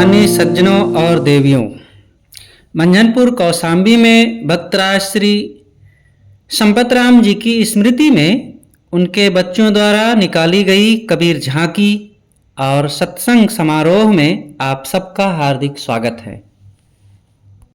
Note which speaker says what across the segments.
Speaker 1: माननीय सज्जनों और देवियों, मंझनपुर कौशाम्बी में भक्तराज श्री संपतराम जी की स्मृति में उनके बच्चों द्वारा निकाली गई कबीर झांकी और सत्संग समारोह में आप सबका हार्दिक स्वागत है।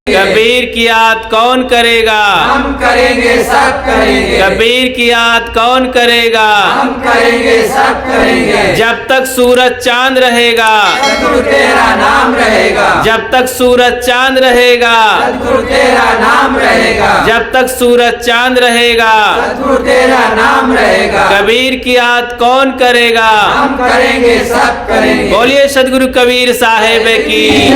Speaker 2: कबीर की याद कौन करेगा?
Speaker 3: हम करेंगे, सब करेंगे।
Speaker 2: कबीर की याद कौन करेगा?
Speaker 3: हम करेंगे, सब करेंगे।
Speaker 2: जब तक सूरज चांद रहेगा,
Speaker 3: सद्गुरु तेरा नाम रहेगा।
Speaker 2: जब तक सूरज चांद रहेगा,
Speaker 3: सद्गुरु तेरा नाम रहेगा।
Speaker 2: जब तक सूरज चांद रहेगा,
Speaker 3: सद्गुरु तेरा नाम रहेगा।
Speaker 2: कबीर की याद कौन करेगा?
Speaker 3: हम करेंगे, सब करेंगे।
Speaker 2: बोलिए सदगुरु कबीर साहेब की।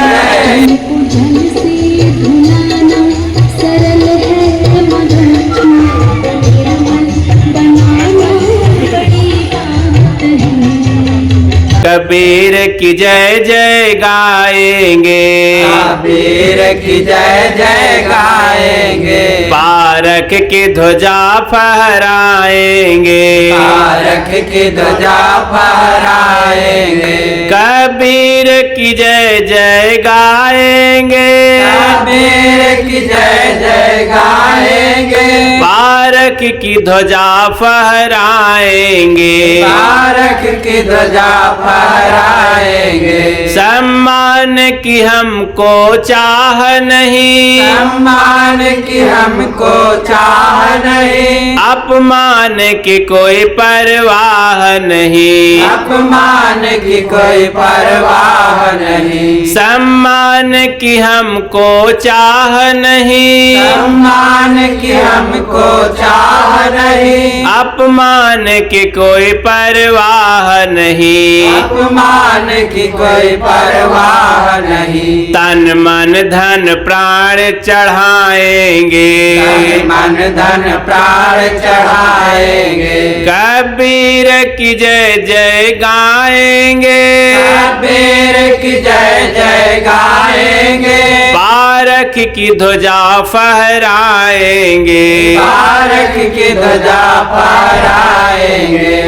Speaker 2: कबीर की जय जय गाएंगे,
Speaker 3: कबीर की जय जय गाएंगे।
Speaker 2: पारक की ध्वजा फहराएंगे,
Speaker 3: पारक की ध्वजा फहराएंगे।
Speaker 2: कबीर की जय जय गाएंगे,
Speaker 3: कबीर की जय जय गाएंगे।
Speaker 2: पारक की ध्वजा फहराएंगे,
Speaker 3: पारक की ध्वजा फहराएंगे।
Speaker 2: सम्मान की हमको चाह नहीं,
Speaker 3: सम्मान की हमको चाह नहीं।
Speaker 2: अपमान की कोई परवाह नहीं,
Speaker 3: अपमान की कोई परवाह नहीं।
Speaker 2: सम्मान की हमको चाह नहीं,
Speaker 3: सम्मान की हमको चाह नहीं।
Speaker 2: अपमान की कोई परवाह नहीं,
Speaker 3: अपमान की कोई परवाह नहीं।
Speaker 2: तन मन धन प्राण चढ़ाएंगे,
Speaker 3: तन मन धन प्राण चढ़ाएंगे।
Speaker 2: कबीर की जय जय गाएंगे,
Speaker 3: कबीर की जय जय गाएंगे।
Speaker 2: पारक की ध्वजा फहराएंगे,
Speaker 3: पारक की ध्वजा फहराएंगे।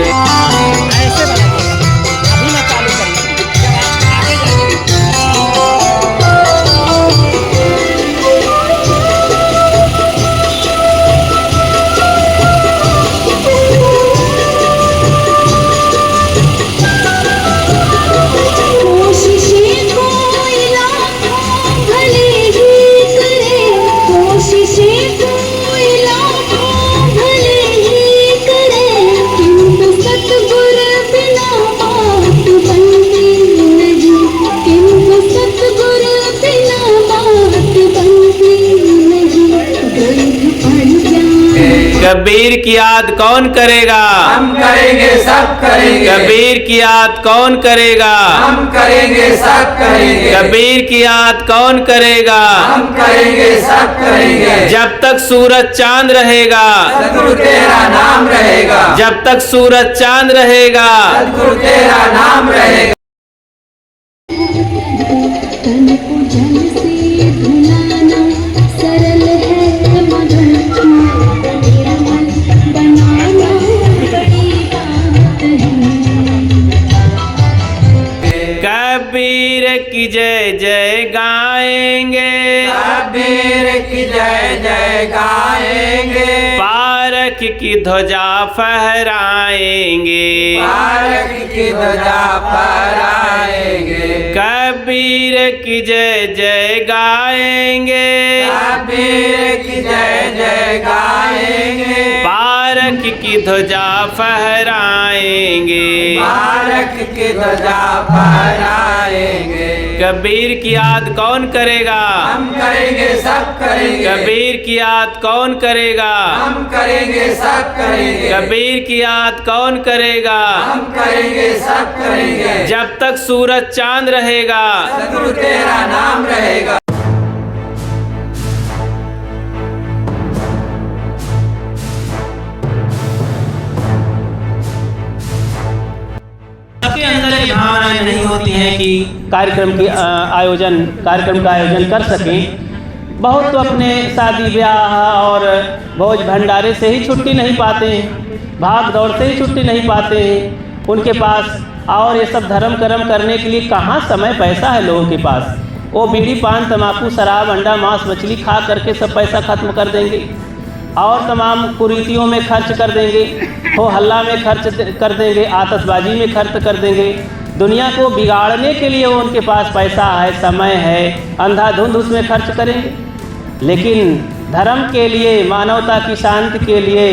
Speaker 2: कबीर की याद कौन करेगा?
Speaker 3: हम करेंगे, सब करेंगे।
Speaker 2: कबीर की याद कौन करेगा?
Speaker 3: हम करेंगे, सब करेंगे।
Speaker 2: कबीर की याद कौन करेगा?
Speaker 3: हम करेंगे, सब करेंगे।
Speaker 2: जब तक सूरज चांद रहेगा,
Speaker 3: सद्गुरु तेरा नाम रहेगा।
Speaker 2: जब तक सूरज चांद रहेगा,
Speaker 3: सद्गुरु तेरा नाम रहेगा।
Speaker 4: तन को जल से धुलाना सरल है मगर निर्मल बनाना बड़ी बात है।
Speaker 2: कबीर की जय जय गाएंगे,
Speaker 3: कबीर की जय जय गाएंगे।
Speaker 2: पारक की ध्वजा फहराएंगे,
Speaker 3: पारक की ध्वजा फहराएंगे।
Speaker 2: कबीर की जय जय गाएंगे,
Speaker 3: कबीर की जय जय गाएंगे।
Speaker 2: पारक की ध्वजा फहराएंगे,
Speaker 3: पारक की ध्वजा फहराएंगे।
Speaker 2: कबीर की याद कौन करेगा?
Speaker 3: हम करेंगे, सब करेंगे।
Speaker 2: कबीर की याद कौन करेगा?
Speaker 3: हम करेंगे, सब करेंगे।
Speaker 2: कबीर की याद कौन करेगा?
Speaker 3: हम करेंगे, सब करेंगे।
Speaker 2: जब तक सूरज चांद रहेगा,
Speaker 3: सद्गुरु तेरा नाम रहेगा।
Speaker 2: सबके अंदर ये भावनाएं नहीं होती हैं कि कार्यक्रम का आयोजन कर सकें। बहुत तो अपने शादी ब्याह और भोज भंडारे से ही छुट्टी नहीं पाते हैं, भाग दौड़ से ही छुट्टी नहीं पाते हैं। उनके पास और ये सब धर्म कर्म करने के लिए कहाँ समय पैसा है लोगों के पास। वो बीड़ी पान तम्बाकू शराब अंडा मांस मछली खा करके सब पैसा खत्म कर देंगे और तमाम कुरीतियों में खर्च कर देंगे, हो हल्ला में खर्च कर देंगे, आतिशबाजी में खर्च कर देंगे। दुनिया को बिगाड़ने के लिए वो उनके पास पैसा है, समय है, अंधाधुंध उसमें खर्च करेंगे। लेकिन धर्म के लिए, मानवता की शांति के लिए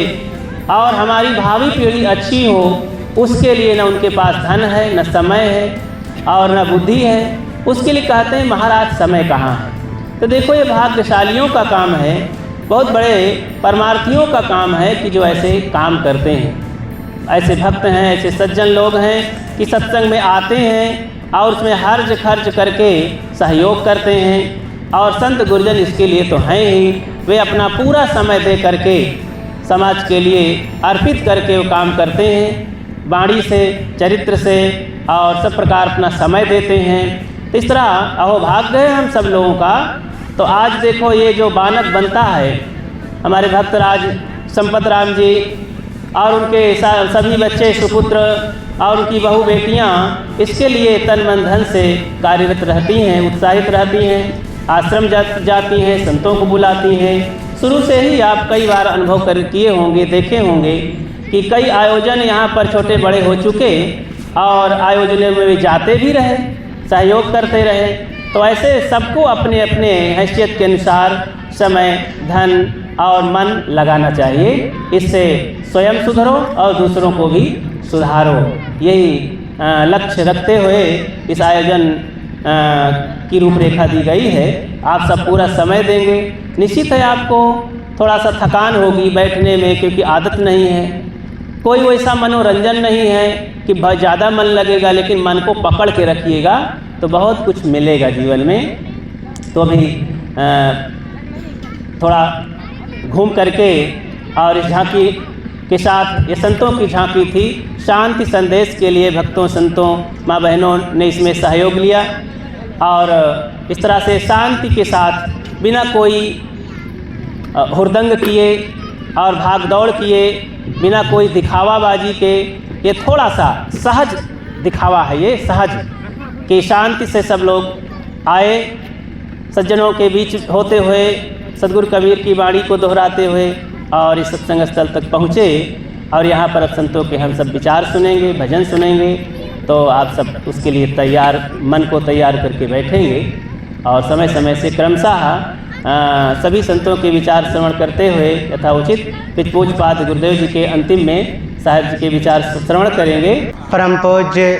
Speaker 2: और हमारी भावी पीढ़ी अच्छी हो, उसके लिए न उनके पास धन है, न समय है और न बुद्धि है। उसके लिए कहते हैं महाराज समय कहाँ है। तो देखो ये भाग्यशालियों का काम है, बहुत बड़े परमार्थियों का काम है कि जो ऐसे काम करते हैं। ऐसे भक्त हैं, ऐसे सज्जन लोग हैं कि सत्संग में आते हैं और उसमें हर्ज खर्च करके सहयोग करते हैं। और संत गुरुजन इसके लिए तो हैं ही, वे अपना पूरा समय दे करके समाज के लिए अर्पित करके वो काम करते हैं, वाणी से, चरित्र से और सब प्रकार अपना समय देते हैं। इस तरह अहोभाग्य है हम सब लोगों का। तो आज देखो ये जो बानक बनता है, हमारे भक्तराज संपत राम जी और उनके सभी बच्चे सुपुत्र और उनकी बहू बेटियां इसके लिए तन मन धन से कार्यरत रहती हैं, उत्साहित रहती हैं, आश्रम जाती हैं, संतों को बुलाती हैं। शुरू से ही आप कई बार अनुभव किए होंगे, देखे होंगे कि कई आयोजन यहाँ पर छोटे बड़े हो चुके और आयोजनों में भी जाते भी रहे, सहयोग करते रहे। तो ऐसे सबको अपने अपने हैसियत के अनुसार समय, धन और मन लगाना चाहिए। इससे स्वयं सुधरो और दूसरों को भी सुधारो। यही लक्ष्य रखते हुए इस आयोजन की रूपरेखा दी गई है। आप सब पूरा समय देंगे। निश्चित है आपको थोड़ा सा थकान होगी बैठने में, क्योंकि आदत नहीं है, कोई वैसा मनोरंजन नहीं है कि बहुत ज़्यादा मन लगेगा, लेकिन मन को पकड़ के रखिएगा तो बहुत कुछ मिलेगा जीवन में। तो अभी थोड़ा घूम करके और इस झांकी के साथ, ये संतों की झांकी थी, शांति संदेश के लिए भक्तों, संतों, माँ बहनों ने इसमें सहयोग लिया और इस तरह से शांति के साथ बिना कोई हुड़दंग किए और भाग दौड़ किए, बिना कोई दिखावाबाजी के, ये थोड़ा सा सहज दिखावा है, ये सहज कि शांति से सब लोग आए, सज्जनों के बीच होते हुए सदगुरु कबीर की वाणी को दोहराते हुए और इस सत्संग स्थल तक पहुँचे। और यहाँ पर अब संतों के हम सब विचार सुनेंगे, भजन सुनेंगे। तो आप सब उसके लिए तैयार, मन को तैयार करके बैठेंगे और समय समय से क्रमशः सभी संतों के विचार श्रवण करते हुए यथाउचित पूज्यपाद गुरुदेव जी के अंतिम में साहेब जी के विचार श्रवण करेंगे।
Speaker 5: परम पूज्य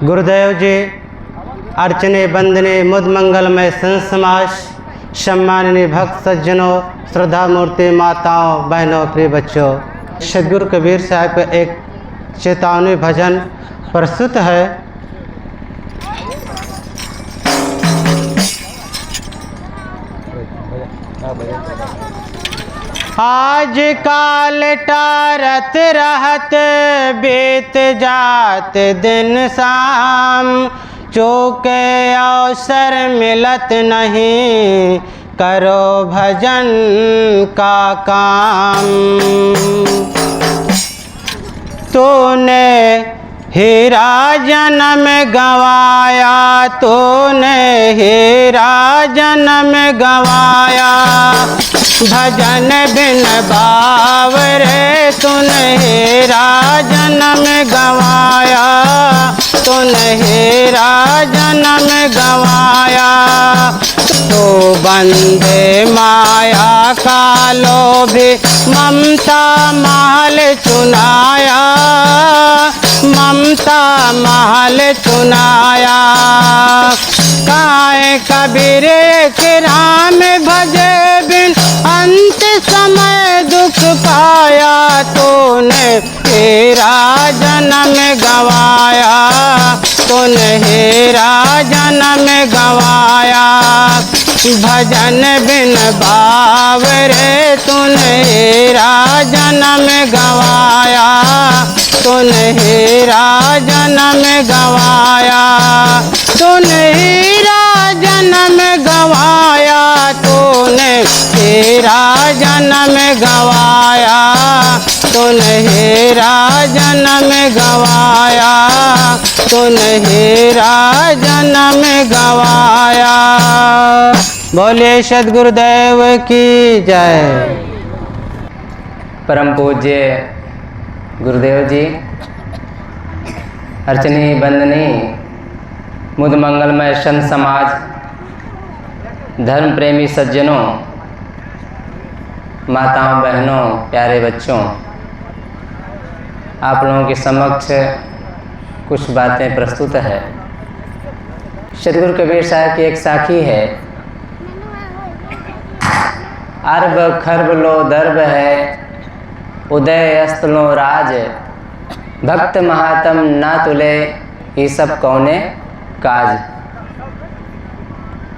Speaker 5: गुरुदेव जी, अर्चने बंदने मुद मंगलमय संसमाज, सम्माननीय भक्त सज्जनों, श्रद्धा मूर्ति माताओं, बहनों, प्रिय बच्चों, सदगुरु कबीर साहब का एक चेतावनी भजन प्रस्तुत है। आज काल टारत रहत बीत जात दिन शाम, चूके अवसर मिलत नहीं करो भजन का काम। तूने हीरा जन्म गवाया, तूने हीरा जन्म गवाया, भजन बिन भाव रे तूने हीरा जन्म गवाया, तूने हीरा जन्म गवाया। तो बंदे माया का लोभी ममता महल चुनाया, ममता महल चुनाया। काहे कबीर एक राम भजे बिन अंत समय दुख पाया, तूने हीरा जन्म गवाया, तूने हीरा जन्म गवाया। भजन बिन भाव रे तूने हीरा जन्म गवाया, तूने हीरा जन्म गवाया, तूने हीरा जन्म गवाया, तूने हीरा जन्म गवाया, हीरा जन्म गवाया, हीरा जन्म गवाया। बोलिए सद्गुरुदेव की जय।
Speaker 6: परम पूज्य गुरुदेव जी, अर्चनी बंदनी मुद मंगलमय संत समाज, धर्म प्रेमी सज्जनों, माताओं बहनों, प्यारे बच्चों, आप लोगों के समक्ष कुछ बातें प्रस्तुत है। सतगुरु कबीर साहब की एक साखी है, अरब खरब लो दर्ब है, उदय अस्त लो राज, भक्त महात्म ना तुले, ये सब कौने काज।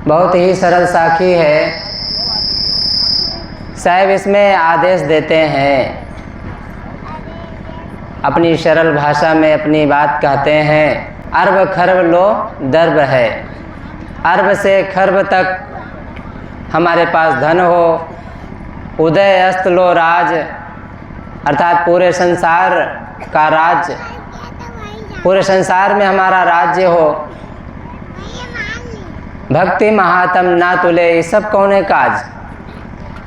Speaker 6: बहुत ही सरल साखी है। साहब इसमें आदेश देते हैं, अपनी सरल भाषा में अपनी बात कहते हैं। अरब खरब लो दर्ब है, अरब से खरब तक हमारे पास धन हो, उदय अस्त लो राज, अर्थात पूरे संसार का राज्य, पूरे संसार में हमारा राज्य हो। भक्ति महात्म ना तुले, ये सब कौने काज।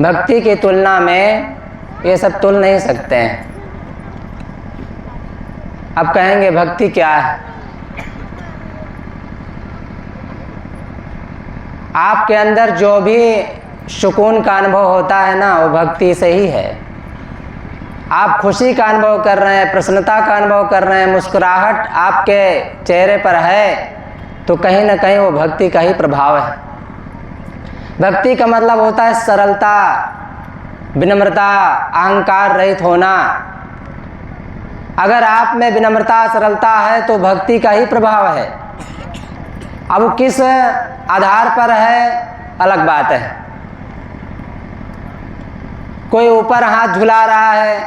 Speaker 6: भक्ति की तुलना में ये सब तुल नहीं सकते हैं। अब कहेंगे भक्ति क्या है? आपके अंदर जो भी सुकून का अनुभव होता है ना, वो भक्ति से ही है। आप खुशी का अनुभव कर रहे हैं, प्रसन्नता का अनुभव कर रहे हैं, मुस्कुराहट आपके चेहरे पर है, तो कहीं ना कहीं वो भक्ति का ही प्रभाव है। भक्ति का मतलब होता है सरलता, विनम्रता, अहंकार रहित होना। अगर आप में विनम्रता, सरलता है तो भक्ति का ही प्रभाव है। अब वो किस आधार पर है, अलग बात है। कोई ऊपर हाथ झुला रहा है,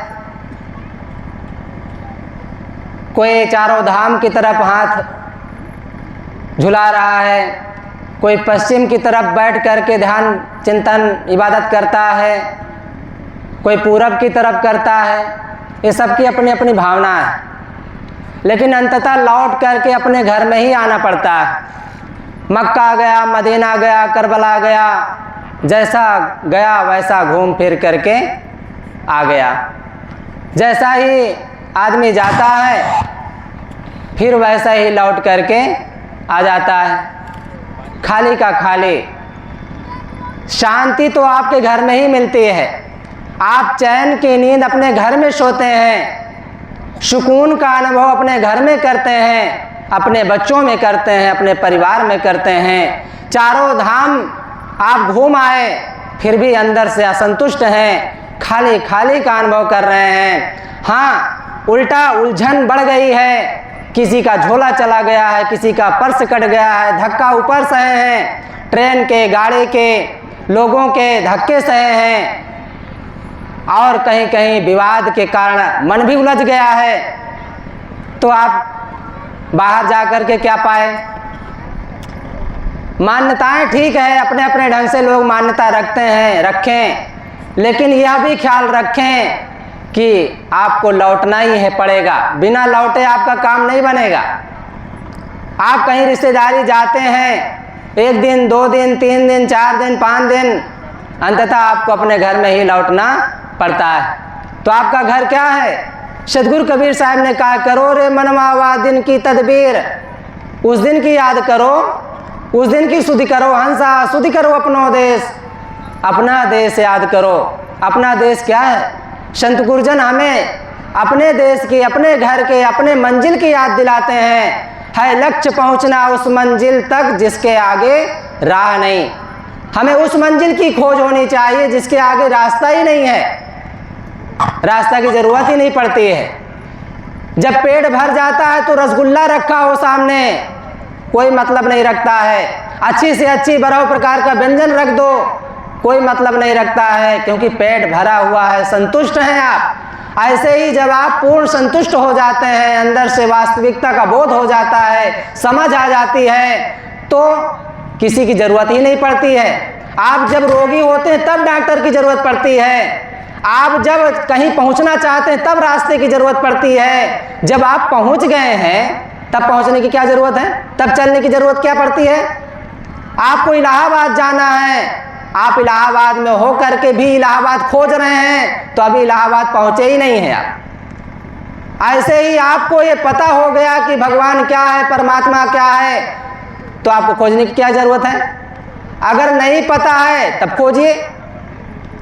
Speaker 6: कोई चारों धाम की तरफ हाथ झुला रहा है, कोई पश्चिम की तरफ बैठ करके ध्यान चिंतन इबादत करता है, कोई पूरब की तरफ करता है। ये सबकी अपनी अपनी भावना है, लेकिन अंततः लौट करके अपने घर में ही आना पड़ता है। मक्का गया, मदीना गया, करबला गया, जैसा गया वैसा घूम फिर करके आ गया। जैसा ही आदमी जाता है फिर वैसा ही लौट करके आ जाता है, खाली का खाली। शांति तो आपके घर में ही मिलती है। आप चैन की नींद अपने घर में सोते हैं, सुकून का अनुभव अपने घर में करते हैं, अपने बच्चों में करते हैं, अपने परिवार में करते हैं। चारों धाम आप घूम आए फिर भी अंदर से असंतुष्ट हैं, खाली खाली का अनुभव कर रहे हैं। हाँ, उल्टा उलझन बढ़ गई है, किसी का झोला चला गया है, किसी का पर्स कट गया है, धक्का ऊपर सहे हैं, ट्रेन के, गाड़ी के, लोगों के धक्के सहे हैं, और कहीं कहीं विवाद के कारण मन भी उलझ गया है। तो आप बाहर जा कर के क्या पाए? मान्यताएं ठीक है, अपने अपने ढंग से लोग मान्यता रखते हैं, रखें, लेकिन यह भी ख्याल रखें कि आपको लौटना ही है पड़ेगा। बिना लौटे आपका काम नहीं बनेगा। आप कहीं रिश्तेदारी जाते हैं, 1 दिन, 2 दिन, 3 दिन, 4 दिन, 5 दिन, अंततः आपको अपने घर में ही लौटना पड़ता है। तो आपका घर क्या है? सतगुरु कबीर साहब ने कहा, करो रे मनवा दिन की तदबीर, उस दिन की याद करो, उस दिन की सुधि करो हंसा, सुधि करो अपनो देश, अपना देश याद करो। अपना देश क्या है? संत गुरुजन हमें अपने देश की, अपने घर के, अपने मंजिल की याद दिलाते हैं। है लक्ष्य पहुंचना उस मंजिल तक जिसके आगे राह नहीं। हमें उस मंजिल की खोज होनी चाहिए जिसके आगे रास्ता ही नहीं है, रास्ता की जरूरत ही नहीं पड़ती है। जब पेट भर जाता है तो रसगुल्ला रखा हो सामने, कोई मतलब नहीं रखता है। अच्छी से अच्छी 12 प्रकार का व्यंजन रख दो, कोई मतलब नहीं रखता है, क्योंकि पेट भरा हुआ है, संतुष्ट हैं आप। ऐसे ही जब आप पूर्ण संतुष्ट हो जाते हैं, अंदर से वास्तविकता का बोध हो जाता है, समझ आ जाती है, तो किसी की जरूरत ही नहीं पड़ती है। आप जब रोगी होते हैं तब डॉक्टर की जरूरत पड़ती है। आप जब कहीं पहुंचना चाहते हैं तब रास्ते की जरूरत पड़ती है, जब आप पहुंच गए हैं तब पहुंचने की क्या जरूरत है, तब चलने की जरूरत क्या पड़ती है। आपको इलाहाबाद जाना है, आप इलाहाबाद में हो करके भी इलाहाबाद खोज रहे हैं तो अभी इलाहाबाद पहुंचे ही नहीं हैं आप। ऐसे ही आपको ये पता हो गया कि भगवान क्या है, परमात्मा क्या है, तो आपको खोजने की क्या जरूरत है। अगर नहीं पता है तब खोजिए,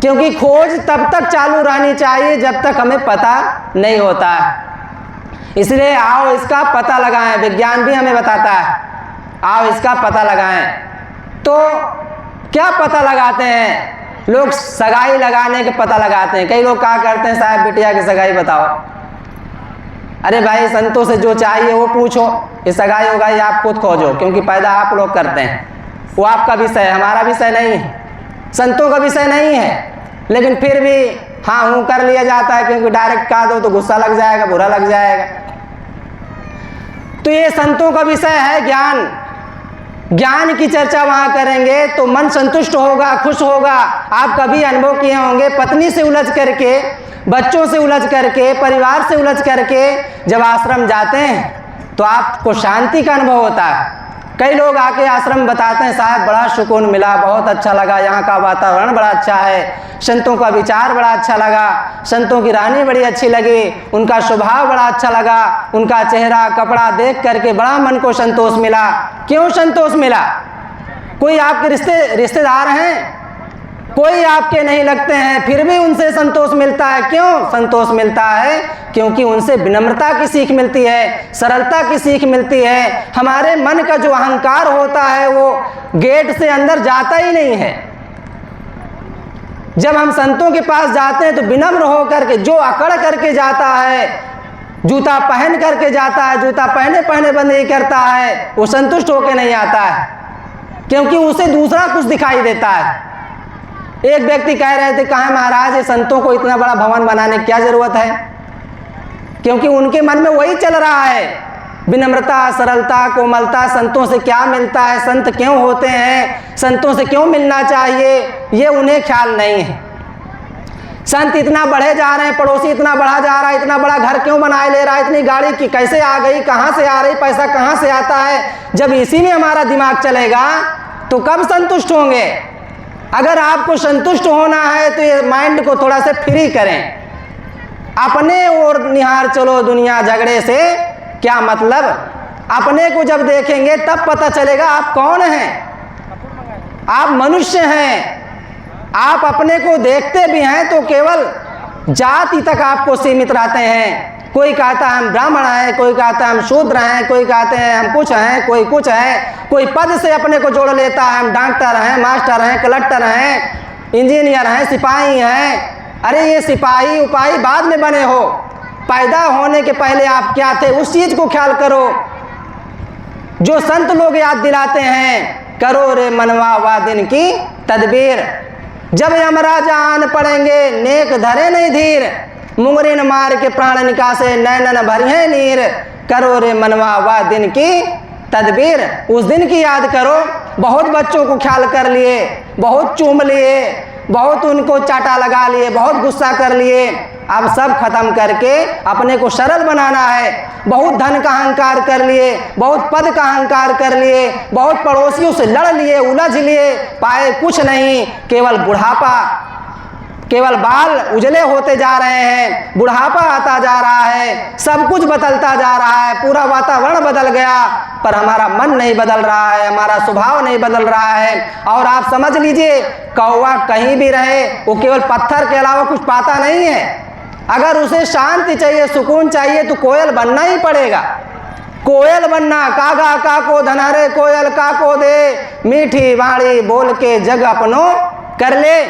Speaker 6: क्योंकि खोज तब तक चालू रहनी चाहिए जब तक हमें पता नहीं होता है। इसलिए आओ इसका पता लगाएं, विज्ञान भी हमें बताता है, आओ इसका पता लगाएं। तो क्या पता लगाते हैं लोग, सगाई लगाने के पता लगाते हैं। कई लोग क्या करते हैं, साहब बिटिया की सगाई बताओ। अरे भाई संतों से जो चाहिए वो पूछो, ये सगाई होगा ये आप खुद खोजो, क्योंकि पैदा आप लोग करते हैं, वो आपका विषय है, हमारा विषय नहीं है, संतों का विषय नहीं है। लेकिन फिर भी हाँ हूँ कर लिया जाता है, क्योंकि डायरेक्ट कहा दो तो गुस्सा लग जाएगा, बुरा लग जाएगा। तो ये संतों का विषय है ज्ञान। ज्ञान की चर्चा वहाँ करेंगे तो मन संतुष्ट होगा, खुश होगा। आप कभी अनुभव किए होंगे, पत्नी से उलझ करके, बच्चों से उलझ करके, परिवार से उलझ करके जब आश्रम जाते हैं तो आपको शांति का अनुभव होता है। कई लोग आके आश्रम बताते हैं, साहब बड़ा सुकून मिला, बहुत अच्छा लगा, यहाँ का वातावरण बड़ा अच्छा है, संतों का विचार बड़ा अच्छा लगा, संतों की रहनी बड़ी अच्छी लगी, उनका स्वभाव बड़ा अच्छा लगा, उनका चेहरा कपड़ा देख करके बड़ा मन को संतोष मिला। क्यों संतोष मिला? कोई आपके रिश्तेदार हैं, कोई आपके नहीं लगते हैं, फिर भी उनसे संतोष मिलता है। क्यों संतोष मिलता है? क्योंकि उनसे विनम्रता की सीख मिलती है, सरलता की सीख मिलती है। हमारे मन का जो अहंकार होता है वो गेट से अंदर जाता ही नहीं है। जब हम संतों के पास जाते हैं तो विनम्र होकर के, जो अकड़ करके जाता है, जूता पहन करके जाता है, जूता पहने पहने बंद नहीं करता है, वो संतुष्ट होकर नहीं आता है, क्योंकि उसे दूसरा कुछ दिखाई देता है। एक व्यक्ति कह रहे थे, कहा महाराज ये संतों को इतना बड़ा भवन बनाने की क्या जरूरत है, क्योंकि उनके मन में वही चल रहा है, विनम्रता, सरलता, कोमलता। संतों से क्या मिलता है, संत क्यों होते हैं, संतों से क्यों मिलना चाहिए, ये उन्हें ख्याल नहीं है। संत इतना बढ़े जा रहे हैं, पड़ोसी इतना बढ़ा जा रहा है, इतना बड़ा घर क्यों बनाए ले रहा है, इतनी गाड़ी की कैसे आ गई, कहाँ से आ रही, पैसा कहाँ से आता है। जब इसी में हमारा दिमाग चलेगा तो कब संतुष्ट होंगे। अगर आपको संतुष्ट होना है तो ये माइंड को थोड़ा सा फ्री करें, अपने ओर निहार चलो, दुनिया झगड़े से क्या मतलब। अपने को जब देखेंगे तब पता चलेगा आप कौन हैं। आप मनुष्य हैं। आप अपने को देखते भी हैं तो केवल जाति तक आपको सीमित रहते हैं। कोई कहता है हम ब्राह्मण हैं, कोई कहता है हम शूद्र हैं, कोई कहते हैं हम कुछ हैं, कोई कुछ है, कोई पद से अपने को जोड़ लेता है, हम डॉक्टर हैं, मास्टर हैं, कलेक्टर हैं, इंजीनियर हैं, सिपाही हैं। अरे ये सिपाही उपाही बाद में बने हो, पैदा होने के पहले आप क्या थे उस चीज़ को ख्याल करो। जो संत लोग याद दिलाते हैं, करो रे मनवा वा दिन की तदबीर, जब यमराज आन पड़ेंगे नेक धरे नहीं धीर, मुंगरिन मार के प्राण निकासे नैनन भरिए नीर, करो रे मनवा वा दिन की तदबीर। उस दिन की याद करो। बहुत बच्चों को ख्याल कर लिए, बहुत चूम लिए, बहुत उनको चाटा लगा लिए, बहुत गुस्सा कर लिए। अब सब खत्म करके अपने को सरल बनाना है। बहुत धन का अहंकार कर लिए, बहुत पद का अहंकार कर लिए, बहुत पड़ोसियों से लड़ लिए, उलझ लिए, पाए कुछ नहीं, केवल बुढ़ापा, केवल बाल उजले होते जा रहे हैं, बुढ़ापा आता जा रहा है, सब कुछ बदलता जा रहा है, पूरा वातावरण बदल गया, पर हमारा मन नहीं बदल रहा है, हमारा स्वभाव नहीं बदल रहा है। और आप समझ लीजिए, कौवा कहीं भी रहे वो केवल पत्थर के अलावा कुछ पाता नहीं है। अगर उसे शांति चाहिए, सुकून चाहिए तो कोयल बनना ही पड़ेगा। कोयल बनना, कागा का को धनहरे कोयल का को दे, मीठी वाणी बोल के जग अपनो कर ले।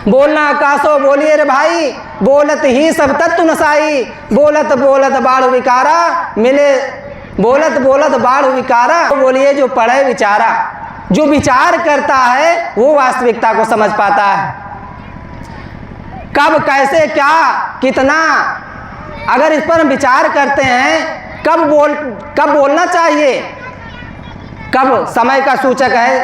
Speaker 6: बोलना कासो बोलिए रे भाई, बोलत ही सब तत्व नसाई, बोलत बोलत बाढ़ विकारा मिले, बोलत बोलत बाढ़ विकारा। बोलिए जो पढ़े विचारा, जो विचार करता है वो वास्तविकता को समझ पाता है। कब कैसे क्या कितना, अगर इस पर हम विचार करते हैं, कब बोलना चाहिए, कब समय का सूचक है,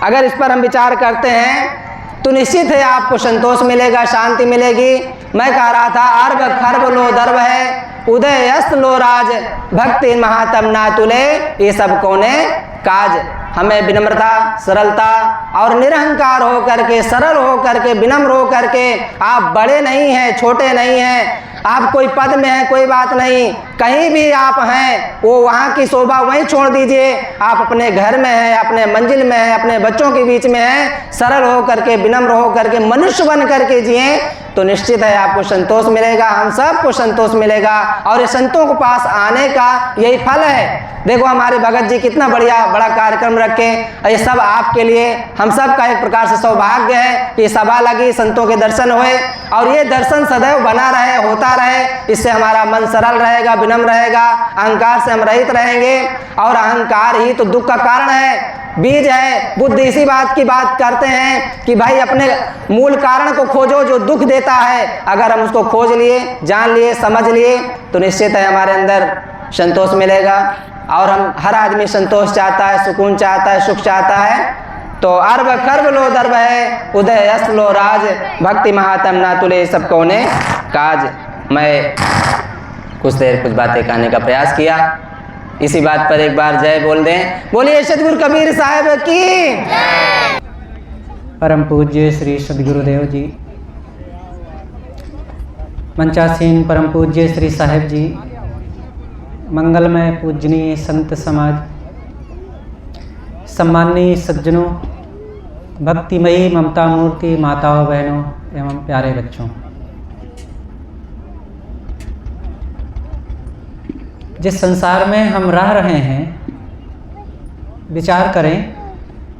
Speaker 6: अगर इस पर हम विचार करते हैं तो निश्चित है आपको संतोष मिलेगा, शांति मिलेगी। मैं कह रहा था अर्ब खर्ब लो दर्ब है, उदय अस्त लो राज, भक्ति महात्म ना तुले, ये सब कौने काज। हमें विनम्रता, सरलता और निरहंकार हो करके, सरल हो करके, विनम्र हो करके, आप बड़े नहीं हैं, छोटे नहीं हैं, आप कोई पद में हैं कोई बात नहीं, कहीं भी आप हैं वो वहाँ की शोभा वहीं छोड़ दीजिए। आप अपने घर में हैं, अपने मंजिल में हैं, अपने बच्चों के बीच में हैं, सरल हो करके, विनम्र हो करके, मनुष्य बन करके जिए तो निश्चित है आपको संतोष मिलेगा, हम सबको संतोष मिलेगा। और ये संतों के पास आने का यही फल है। देखो हमारे भगत जी कितना बढ़िया बड़ा कार्यक्रम रखे, ये सब आपके लिए, हम सब का एक प्रकार से सौभाग्य है कि सभा लगी, संतों के दर्शन हुए और ये दर्शन सदैव बना रहे, होता रहे। इससे हमारा मन सरल रहेगा, विनम्र रहेगा, अहंकार से हम रहित रहेंगे। और अहंकार ही तो दुख का कारण है, बीज है। बुद्ध इसी बात की बात करते हैं कि भाई अपने मूल कारण को खोजो जो दुख देता है। अगर हम उसको खोज लिए, जान लिए, समझ लिए तो निश्चित है हमारे अंदर संतोष मिलेगा। और हम हर आदमी संतोष चाहता है, सुकून चाहता है, सुख चाहता है। तो अर्ब खर्ब लो दर्ब है, उदय अस्त लो राज, भक्ति महात्म ना तुले, सब कौने काज। मैं कुछ देर कुछ बातें कहने का प्रयास किया। इसी बात पर एक बार जय बोल दें। बोलिए सतगुरु कबीर साहब की।
Speaker 1: परम पूज्य श्री सदगुरुदेव जी, मंचासीन परम पूज्य श्री साहेब जी, मंगलमय पूजनीय संत समाज, सम्माननीय सज्जनों, भक्तिमयी ममता मूर्ति माताओं, बहनों एवं प्यारे बच्चों, जिस संसार में हम रह रहे हैं, विचार करें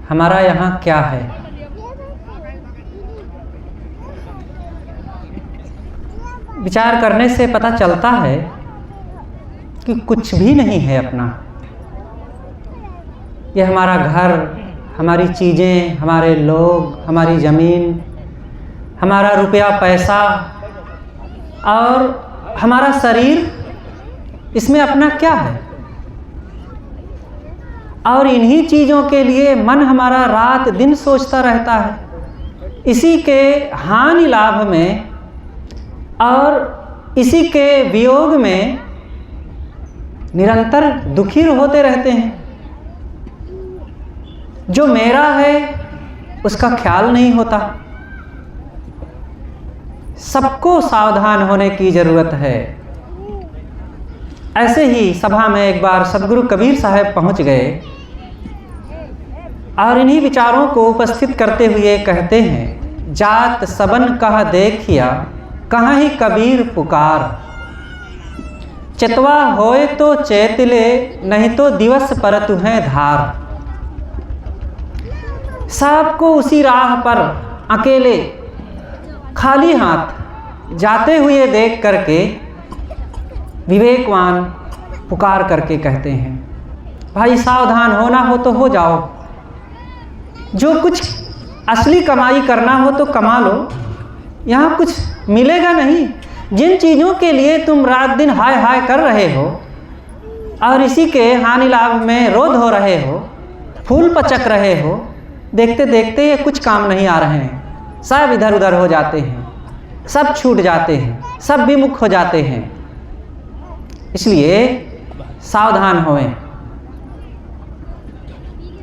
Speaker 1: हमारा यहाँ क्या है। विचार करने से पता चलता है कि कुछ भी नहीं है अपना। यह हमारा घर, हमारी चीज़ें, हमारे लोग, हमारी ज़मीन, हमारा रुपया पैसा और हमारा शरीर, इसमें अपना क्या है। और इन्हीं चीज़ों के लिए मन हमारा रात दिन सोचता रहता है, इसी के हानि लाभ में और इसी के वियोग में निरंतर दुखी होते रहते हैं। जो मेरा है उसका ख्याल नहीं होता। सबको सावधान होने की ज़रूरत है। ऐसे ही सभा में एक बार सदगुरु कबीर साहब पहुंच गए और इन्हीं विचारों को उपस्थित करते हुए कहते हैं, जात सबन कह देखिया, कहाँ ही कबीर पुकार, चतवा होए तो चैतले, नहीं तो दिवस पर तुम्हें धार। सबको उसी राह पर अकेले खाली हाथ जाते हुए देख करके विवेकवान पुकार करके कहते हैं, भाई सावधान होना हो तो हो जाओ, जो कुछ असली कमाई करना हो तो कमा लो, यहाँ कुछ मिलेगा नहीं। जिन चीज़ों के लिए तुम रात दिन हाय हाय कर रहे हो और इसी के हानि लाभ में रोध हो रहे हो, फूल पचक रहे हो, देखते देखते ये कुछ काम नहीं आ रहे हैं, सब इधर उधर हो जाते हैं, सब छूट जाते हैं, सब विमुख हो जाते हैं। इसलिए सावधान होएं।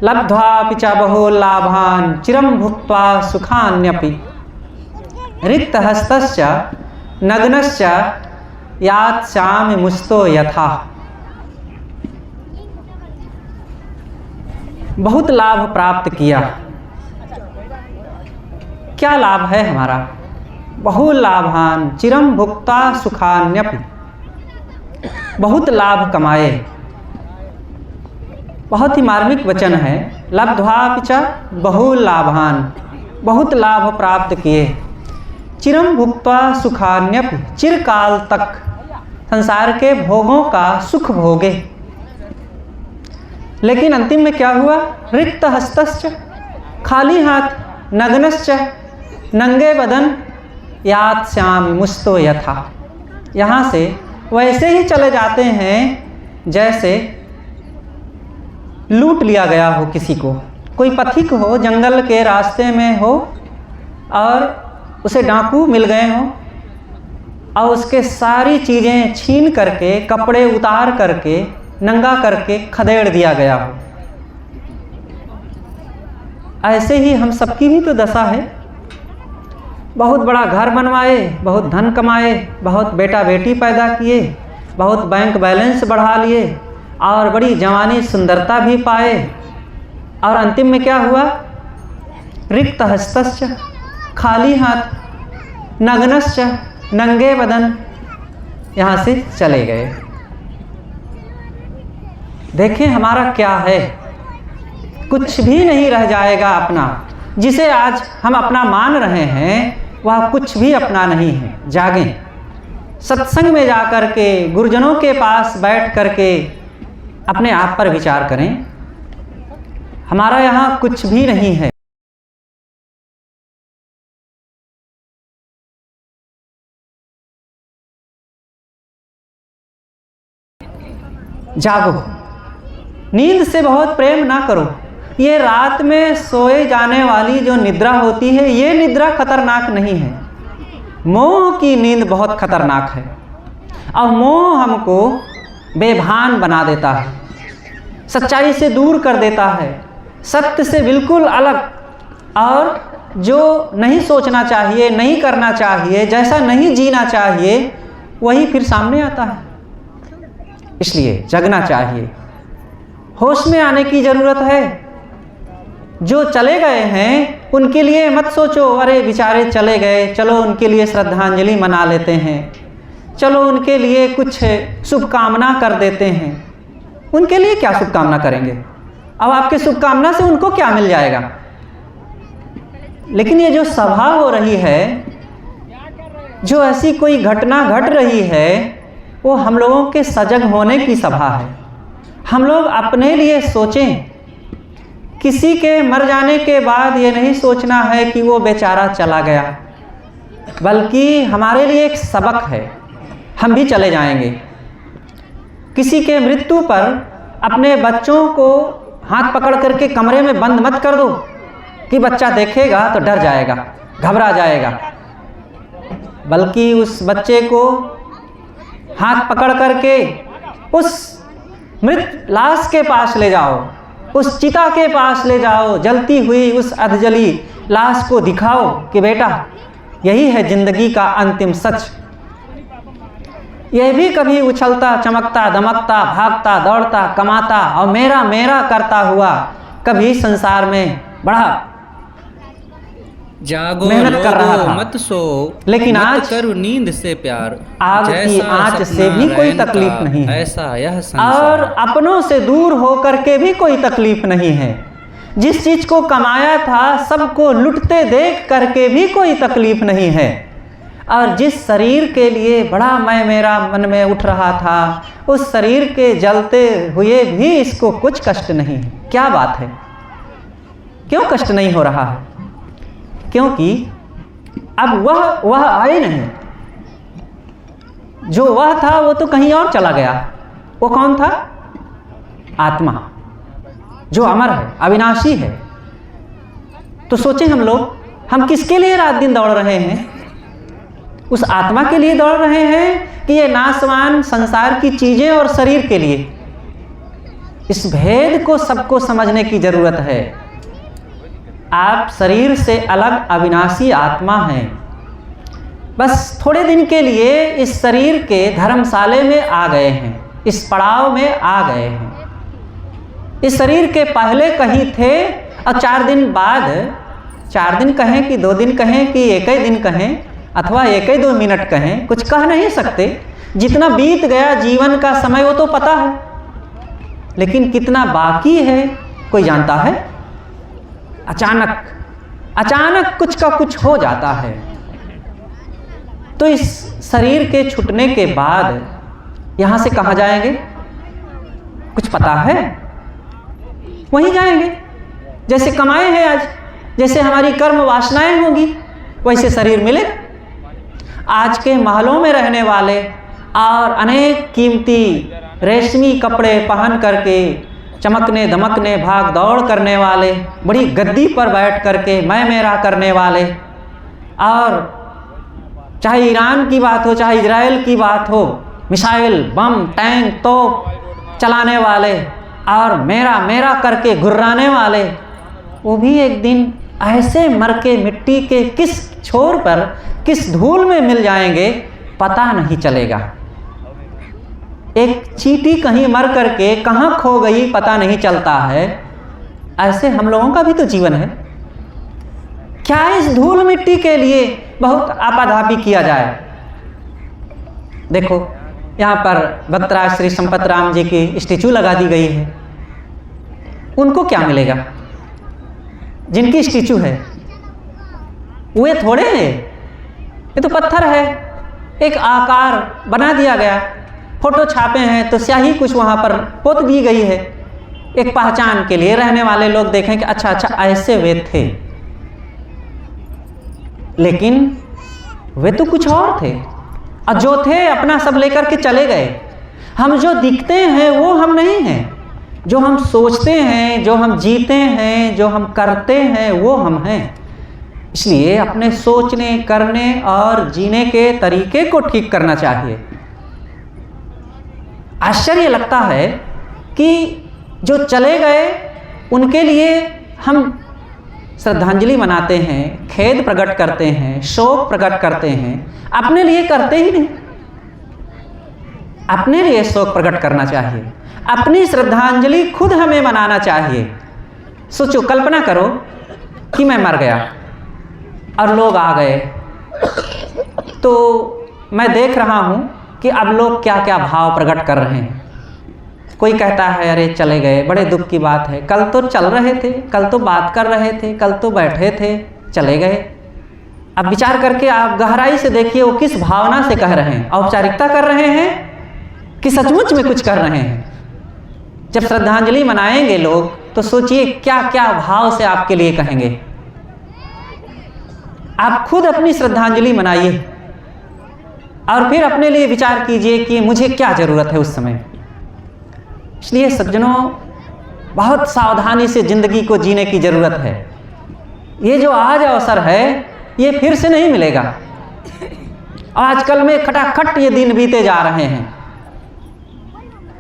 Speaker 1: लब्ध्वा पिचा बहु लाभान चिरम भुक्त्वा सुखान्यपि, रिक्त हस्तश्च नग्नश्च यात् श्याम मुस्तो यथा। बहुत लाभ प्राप्त किया। क्या लाभ है हमारा? बहु लाभान चिरम भुक्त्वा सुखान्यपि, बहुत लाभ कमाए। बहुत ही मार्मिक वचन है। लब्ध्वा पिचा बहु लाभान, बहुत लाभ प्राप्त किए। चिरम भुक्त्वा सुखान्यपि, चिरकाल तक संसार के भोगों का सुख भोगे। लेकिन अंतिम में क्या हुआ? रिक्त हस्तश्च, खाली हाथ, नग्नश्च, नंगे बदन, यात् श्याम मुस्तो यथा, यहाँ से वैसे ही चले जाते हैं जैसे लूट लिया गया हो किसी को। कोई पथिक हो, जंगल के रास्ते में हो और उसे डाकू मिल गए हों और उसके सारी चीज़ें छीन करके, कपड़े उतार करके, नंगा करके खदेड़ दिया गया हो। ऐसे ही हम सबकी भी तो दशा है। बहुत बड़ा घर बनवाए, बहुत धन कमाए, बहुत बेटा बेटी पैदा किए, बहुत बैंक बैलेंस बढ़ा लिए और बड़ी जवानी सुंदरता भी पाए, और अंतिम में क्या हुआ? रिक्त हस्तश्च, खाली हाथ, नग्नश्च, नंगे बदन, यहाँ से चले गए। देखें हमारा क्या है, कुछ भी नहीं रह जाएगा अपना। जिसे आज हम अपना मान रहे हैं वह कुछ भी अपना नहीं है। जागें, सत्संग में जा कर के, गुरुजनों के पास बैठ कर के अपने आप पर विचार करें। हमारा यहाँ कुछ भी नहीं है। जागो, नींद से बहुत प्रेम ना करो। ये रात में सोए जाने वाली जो निद्रा होती है, ये निद्रा खतरनाक नहीं है। मोह की नींद बहुत खतरनाक है और मोह हमको बेभान बना देता है, सच्चाई से दूर कर देता है, सत्य से बिल्कुल अलग, और जो नहीं सोचना चाहिए, नहीं करना चाहिए, जैसा नहीं जीना चाहिए, वही फिर सामने आता है। इसलिए जगना चाहिए, होश में आने की ज़रूरत है। जो चले गए हैं उनके लिए मत सोचो, अरे बेचारे चले गए, चलो उनके लिए श्रद्धांजलि मना लेते हैं, चलो उनके लिए कुछ शुभकामना कर देते हैं। उनके लिए क्या शुभकामना करेंगे? अब आपके शुभकामना से उनको क्या मिल जाएगा? लेकिन ये जो सभा हो रही है, जो ऐसी कोई घटना घट रही है, वो हम लोगों के सजग होने की सभा है। हम लोग अपने लिए सोचें। किसी के मर जाने के बाद ये नहीं सोचना है कि वो बेचारा चला गया, बल्कि हमारे लिए एक सबक है, हम भी चले जाएंगे। किसी के मृत्यु पर अपने बच्चों को हाथ पकड़ करके कमरे में बंद मत कर दो कि बच्चा देखेगा तो डर जाएगा, घबरा जाएगा, बल्कि उस बच्चे को हाथ पकड़ करके उस मृत लाश के पास ले जाओ, उस चिता के पास ले जाओ, जलती हुई उस अधजली लाश को दिखाओ कि बेटा यही है जिंदगी का अंतिम सच। यह भी कभी उछलता, चमकता, दमकता, भागता, दौड़ता, कमाता और मेरा मेरा करता हुआ कभी संसार में बड़ा
Speaker 7: जागो
Speaker 1: मेहनत कर रहा था,
Speaker 7: मत सो,
Speaker 1: लेकिन
Speaker 7: मत
Speaker 1: आज
Speaker 7: करो नींद से प्यार,
Speaker 1: आग की आंच से भी कोई तकलीफ नहीं है,
Speaker 7: ऐसा यह
Speaker 1: और
Speaker 7: संसार।
Speaker 1: अपनों से दूर होकर के भी कोई तकलीफ नहीं है। जिस चीज को कमाया था सबको लुटते देख करके भी कोई तकलीफ नहीं है, और जिस शरीर के लिए बड़ा मैं मेरा मन में उठ रहा था, उस शरीर के जलते हुए भी इसको कुछ कष्ट नहीं है। क्या बात है, क्यों कष्ट नहीं हो रहा है? क्योंकि अब वह आए नहीं। जो वह था वो तो कहीं और चला गया। वो कौन था? आत्मा, जो अमर है, अविनाशी है। तो सोचें हम लोग, हम किसके लिए रात दिन दौड़ रहे हैं? उस आत्मा के लिए दौड़ रहे हैं कि ये नाशवान संसार की चीजें और शरीर के लिए? इस भेद को सबको समझने की जरूरत है। आप शरीर से अलग अविनाशी आत्मा हैं। बस थोड़े दिन के लिए इस शरीर के धर्मशाले में आ गए हैं, इस पड़ाव में आ गए हैं। इस शरीर के पहले कहीं थे और 4 दिन बाद, 4 दिन कहें कि 2 दिन कहें कि 1 ही दिन कहें अथवा 1 ही 2 मिनट कहें, कुछ कह नहीं सकते। जितना बीत गया जीवन का समय वो तो पता है, लेकिन कितना बाकी है कोई जानता है? अचानक कुछ का कुछ हो जाता है। तो इस शरीर के छूटने के बाद यहाँ से कहाँ जाएंगे? कुछ पता है? वहीं जाएंगे जैसे कमाए हैं आज, जैसे हमारी कर्म वासनाएं होंगी वैसे शरीर मिले। आज के महलों में रहने वाले और अनेक कीमती रेशमी कपड़े पहन करके चमकने दमकने भाग दौड़ करने वाले, बड़ी गद्दी पर बैठ करके मैं मेरा करने वाले,
Speaker 7: और चाहे ईरान की बात हो, चाहे इजराइल की बात हो, मिसाइल, बम, टैंक, तोप चलाने वाले और मेरा मेरा करके गुर्राने वाले, वो भी एक दिन ऐसे मर के मिट्टी के किस छोर पर, किस धूल में मिल जाएंगे पता नहीं चलेगा। एक चींटी कहीं मर करके कहाँ खो गई पता नहीं चलता है। ऐसे हम लोगों का भी तो जीवन है। क्या इस धूल मिट्टी के लिए बहुत आपाधापी किया जाए? देखो यहाँ पर भक्तराज श्री संपत राम जी की स्टैचू लगा दी गई है। उनको क्या मिलेगा? जिनकी स्टैचू है वे थोड़े हैं, ये तो पत्थर है, एक आकार बना दिया गया, फोटो छापे हैं तो स्याही कुछ वहाँ पर पोत दी गई है, एक पहचान के लिए। रहने वाले लोग देखें कि अच्छा अच्छा ऐसे वे थे, लेकिन वे तो कुछ और थे। और जो थे अपना सब लेकर के चले गए। हम जो दिखते हैं वो हम नहीं हैं, जो हम सोचते हैं, जो हम जीते हैं, जो हम करते हैं वो हम हैं। इसलिए अपने सोचने, करने और जीने के तरीके को ठीक करना चाहिए। आश्चर्य लगता है कि जो चले गए उनके लिए हम श्रद्धांजलि मनाते हैं, खेद प्रकट करते हैं, शोक प्रकट करते हैं, अपने लिए करते ही नहीं। अपने लिए शोक प्रकट करना चाहिए, अपनी श्रद्धांजलि खुद हमें मनाना चाहिए। सोचो, कल्पना करो कि मैं मर गया और लोग आ गए, तो मैं देख रहा हूँ कि अब लोग क्या क्या भाव प्रकट कर रहे हैं। कोई कहता है अरे चले गए, बड़े दुख की बात है, कल तो चल रहे थे, कल तो बात कर रहे थे, कल तो बैठे थे, चले गए। अब विचार करके आप गहराई से देखिए वो किस भावना से कह रहे हैं। औपचारिकता कर रहे हैं कि सचमुच में कुछ कर रहे हैं? जब श्रद्धांजलि मनाएंगे लोग तो सोचिए क्या क्या भाव से आपके लिए कहेंगे। आप खुद अपनी श्रद्धांजलि मनाइए और फिर अपने लिए विचार कीजिए कि मुझे क्या ज़रूरत है उस समय। इसलिए सज्जनों, बहुत सावधानी से ज़िंदगी को जीने की ज़रूरत है। ये जो आज अवसर है ये फिर से नहीं मिलेगा। आजकल में खटाखट ये दिन बीते जा रहे हैं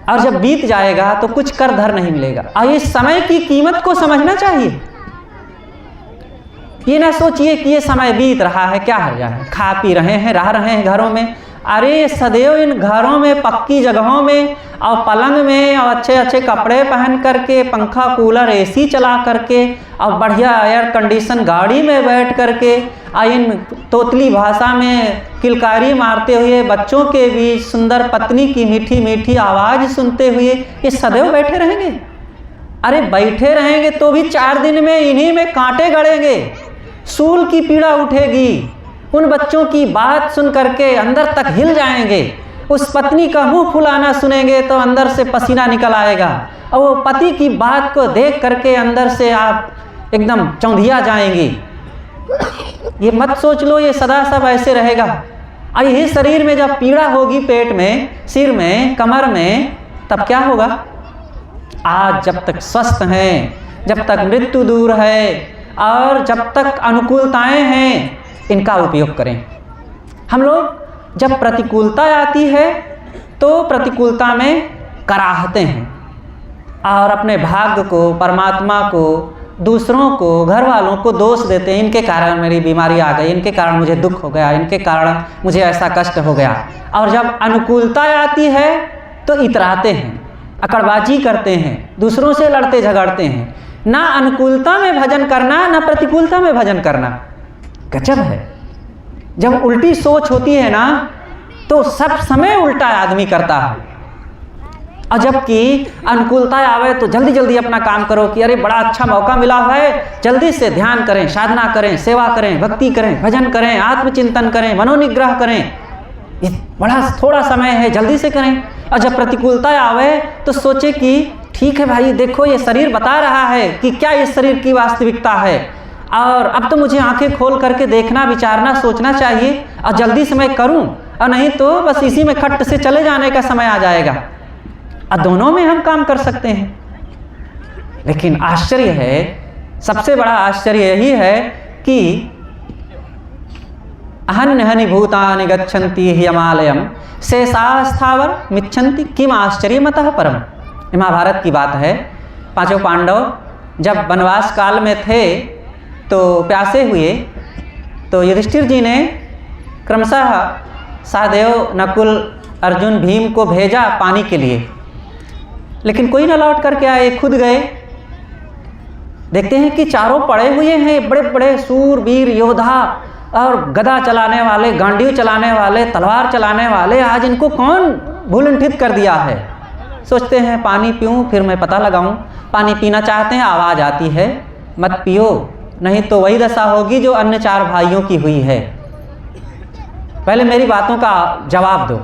Speaker 7: और जब बीत जाएगा तो कुछ कर धर नहीं मिलेगा। और इस समय की कीमत को समझना चाहिए। ये ना सोचिए कि ये समय बीत रहा है, क्या हर्जा है, खा पी रहे हैं, रह रहे हैं घरों में। अरे सदैव इन घरों में, पक्की जगहों में और पलंग में और अच्छे अच्छे कपड़े पहन करके, पंखा, कूलर, एसी चला करके और बढ़िया एयर कंडीशन गाड़ी में बैठ करके और इन तोतली भाषा में किलकारी मारते हुए बच्चों के बीच सुंदर पत्नी की मीठी मीठी आवाज़ सुनते हुए ये सदैव बैठे रहेंगे? अरे बैठे रहेंगे तो भी 4 दिन में इन्हीं में कांटे गड़ेंगे, सूल की पीड़ा उठेगी। उन बच्चों की बात सुन करके अंदर तक हिल जाएंगे। उस पत्नी का मुंह फुलाना सुनेंगे तो अंदर से पसीना निकल आएगा और वो पति की बात को देख करके अंदर से आप एकदम चौंधिया जाएंगी। ये मत सोच लो ये सदा सब ऐसे रहेगा। और यही शरीर में जब पीड़ा होगी, पेट में, सिर में, कमर में, तब क्या होगा? आज जब तक स्वस्थ हैं, जब तक मृत्यु दूर है और जब तक अनुकूलताएं हैं, इनका उपयोग करें। हम लोग जब प्रतिकूलता आती है तो प्रतिकूलता में कराहते हैं और अपने भाग्य को, परमात्मा को, दूसरों को, घर वालों को दोष देते हैं। इनके कारण मेरी बीमारी आ गई, इनके कारण मुझे दुख हो गया, इनके कारण मुझे ऐसा कष्ट हो गया। और जब अनुकूलता आती है तो इतराते हैं, अकड़बाजी करते हैं, दूसरों से लड़ते झगड़ते हैं। ना अनुकूलता में भजन करना, ना प्रतिकूलता में भजन करना। गजब है। जब उल्टी सोच होती है ना तो सब समय उल्टा आदमी करता है, और जबकि अनुकूलता आवे तो जल्दी जल्दी अपना काम करो कि अरे बड़ा अच्छा मौका मिला हुआ है, जल्दी से ध्यान करें, साधना करें, सेवा करें, भक्ति करें, भजन करें, आत्मचिंतन करें, मनोनिग्रह करें। ये बड़ा थोड़ा समय है, जल्दी से करें। और जब प्रतिकूलता आवे तो सोचे कि ठीक है भाई, देखो ये शरीर बता रहा है कि क्या इस शरीर की वास्तविकता है, और अब तो मुझे आंखें खोल करके देखना, विचारना, सोचना चाहिए और जल्दी से मैं करूं, और नहीं तो बस इसी में खट से चले जाने का समय आ जाएगा। और दोनों में हम काम कर सकते हैं। लेकिन आश्चर्य है, सबसे बड़ा आश्चर्य यही है कि अहन्यहनि भूतानि गच्छन्ति हिमालयम शेषाः स्थावर मिच्छन्ति किम आश्चर्यमतः परम। ये महाभारत की बात है। पांचों पांडव जब वनवास काल में थे तो प्यासे हुए, तो युधिष्ठिर जी ने क्रमशः सहदेव, नकुल, अर्जुन, भीम को भेजा पानी के लिए, लेकिन कोई न लौट करके आए, खुद गए। देखते हैं कि चारों पड़े हुए हैं, बड़े बड़े सूरवीर योद्धा और गदा चलाने वाले, गांडीव चलाने वाले, तलवार चलाने वाले, आज इनको कौन भूलुंठित कर दिया है। सोचते हैं पानी पीऊँ, फिर मैं पता लगाऊं। पानी पीना चाहते हैं, आवाज़ आती है मत पियो, नहीं तो वही दशा होगी जो अन्य 4 भाइयों की हुई है। पहले मेरी बातों का जवाब दो।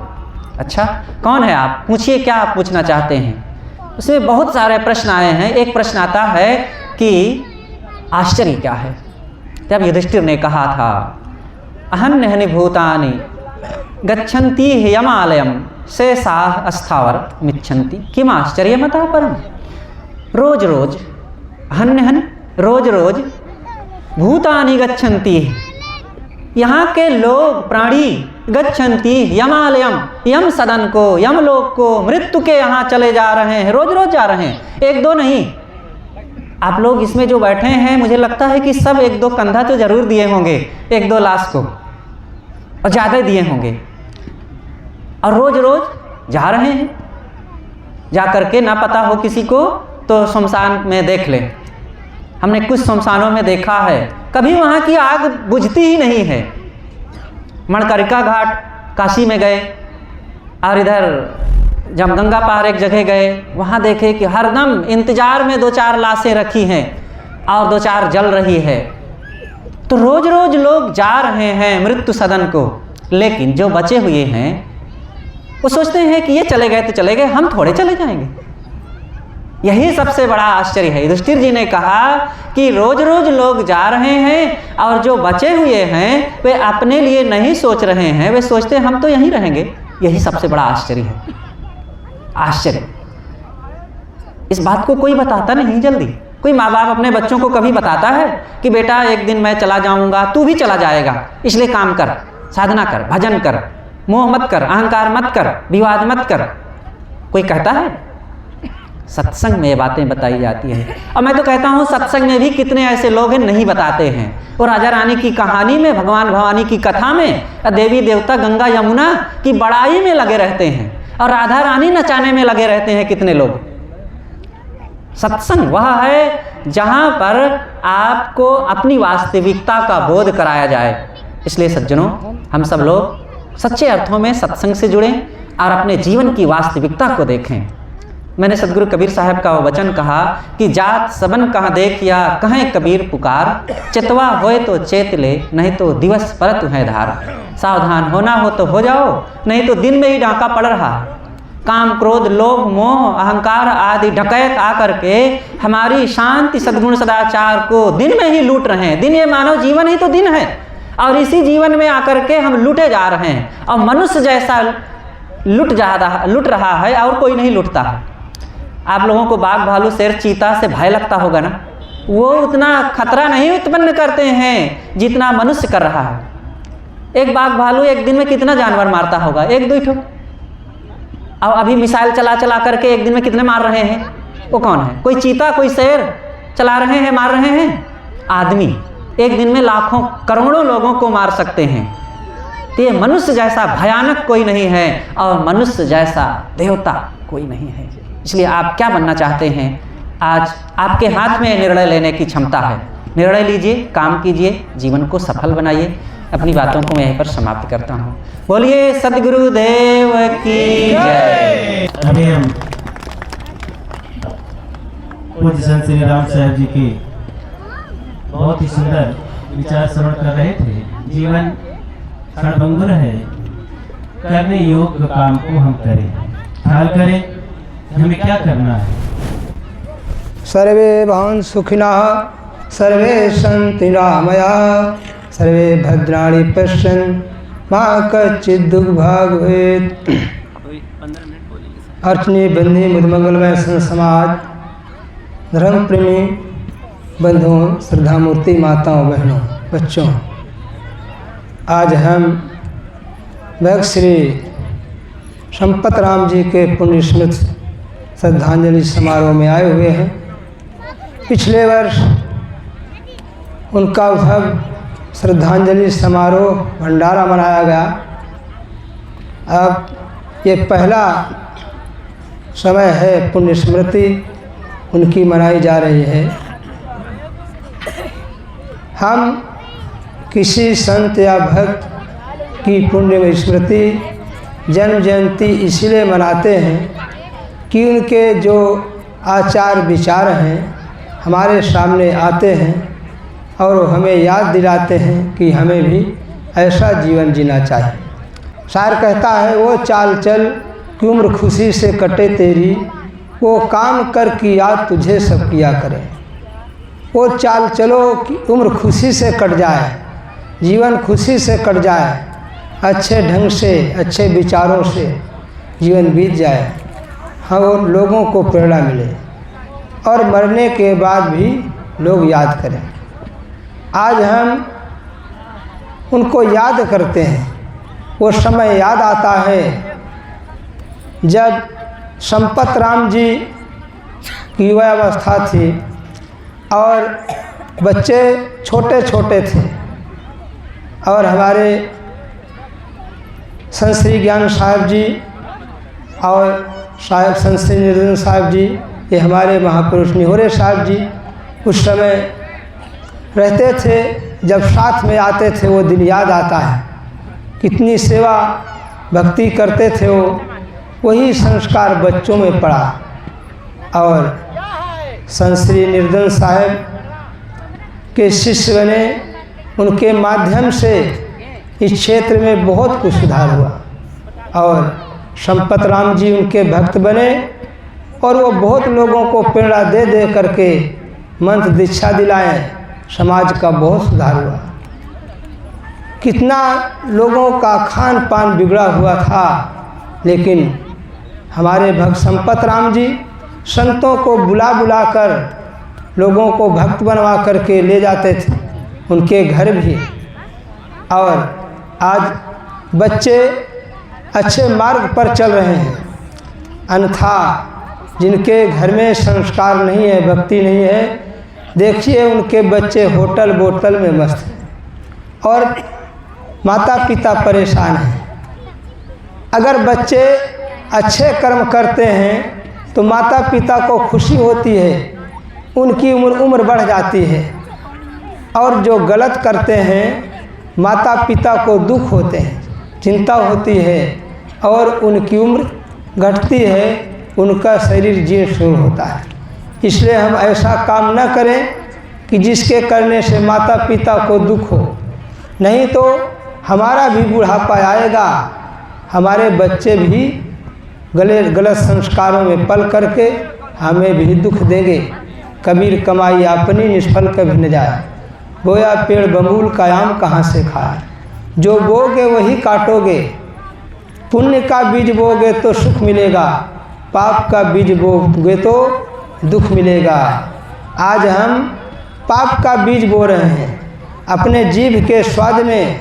Speaker 7: अच्छा, कौन है आप, पूछिए क्या आप पूछना चाहते हैं। उसमें बहुत सारे प्रश्न आए हैं। एक प्रश्न आता है कि आश्चर्य क्या है। जब युधिष्ठिर ने कहा था अहन्यहनि भूतानि गच्छन्ति हिमालयम शेषाः स्थावर मिच्छन्ति किम आश्चर्यमतः परम। रोज रोज अहन्यहनि, रोज रोज भूतानि गच्छन्ति, यहाँ के लोग प्राणी गच्छन्ति यमालयम, यम सदन को, यमलोक को, मृत्यु के यहाँ चले जा रहे हैं, रोज रोज जा रहे हैं, 1-2 नहीं। आप लोग इसमें जो बैठे हैं, मुझे लगता है कि सब 1-2 कंधा तो जरूर दिए होंगे 1-2 लाश को, और ज़्यादा दिए होंगे, और रोज रोज जा रहे हैं। जा करके ना पता हो किसी को तो शमशान में देख लें। हमने कुछ शमशानों में देखा है, कभी वहाँ की आग बुझती ही नहीं है। मणिकर्णिका घाट काशी में गए, और इधर जमगंगा पार एक जगह गए, वहाँ देखे कि हरदम इंतजार में 2-4 लाशें रखी हैं और 2-4 जल रही है। तो रोज रोज लोग जा रहे हैं मृत्यु सदन को, लेकिन जो बचे हुए हैं वो सोचते हैं कि ये चले गए तो चले गए, हम थोड़े चले जाएंगे। यही सबसे बड़ा आश्चर्य है। युधिष्ठिर जी ने कहा कि रोज रोज लोग जा रहे हैं और जो बचे हुए हैं वे अपने लिए नहीं सोच रहे हैं, वे सोचते हैं हम तो यहीं रहेंगे। यही सबसे बड़ा आश्चर्य है। आश्चर्य, इस बात को कोई बताता नहीं जल्दी। कोई माँ बाप अपने बच्चों को कभी बताता है कि बेटा एक दिन मैं चला जाऊंगा, तू भी चला जाएगा, इसलिए काम कर, साधना कर, भजन कर, मोह मत कर, अहंकार मत कर, विवाद मत कर। कोई कहता है? सत्संग में ये बातें बताई जाती हैं। और मैं तो कहता हूँ सत्संग में भी कितने ऐसे लोग हैं नहीं बताते हैं। और राजा रानी की कहानी में, भगवान भवानी की कथा में, देवी देवता गंगा यमुना की बड़ाई में लगे रहते हैं, और राधा रानी नचाने में लगे रहते हैं कितने लोग। सत्संग वह है जहाँ पर आपको अपनी वास्तविकता का बोध कराया जाए। इसलिए सज्जनों, हम सब लोग सच्चे अर्थों में सत्संग से जुड़ें और अपने जीवन की वास्तविकता को देखें। मैंने सदगुरु कबीर साहब का वो वचन कहा कि जात सबन कहाँ देखिया, कहें कबीर पुकार, चितवा होए तो चेत ले, नहीं तो दिवस परत है धार। सावधान होना हो तो हो जाओ, नहीं तो दिन में ही डाका पड़ रहा है। काम, क्रोध, लोभ, मोह, अहंकार आदि डकैत आकर के हमारी शांति, सद्गुण, सदाचार को दिन में ही लूट रहे हैं। दिन, ये मानव जीवन ही तो दिन है, और इसी जीवन में आकर के हम लूटे जा रहे हैं। और मनुष्य जैसा लूट रहा है और कोई नहीं लूटता है। आप लोगों को बाघ, भालू, शेर, चीता से भय लगता होगा ना, वो उतना खतरा नहीं उत्पन्न करते हैं जितना मनुष्य कर रहा है। एक बाघ भालू एक दिन में कितना जानवर मारता होगा? 1-2 ठो। और अभी मिसाइल चला चला करके एक दिन में कितने मार रहे हैं? वो कौन है? कोई चीता, कोई शेर चला रहे हैं, मार रहे हैं? आदमी एक दिन में लाखों करोड़ों लोगों को मार सकते हैं। तो ये मनुष्य जैसा भयानक कोई नहीं है, और मनुष्य जैसा देवता कोई नहीं है। इसलिए आप क्या बनना चाहते हैं? आज आपके हाथ में निर्णय लेने की क्षमता है। निर्णय लीजिए, काम कीजिए, जीवन को सफल बनाइए। अपनी बातों को मैं यहीं पर समाप्त करता हूँ। बोलिए सद्गुरुदेव की जय।
Speaker 8: अभी हम पूज्य संत श्री राम साहब जी के बहुत ही सुंदर विचार श्रवण कर रहे थे। जीवन क्षणभंगुर है, करने योग्य काम को हम करें, ख्याल करें हमें क्या करना है।
Speaker 9: सर्वे भवन्तु सुखिनः, सर्वे सन्तु निरामयाः, सर्वे भद्राणि पश्यन्तु मा कश्चित् दुःखभाग् भवेत्। अर्चनीय बंदी मुदमंगलमय संत समाज, धर्म प्रेमी, बंधुओं, श्रद्धा मूर्ति, माताओं, बहनों, बच्चों, आज हम भक्त श्री संपत राम जी के पुण्य स्मृति श्रद्धांजलि समारोह में आए हुए हैं। पिछले वर्ष उनका भव्य श्रद्धांजलि समारोह भंडारा मनाया गया। अब ये पहला समय है पुण्य स्मृति उनकी मनाई जा रही है। हम किसी संत या भक्त की पुण्य स्मृति जन्म जयंती इसलिए मनाते हैं कि उनके जो आचार विचार हैं हमारे सामने आते हैं और हमें याद दिलाते हैं कि हमें भी ऐसा जीवन जीना चाहिए। शायर कहता है, वो चाल चल कि उम्र खुशी से कटे तेरी, वो काम कर कि याद तुझे सब किया करे। वो चाल चलो कि उम्र खुशी से कट जाए, जीवन खुशी से कट जाए, अच्छे ढंग से अच्छे विचारों से जीवन बीत जाए, और लोगों को प्रेरणा मिले और मरने के बाद भी लोग याद करें। आज हम उनको याद करते हैं। वो समय याद आता है जब संपत राम जी की युवावस्था थी और बच्चे छोटे छोटे थे और हमारे संत श्री ज्ञान साहब जी और साहब संत श्री निर्धन साहब जी, ये हमारे महापुरुष निहोरे साहब जी उस समय रहते थे। जब साथ में आते थे वो दिन याद आता है, कितनी सेवा भक्ति करते थे वो। वही संस्कार बच्चों में पड़ा और संत श्री निर्धन साहब के शिष्य बने। उनके माध्यम से इस क्षेत्र में बहुत कुछ सुधार हुआ और संपत राम जी उनके भक्त बने और वो बहुत लोगों को प्रेरणा दे दे करके मंत्र दीक्षा दिलाए। समाज का बहुत सुधार हुआ। कितना लोगों का खान पान बिगड़ा हुआ था, लेकिन हमारे भक्त संपत राम जी संतों को बुला बुला कर लोगों को भक्त बनवा करके ले जाते थे उनके घर भी। और आज बच्चे अच्छे मार्ग पर चल रहे हैं। अन्यथा जिनके घर में संस्कार नहीं है, भक्ति नहीं है, देखिए उनके बच्चे होटल बोतल में मस्त हैं और माता पिता परेशान हैं। अगर बच्चे अच्छे कर्म करते हैं तो माता पिता को खुशी होती है, उनकी उम्र बढ़ जाती है। और जो गलत करते हैं माता पिता को दुख होते हैं, चिंता होती है और उनकी उम्र घटती है, उनका शरीर जीर्ण शून्य होता है। इसलिए हम ऐसा काम न करें कि जिसके करने से माता पिता को दुख हो, नहीं तो हमारा भी बुढ़ापा आएगा, हमारे बच्चे भी गलत संस्कारों में पल करके हमें भी दुख देंगे। कबीर कमाई अपनी निष्फल कभी न जाए, बोया पेड़ बबूल का आम कहाँ से खाए। जो बोगे वही काटोगे, पुण्य का बीज बोगे तो सुख मिलेगा, पाप का बीज बोगे तो दुख मिलेगा। आज हम पाप का बीज बो रहे हैं, अपने जीभ के स्वाद में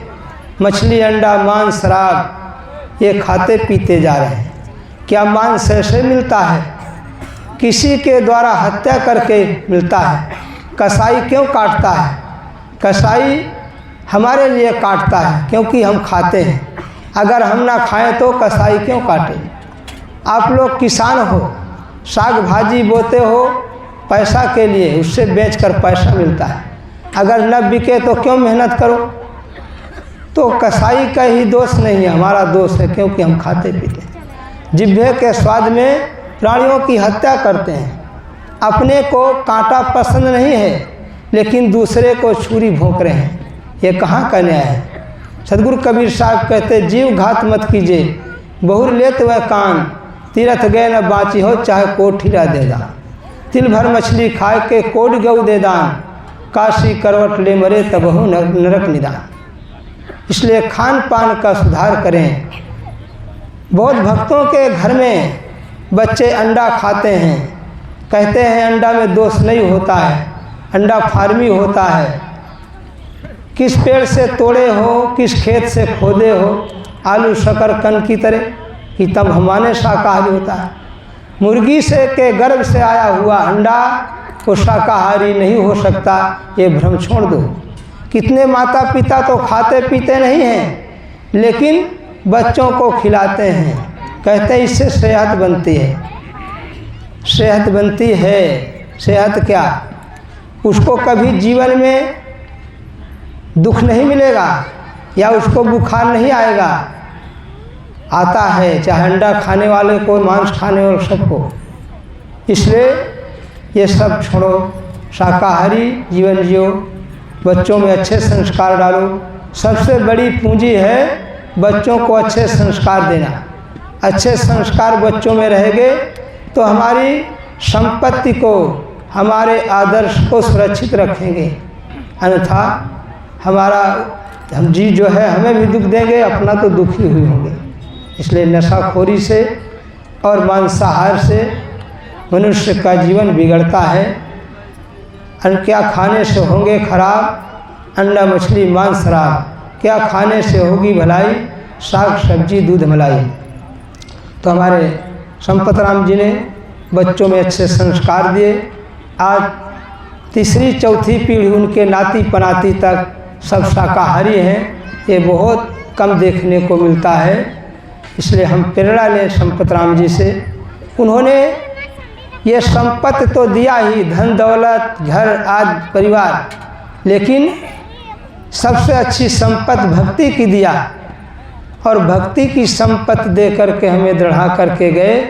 Speaker 9: मछली अंडा मांस शराब ये खाते पीते जा रहे हैं। क्या मांस ऐसे मिलता है? किसी के द्वारा हत्या करके मिलता है। कसाई क्यों काटता है? कसाई हमारे लिए काटता है क्योंकि हम खाते हैं। अगर हम ना खाएं तो कसाई क्यों काटे? आप लोग किसान हो, साग भाजी बोते हो पैसा के लिए, उससे बेचकर पैसा मिलता है। अगर न बिके तो क्यों मेहनत करो? तो कसाई का ही दोष नहीं है, हमारा दोष है क्योंकि हम खाते पीते हैं। जिह्वे के स्वाद में प्राणियों की हत्या करते हैं। अपने को कांटा पसंद नहीं है लेकिन दूसरे को छुरी भोंक रहे हैं। ये कहाँ का न्याय है? सदगुरु कबीर साहब कहते, जीव घात मत कीजिए, बहुर लेत वह कान, तीरथ गए न बाँची हो चाहे कोठीरा दे दान। तिल भर मछली खाए के कोड गऊ दे दान, काशी करवट ले मरे तबहु नरक निदान। इसलिए खान पान का सुधार करें। बहुत भक्तों के घर में बच्चे अंडा खाते हैं, कहते हैं अंडा में दोष नहीं होता है, अंडा फार्मी होता है। किस पेड़ से तोड़े हो, किस खेत से खोदे हो, आलू शकरकंद की तरह कि तब हमारे शाकाहारी होता है। मुर्गी से के गर्भ से आया हुआ अंडा वो शाकाहारी नहीं हो सकता, ये भ्रम छोड़ दो। कितने माता पिता तो खाते पीते नहीं हैं, लेकिन बच्चों को खिलाते हैं, कहते हैं इससे सेहत बनती है। सेहत बनती है, सेहत क्या? उसको कभी जीवन में दुख नहीं मिलेगा या उसको बुखार नहीं आएगा। आता है चाहे अंडा खाने वाले को, मांस खाने वाले सबको। इसलिए ये सब छोड़ो, शाकाहारी जीवन जियो, बच्चों में अच्छे संस्कार डालो। सबसे बड़ी पूंजी है बच्चों को अच्छे संस्कार देना। अच्छे संस्कार बच्चों में रहेंगे तो हमारी संपत्ति को, हमारे आदर्श को सुरक्षित रखेंगे। अन्यथा हम जी जो है हमें भी दुख देंगे, अपना तो दुखी हुए होंगे। इसलिए नशाखोरी से और मांसाहार से मनुष्य का जीवन बिगड़ता है। अन्न क्या खाने से होंगे खराब, अंडा मछली मांस शराब, क्या खाने से होगी भलाई, साग सब्जी दूध मलाई। तो हमारे संपत राम जी ने बच्चों में अच्छे संस्कार दिए। आज तीसरी चौथी पीढ़ी उनके नाती पनाती तक सब शाकाहारी हैं, ये बहुत कम देखने को मिलता है। इसलिए हम प्रेरणा लें संपत राम जी से। उन्होंने ये संपत्ति तो दिया ही, धन दौलत घर आदि परिवार, लेकिन सबसे अच्छी संपत्ति भक्ति की दिया। और भक्ति की संपत्ति दे करके हमें दृढ़ा करके गए,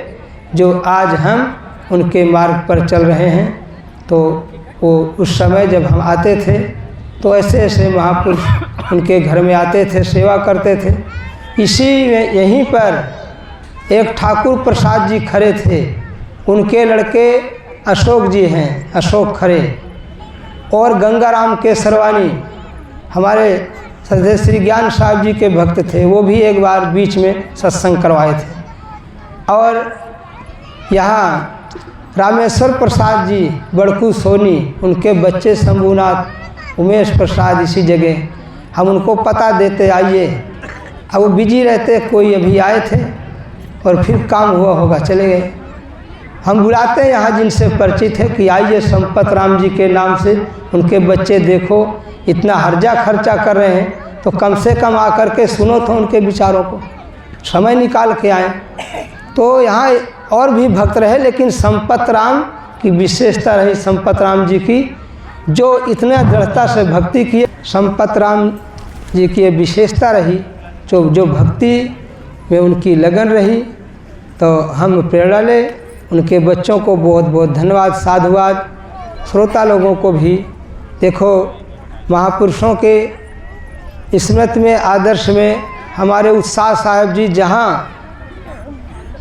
Speaker 9: जो आज हम उनके मार्ग पर चल रहे हैं। तो वो उस समय जब हम आते थे तो ऐसे ऐसे महापुरुष उनके घर में आते थे, सेवा करते थे। इसी में यहीं पर एक ठाकुर प्रसाद जी खड़े थे, उनके लड़के अशोक जी हैं, अशोक खरे, और गंगाराम के सरवानी हमारे सदस्य श्री ज्ञान साहब जी के भक्त थे। वो भी एक बार बीच में सत्संग करवाए थे। और यहाँ रामेश्वर प्रसाद जी बड़कू सोनी, उनके बच्चे शंभुनाथ उमेश प्रसाद इसी जगह, हम उनको पता देते आइए। अब वो बिजी रहते, कोई अभी आए थे और फिर काम हुआ होगा चले गए। हम बुलाते हैं यहाँ जिनसे परिचित है कि आइए संपत राम जी के नाम से, उनके बच्चे देखो इतना हर्जा खर्चा कर रहे हैं, तो कम से कम आकर के सुनो तो उनके विचारों को, समय निकाल के आए। तो यहाँ और भी भक्त रहे, लेकिन संपत राम की विशेषता रही, संपत राम जी की जो इतना दृढ़ता से भक्ति की। संपत राम जी की विशेषता रही, जो भक्ति में उनकी लगन रही। तो हम प्रेरणा ले, उनके बच्चों को बहुत बहुत धन्यवाद, साधुवाद। श्रोता लोगों को भी देखो, महापुरुषों के स्मृति में, आदर्श में हमारे उत्साह साहब जी जहाँ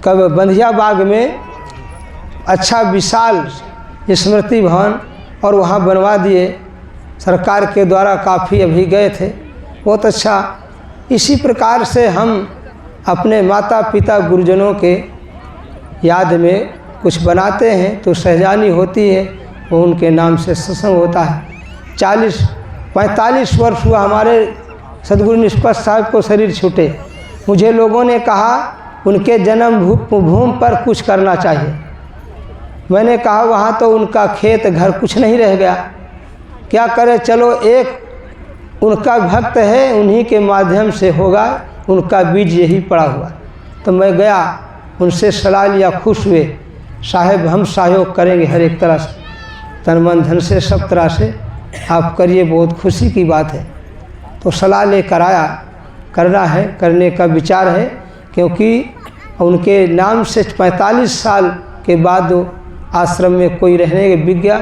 Speaker 9: कब बंधिया बाग में अच्छा विशाल स्मृति भवन और वहाँ बनवा दिए, सरकार के द्वारा काफ़ी अभी गए थे, बहुत अच्छा। इसी प्रकार से हम अपने माता पिता गुरुजनों के याद में कुछ बनाते हैं तो सहजानी होती है, वो उनके नाम से सत्संग होता है। 45 वर्ष हुआ हमारे सदगुरु निष्पक्ष साहब को शरीर छूटे। मुझे लोगों ने कहा उनके जन्म भूमि पर कुछ करना चाहिए। मैंने कहा वहाँ तो उनका खेत घर कुछ नहीं रह गया, क्या करे, चलो एक उनका भक्त है, उन्हीं के माध्यम से होगा, उनका बीज यही पड़ा हुआ। तो मैं गया, उनसे सलाह लिया, खुश हुए। साहेब हम सहयोग करेंगे हर एक तरह से, तन मन धन से, सब तरह से आप करिए, बहुत खुशी की बात है। तो सलाह लेकर आया, करना है, करने का विचार है, क्योंकि उनके नाम से 45 साल के बाद आश्रम में कोई रहने के बिक गया।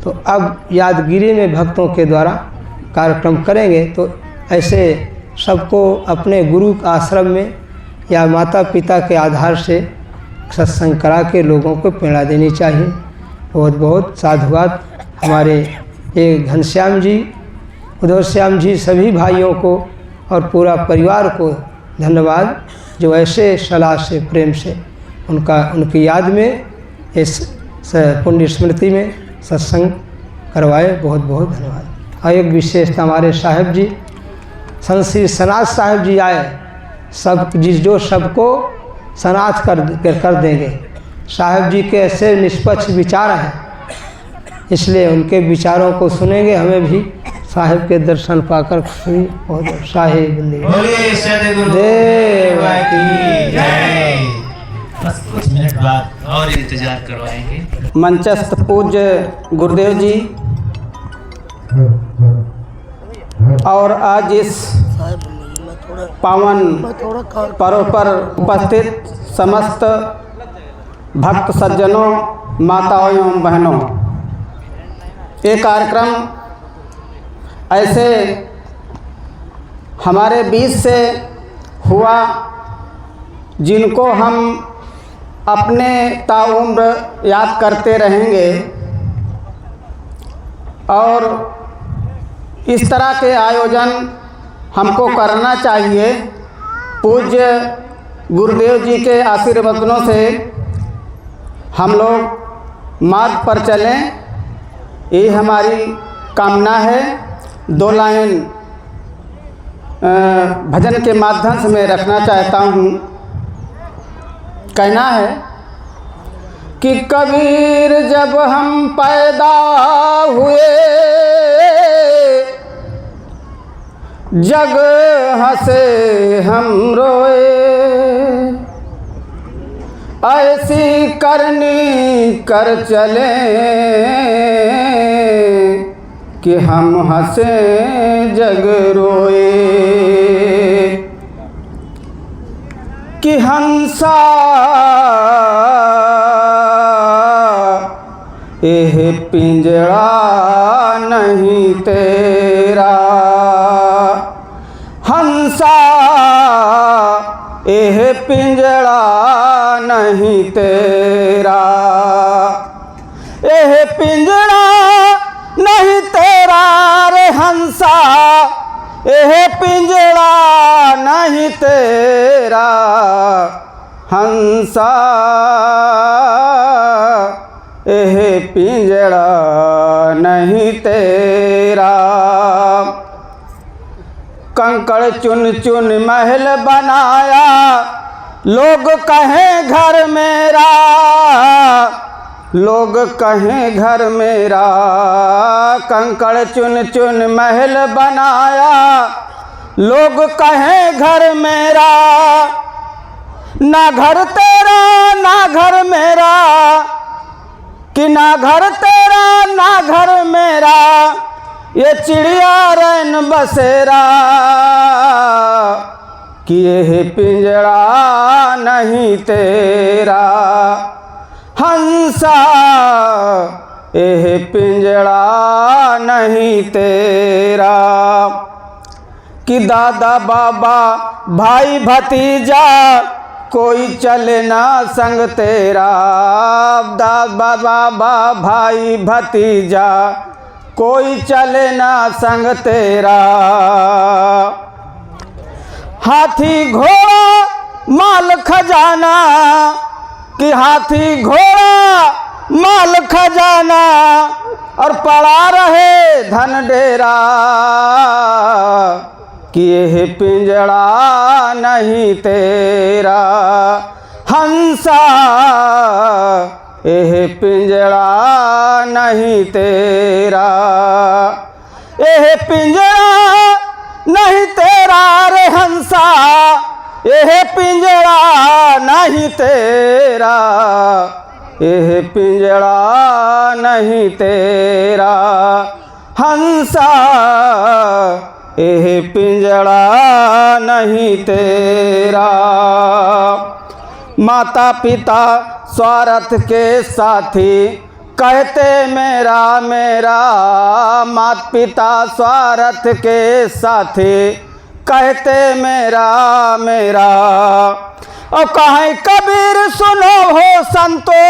Speaker 9: तो अब यादगिरी में भक्तों के द्वारा कार्यक्रम करेंगे। तो ऐसे सबको अपने गुरु आश्रम में या माता पिता के आधार से सत्संग करा के लोगों को प्रेरणा देनी चाहिए। बहुत बहुत साधुवाद। हमारे ये घनश्याम जी, उधर श्याम जी, सभी भाइयों को और पूरा परिवार को धन्यवाद, जो ऐसे सलाह से, प्रेम से उनकी याद में इस पुण्य स्मृति में सत्संग करवाए। बहुत बहुत धन्यवाद। और एक विशेषता हमारे साहब जी संत श्री सनाथ साहब जी आए, सब जो सबको सनाथ कर देंगे। साहब जी के ऐसे निष्पक्ष विचार हैं, इसलिए उनके विचारों को सुनेंगे। हमें भी साहिब के दर्शन पाकर खुशी हो जाए। साहिब देव की जय।
Speaker 8: बस कुछ मिनट बाद और इंतजार करवाएंगे।
Speaker 6: मंचस्थ पूज्य गुरुदेव जी और आज इस पावन पर्व पर उपस्थित समस्त भक्त सज्जनों, माताओं एवं बहनों, ये कार्यक्रम ऐसे हमारे बीच से हुआ जिनको हम अपने ताउम्र याद करते रहेंगे। और इस तरह के आयोजन हमको करना चाहिए। पूज्य गुरुदेव जी के आशीर्वचनों से हम लोग मार्ग पर चलें, ये हमारी कामना है। 2 लाइन भजन के माध्यम से मैं रखना चाहता हूँ। कहना है कि कबीर जब हम पैदा हुए, जग हंसे हम रोए, ऐसी करनी कर चले कि हम हंसे जग रोए। कि हंसा एह पिंजड़ा नहीं तेरा, हंसा एह पिंजड़ा नहीं तेरा, एह पिंजड़ा नहीं तेरा रे हंसा, एह पिंजड़ा नहीं तेरा हंसा, एह पिंजड़ा नहीं तेरा। कंकड़ चुन चुन महल बनाया, लोग कहें घर मेरा, लोग कहें घर मेरा। कंकड़ चुन चुन महल बनाया, लोग कहें घर मेरा। ना घर तेरा ना घर मेरा, कि ना घर तेरा ना घर मेरा, ये चिड़िया रैन बसेरा। कि यह पिंजड़ा नहीं तेरा हंसा, यह पिंजड़ा नहीं तेरा। कि दादा बाबा भाई भतीजा कोई चले ना संग तेरा, दादा बाबा भाई भतीजा कोई चले ना संग तेरा। हाथी घोड़ा माल खजाना, कि हाथी घोड़ा माल खजाना, और पड़ा रहे धन डेरा। कि यह पिंजड़ा नहीं तेरा हंसा, यह पिंजड़ा नहीं तेरा, यह पिंजड़ा नहीं तेरा रे हंसा, यह पिंजड़ा नहीं तेरा, यह पिंजड़ा नहीं तेरा हंसा, यह पिंजड़ा नहीं तेरा। माता पिता स्वार्थ के साथी कहते मेरा मेरा, माता पिता स्वार्थ के साथी कहते मेरा मेरा। और कहें कबीर सुनो हो संतो,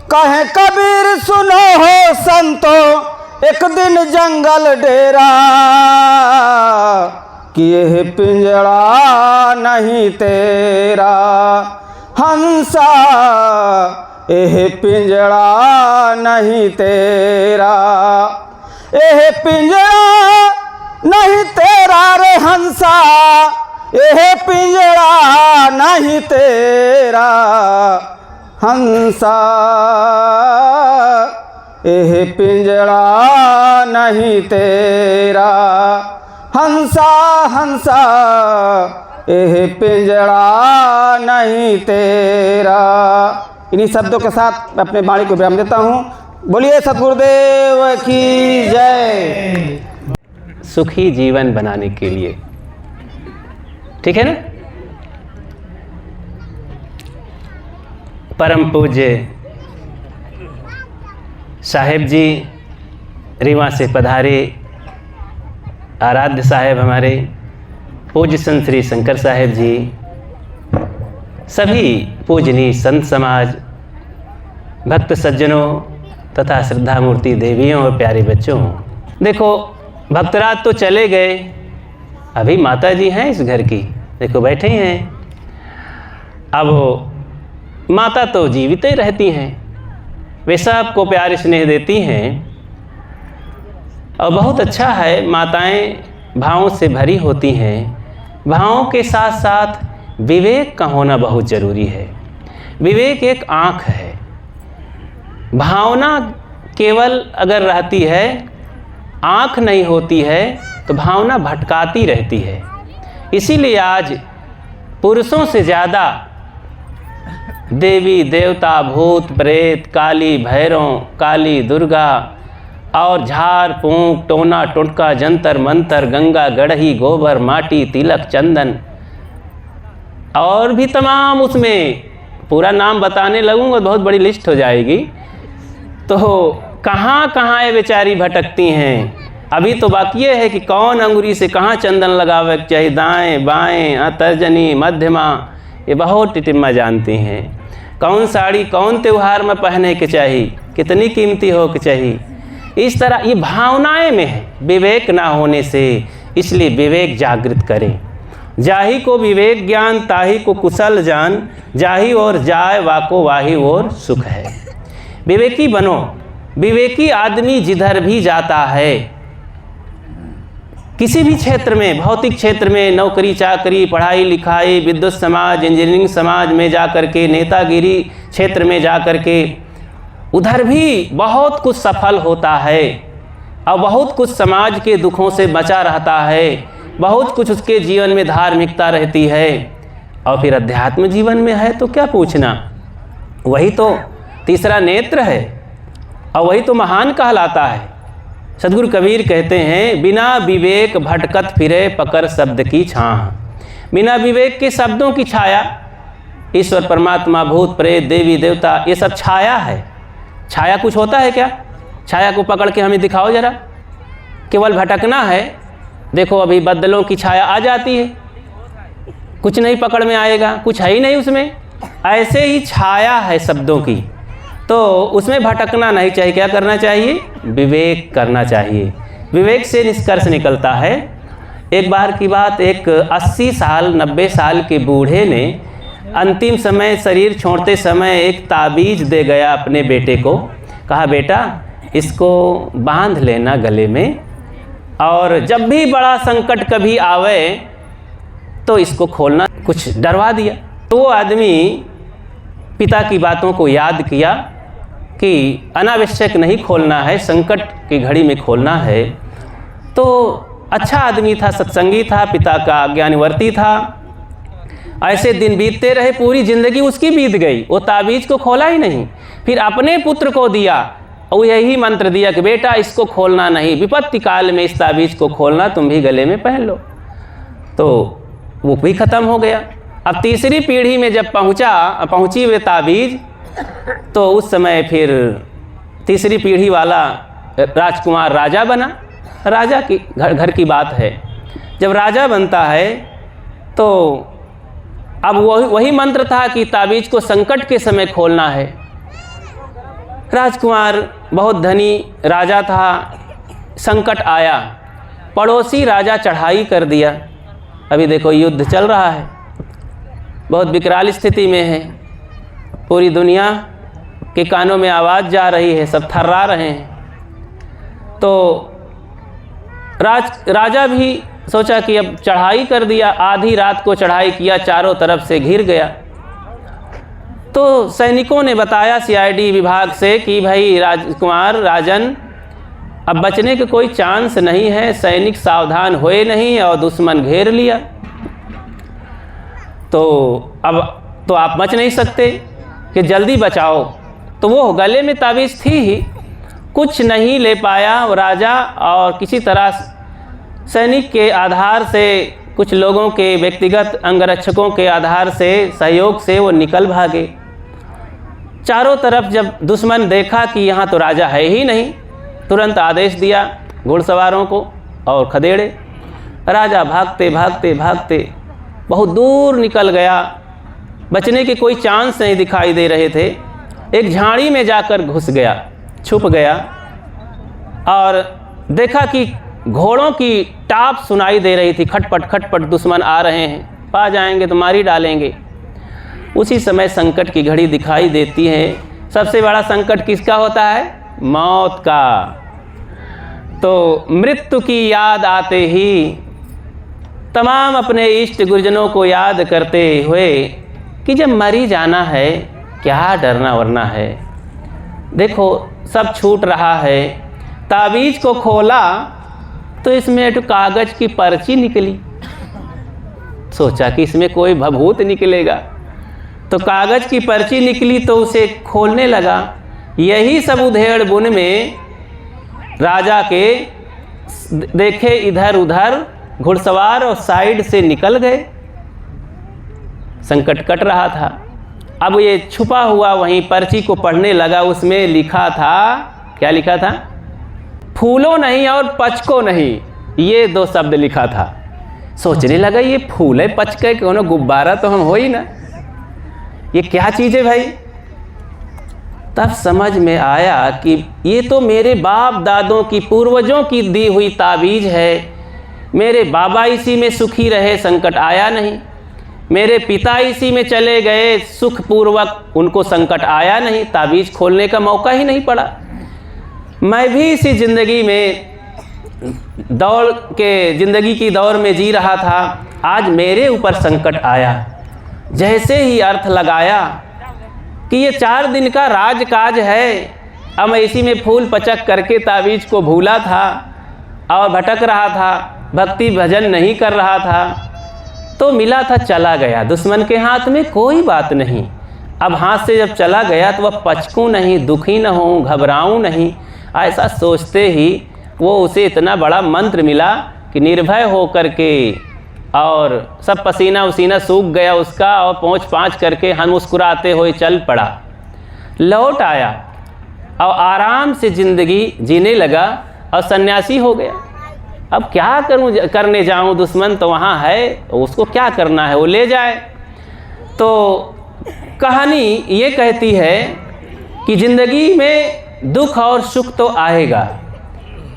Speaker 6: कहें कबीर सुनो हो संतो, एक दिन जंगल डेरा। कि यह पिंजड़ा नहीं तेरा हंसा, यह पिंजड़ा नहीं तेरा,
Speaker 10: एह पिंजरा नहीं तेरा रे हंसा, एह पिंजरा नहीं तेरा हंसा, एह पिंजरा नहीं तेरा हंसा हंसा, एह पिंजरा नहीं तेरा। इन्हीं शब्दों के साथ मैं अपने वाणी को विराम देता हूँ। बोलिए सतगुरुदेव की जय।
Speaker 2: सुखी जीवन बनाने के लिए, ठीक है ना। परम पूज्य साहेब जी रीवा से पधारे, आराध्य साहेब हमारे पूज्य संत श्री शंकर साहेब जी, सभी पूजनीय संत समाज, भक्त सज्जनों तथा श्रद्धा मूर्ति देवियों और प्यारे बच्चों, देखो भक्तराज तो चले गए, अभी माता जी हैं इस घर की, देखो बैठे हैं। अब माता तो जीवित ही रहती हैं, वे सबको प्यार स्नेह देती हैं और बहुत अच्छा है, माताएं भावों से भरी होती हैं। भावों के साथ साथ विवेक का होना बहुत ज़रूरी है। विवेक एक आँख है। भावना केवल अगर रहती है, आँख नहीं होती है तो भावना भटकाती रहती है। इसीलिए आज पुरुषों से ज़्यादा देवी देवता, भूत प्रेत, काली भैरव, काली दुर्गा और झाड़ फूंक, टोना टुटका, जंतर मंतर, गंगा गढ़ही, गोबर, माटी, तिलक, चंदन और भी तमाम, उसमें पूरा नाम बताने लगूंगा बहुत बड़ी लिस्ट हो जाएगी। तो कहाँ कहाँ ये बेचारी भटकती हैं। अभी तो बाकी है कि कौन अंगुरी से कहाँ चंदन लगावे चाहिए, दाएं बाएं, तर्जनी, मध्यमा, ये बहुत टिटिम्मा जानती हैं। कौन साड़ी कौन त्यौहार में पहने के चाहिए, कितनी कीमती हो के चाहिए, इस तरह ये भावनाएं में है, विवेक ना होने से। इसलिए विवेक जागृत करें। जाही को विवेक ज्ञान, ताही को कुशल जान, जाही और जाय वाको वाही और सुख है। विवेकी बनो। विवेकी आदमी जिधर भी जाता है, किसी भी क्षेत्र में, भौतिक क्षेत्र में, नौकरी चाकरी, पढ़ाई लिखाई, विद्युत समाज, इंजीनियरिंग समाज में जा कर के, नेतागिरी क्षेत्र में जा कर के, उधर भी बहुत कुछ सफल होता है और बहुत कुछ समाज के दुखों से बचा रहता है, बहुत कुछ उसके जीवन में धार्मिकता रहती है। और फिर अध्यात्म जीवन में है तो क्या पूछना, वही तो तीसरा नेत्र है और वही तो महान कहलाता है। सदगुरु कबीर कहते हैं, बिना विवेक भटकत फिरे पकड़ शब्द की छाह। बिना विवेक के शब्दों की छाया, ईश्वर परमात्मा, भूत प्रेत, देवी देवता, ये सब छाया है। छाया कुछ होता है क्या? छाया को पकड़ के हमें दिखाओ जरा। केवल भटकना है। देखो अभी बदलों की छाया आ जाती है, कुछ नहीं पकड़ में आएगा, कुछ है ही नहीं उसमें। ऐसे ही छाया है शब्दों की, तो उसमें भटकना नहीं चाहिए। क्या करना चाहिए? विवेक करना चाहिए। विवेक से निष्कर्ष निकलता है। एक बार की बात, एक 80 साल 90 साल के बूढ़े ने अंतिम समय शरीर छोड़ते समय एक ताबीज़ दे गया अपने बेटे को। कहा, बेटा इसको बांध लेना गले में, और जब भी बड़ा संकट कभी आवे तो इसको खोलना। कुछ डरवा दिया। तो वो आदमी पिता की बातों को याद किया कि अनावश्यक नहीं खोलना है, संकट की घड़ी में खोलना है। तो अच्छा आदमी था, सत्संगी था, पिता का ज्ञानवर्ती था। ऐसे दिन बीतते रहे, पूरी ज़िंदगी उसकी बीत गई, वो ताबीज़ को खोला ही नहीं। फिर अपने पुत्र को दिया और यही मंत्र दिया कि बेटा इसको खोलना नहीं, विपत्ति काल में इस ताबीज़ को खोलना, तुम भी गले में पहन लो। तो वो भी ख़त्म हो गया। अब तीसरी पीढ़ी में जब पहुंची वे ताबीज़, तो उस समय फिर तीसरी पीढ़ी वाला राजकुमार राजा बना। राजा की घर की बात है। जब राजा बनता है तो अब वही मंत्र था कि ताबीज़ को संकट के समय खोलना है। राजकुमार बहुत धनी राजा था, संकट आया, पड़ोसी राजा चढ़ाई कर दिया। अभी देखो युद्ध चल रहा है, बहुत विकराल स्थिति में है, पूरी दुनिया के कानों में आवाज़ जा रही है, सब थर्रा रहे हैं। तो राजा भी सोचा कि अब चढ़ाई कर दिया, आधी रात को चढ़ाई किया, चारों तरफ से घिर गया। तो सैनिकों ने बताया सीआईडी विभाग से कि भाई राजकुमार राजन, अब बचने के कोई चांस नहीं है, सैनिक सावधान हुए नहीं और दुश्मन घेर लिया, तो अब तो आप बच नहीं सकते, कि जल्दी बचाओ। तो वो गले में ताबीज़ थी ही, कुछ नहीं ले पाया वो राजा, और किसी तरह सैनिक के आधार से, कुछ लोगों के व्यक्तिगत अंगरक्षकों के आधार से, सहयोग से वो निकल भागे। चारों तरफ जब दुश्मन देखा कि यहाँ तो राजा है ही नहीं, तुरंत आदेश दिया घुड़सवारों को और खदेड़े। राजा भागते भागते भागते बहुत दूर निकल गया, बचने के कोई चांस नहीं दिखाई दे रहे थे। एक झाड़ी में जाकर घुस गया, छुप गया, और देखा कि घोड़ों की टाप सुनाई दे रही थी, खटपट खटपट दुश्मन आ रहे हैं, पा जाएंगे तो मारी डालेंगे। उसी समय संकट की घड़ी दिखाई देती है। सबसे बड़ा संकट किसका होता है? मौत का। तो मृत्यु की याद आते ही तमाम अपने इष्ट गुरुजनों को याद करते हुए कि जब मरी जाना है, क्या डरना वरना है। देखो सब छूट रहा है। ताबीज़ को खोला तो इसमें एक कागज़ की पर्ची निकली। सोचा कि इसमें कोई भभूत निकलेगा, तो कागज़ की पर्ची निकली तो उसे खोलने लगा। यही सब उधेड़ बुन में राजा के देखे इधर उधर घुड़सवार और साइड से निकल गए। संकट कट रहा था। अब ये छुपा हुआ वहीं पर्ची को पढ़ने लगा। उसमें लिखा था, क्या लिखा था? फूलो नहीं और पचको नहीं, ये दो शब्द लिखा था। सोचने लगा ये फूले पचके कोनो गुब्बारा तो हम हो ही ना, ये क्या चीज़ है भाई। तब समझ में आया कि ये तो मेरे बाप दादों की, पूर्वजों की दी हुई ताबीज़ है। मेरे बाबा इसी में सुखी रहे, संकट आया नहीं। मेरे पिता इसी में चले गए सुखपूर्वक, उनको संकट आया नहीं, ताबीज़ खोलने का मौका ही नहीं पड़ा। मैं भी इसी ज़िंदगी में ज़िंदगी की दौर में जी रहा था, आज मेरे ऊपर संकट आया। जैसे ही अर्थ लगाया कि ये 4 दिन का राजकाज है, अब मैं इसी में फूल पचक करके ताबीज़ को भूला था और भटक रहा था, भक्ति भजन नहीं कर रहा था, तो मिला था, चला गया दुश्मन के हाथ में, कोई बात नहीं। अब हाथ से जब चला गया तो वह पचकूँ नहीं, दुखी न हूँ, घबराऊँ नहीं, ऐसा सोचते ही वो उसे इतना बड़ा मंत्र मिला कि निर्भय हो करके, और सब पसीना उसीना सूख गया उसका, और पहुँच पाँच करके हम मुस्कुराते हुए चल पड़ा, लौट आया और आराम से ज़िंदगी जीने लगा और सन्यासी हो गया। अब क्या करूं, करने जाऊं, दुश्मन तो वहाँ है, उसको क्या करना है, वो ले जाए। तो कहानी ये कहती है कि ज़िंदगी में दुख और सुख तो आएगा।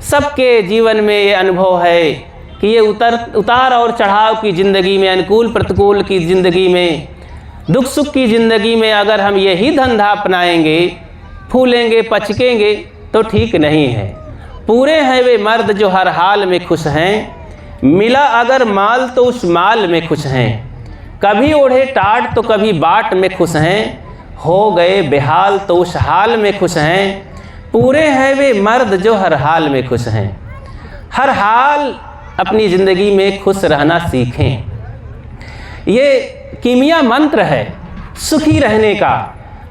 Speaker 2: सबके जीवन में ये अनुभव है कि ये उतार और चढ़ाव की ज़िंदगी में, अनुकूल प्रतिकूल की ज़िंदगी में, दुख सुख की ज़िंदगी में अगर हम यही धंधा अपनाएंगे, फूलेंगे पचकेंगे तो ठीक नहीं है। पूरे हैं वे मर्द जो हर हाल में खुश हैं, मिला अगर माल तो उस माल में खुश हैं, कभी ओढ़े टाट तो कभी बाट में खुश हैं, हो गए बेहाल तो उस हाल में खुश हैं। पूरे हैं वे मर्द जो हर हाल में खुश हैं। हर हाल अपनी ज़िंदगी में खुश रहना सीखें। ये कीमिया मंत्र है सुखी रहने का।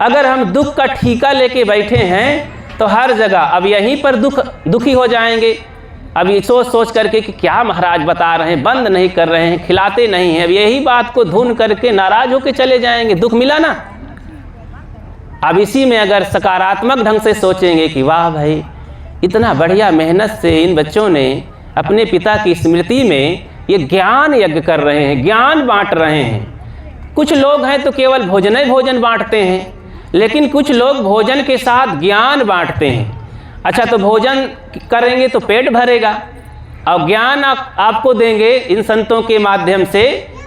Speaker 2: अगर हम दुख का ठीका लेके बैठे हैं तो हर जगह अब यहीं पर दुखी हो जाएंगे। अब ये सोच सोच करके कि क्या महाराज बता रहे हैं, बंद नहीं कर रहे हैं, खिलाते नहीं हैं, अब यही बात को धुन करके नाराज़ होकर चले जाएंगे। दुख मिला ना। अब इसी में अगर सकारात्मक ढंग से सोचेंगे कि वाह भाई, इतना बढ़िया मेहनत से इन बच्चों ने अपने पिता की स्मृति में ये ज्ञान यज्ञ कर रहे हैं, ज्ञान बांट रहे हैं। कुछ लोग हैं तो केवल भोजन ही भोजन बांटते हैं, लेकिन कुछ लोग भोजन के साथ ज्ञान बांटते हैं। अच्छा, तो भोजन करेंगे तो पेट भरेगा और ज्ञान आपको देंगे इन संतों के माध्यम से।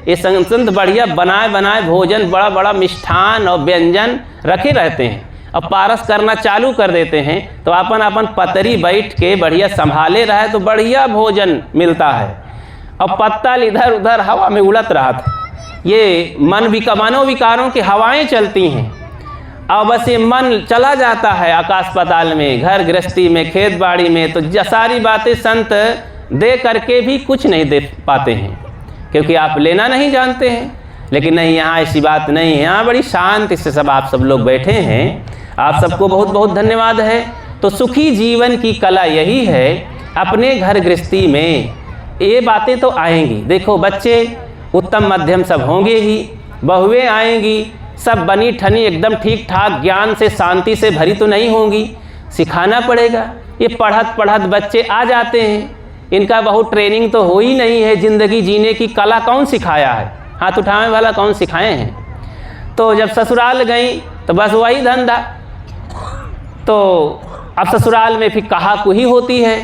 Speaker 2: ये संत बढ़िया बनाए बनाए भोजन, बड़ा बड़ा मिष्ठान और व्यंजन रखे रहते हैं। अब पारस करना चालू कर देते हैं तो अपन अपन पतरी बैठ के बढ़िया संभाले रहे तो बढ़िया भोजन मिलता है। अब पत्तल इधर उधर हवा में उड़त रहा था। ये मनोविकारों की हवाएं चलती हैं। अब बस ये मन चला जाता है आकाश पाताल में, घर गृहस्थी में, खेत बाड़ी में, तो सारी बातें संत दे करके भी कुछ नहीं दे पाते हैं, क्योंकि आप लेना नहीं जानते हैं। लेकिन नहीं, यहाँ ऐसी बात नहीं है, यहाँ बड़ी शांति से आप सब लोग बैठे हैं। आप सबको बहुत बहुत धन्यवाद है। तो सुखी जीवन की कला यही है, अपने घर गृहस्थी में ये बातें तो आएंगी। देखो बच्चे उत्तम मध्यम सब होंगे ही, बहुएँ आएंगी, सब बनी ठनी एकदम ठीक ठाक ज्ञान से शांति से भरी तो नहीं होंगी, सिखाना पड़ेगा। ये पढ़त पढ़त बच्चे आ जाते हैं, इनका बहुत ट्रेनिंग तो हो ही नहीं है। ज़िंदगी जीने की कला कौन सिखाया है? हाथ उठाने वाला कौन सिखाए हैं? तो जब ससुराल गई तो बस वही धंधा। तो अब ससुराल में फिर कहा कुही होती है,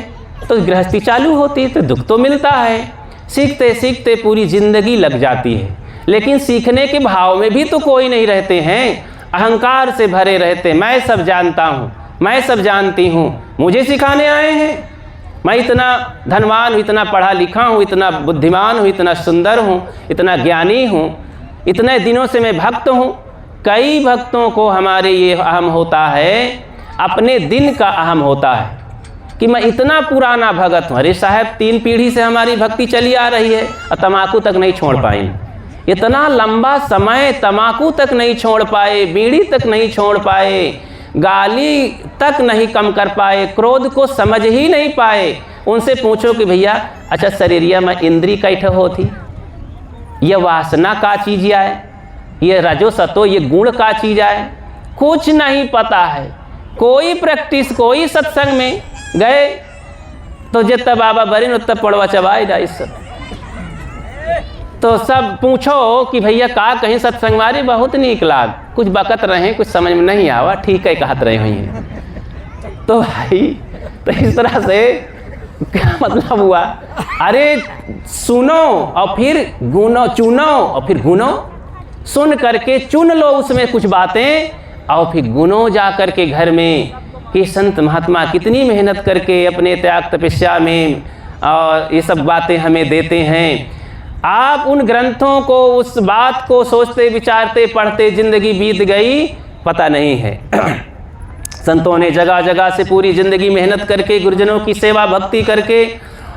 Speaker 2: तो गृहस्थी चालू होती है, तो दुख तो मिलता है। सीखते सीखते पूरी ज़िंदगी लग जाती है, लेकिन सीखने के भाव में भी तो कोई नहीं रहते हैं, अहंकार से भरे रहते। मैं सब जानता हूँ, मैं सब जानती हूँ, मुझे सिखाने आए हैं, मैं इतना धनवान हूँ, इतना पढ़ा लिखा हूँ, इतना बुद्धिमान हूँ, इतना सुंदर हूँ, इतना ज्ञानी हूँ, इतने दिनों से मैं भक्त हूँ। कई भक्तों को हमारे ये अहम होता है, अपने दिन का अहम होता है कि मैं इतना पुराना भगत हूँ। अरे साहब, 3 पीढ़ी से हमारी भक्ति चली आ रही है और तम्बाकू तक नहीं छोड़ पाए। इतना लंबा समय तम्बाकू तक नहीं छोड़ पाए, बीड़ी तक नहीं छोड़ पाए, गाली तक नहीं कम कर पाए, क्रोध को समझ ही नहीं पाए। उनसे पूछो कि भैया अच्छा शरीरिया में इंद्री कैठ होती, ये वासना का चीज़ आए, ये रजो सतो ये गुण का चीज़ आए, कुछ नहीं पता है। कोई प्रैक्टिस, कोई सत्संग में गए तो जितना बाबा बरिन उतना पड़वा चबाई जा। इस सब तो सब पूछो कि भैया का कहीं सत्संग मारी बहुत नीक लाग, कुछ बकत रहे, कुछ समझ में नहीं आवा, ठीक है कहत रहे हुई। तो भाई तो इस तरह से क्या मतलब हुआ? अरे सुनो और फिर गुनो, चुनो और फिर गुनो, सुन करके चुन लो उसमें कुछ बातें और फिर गुनो जा कर के घर में कि संत महात्मा कितनी मेहनत करके अपने त्याग तपस्या में और ये सब बातें हमें देते हैं। आप उन ग्रंथों को, उस बात को सोचते विचारते पढ़ते ज़िंदगी बीत गई, पता नहीं है। संतों ने जगह जगह से पूरी ज़िंदगी मेहनत करके, गुरुजनों की सेवा भक्ति करके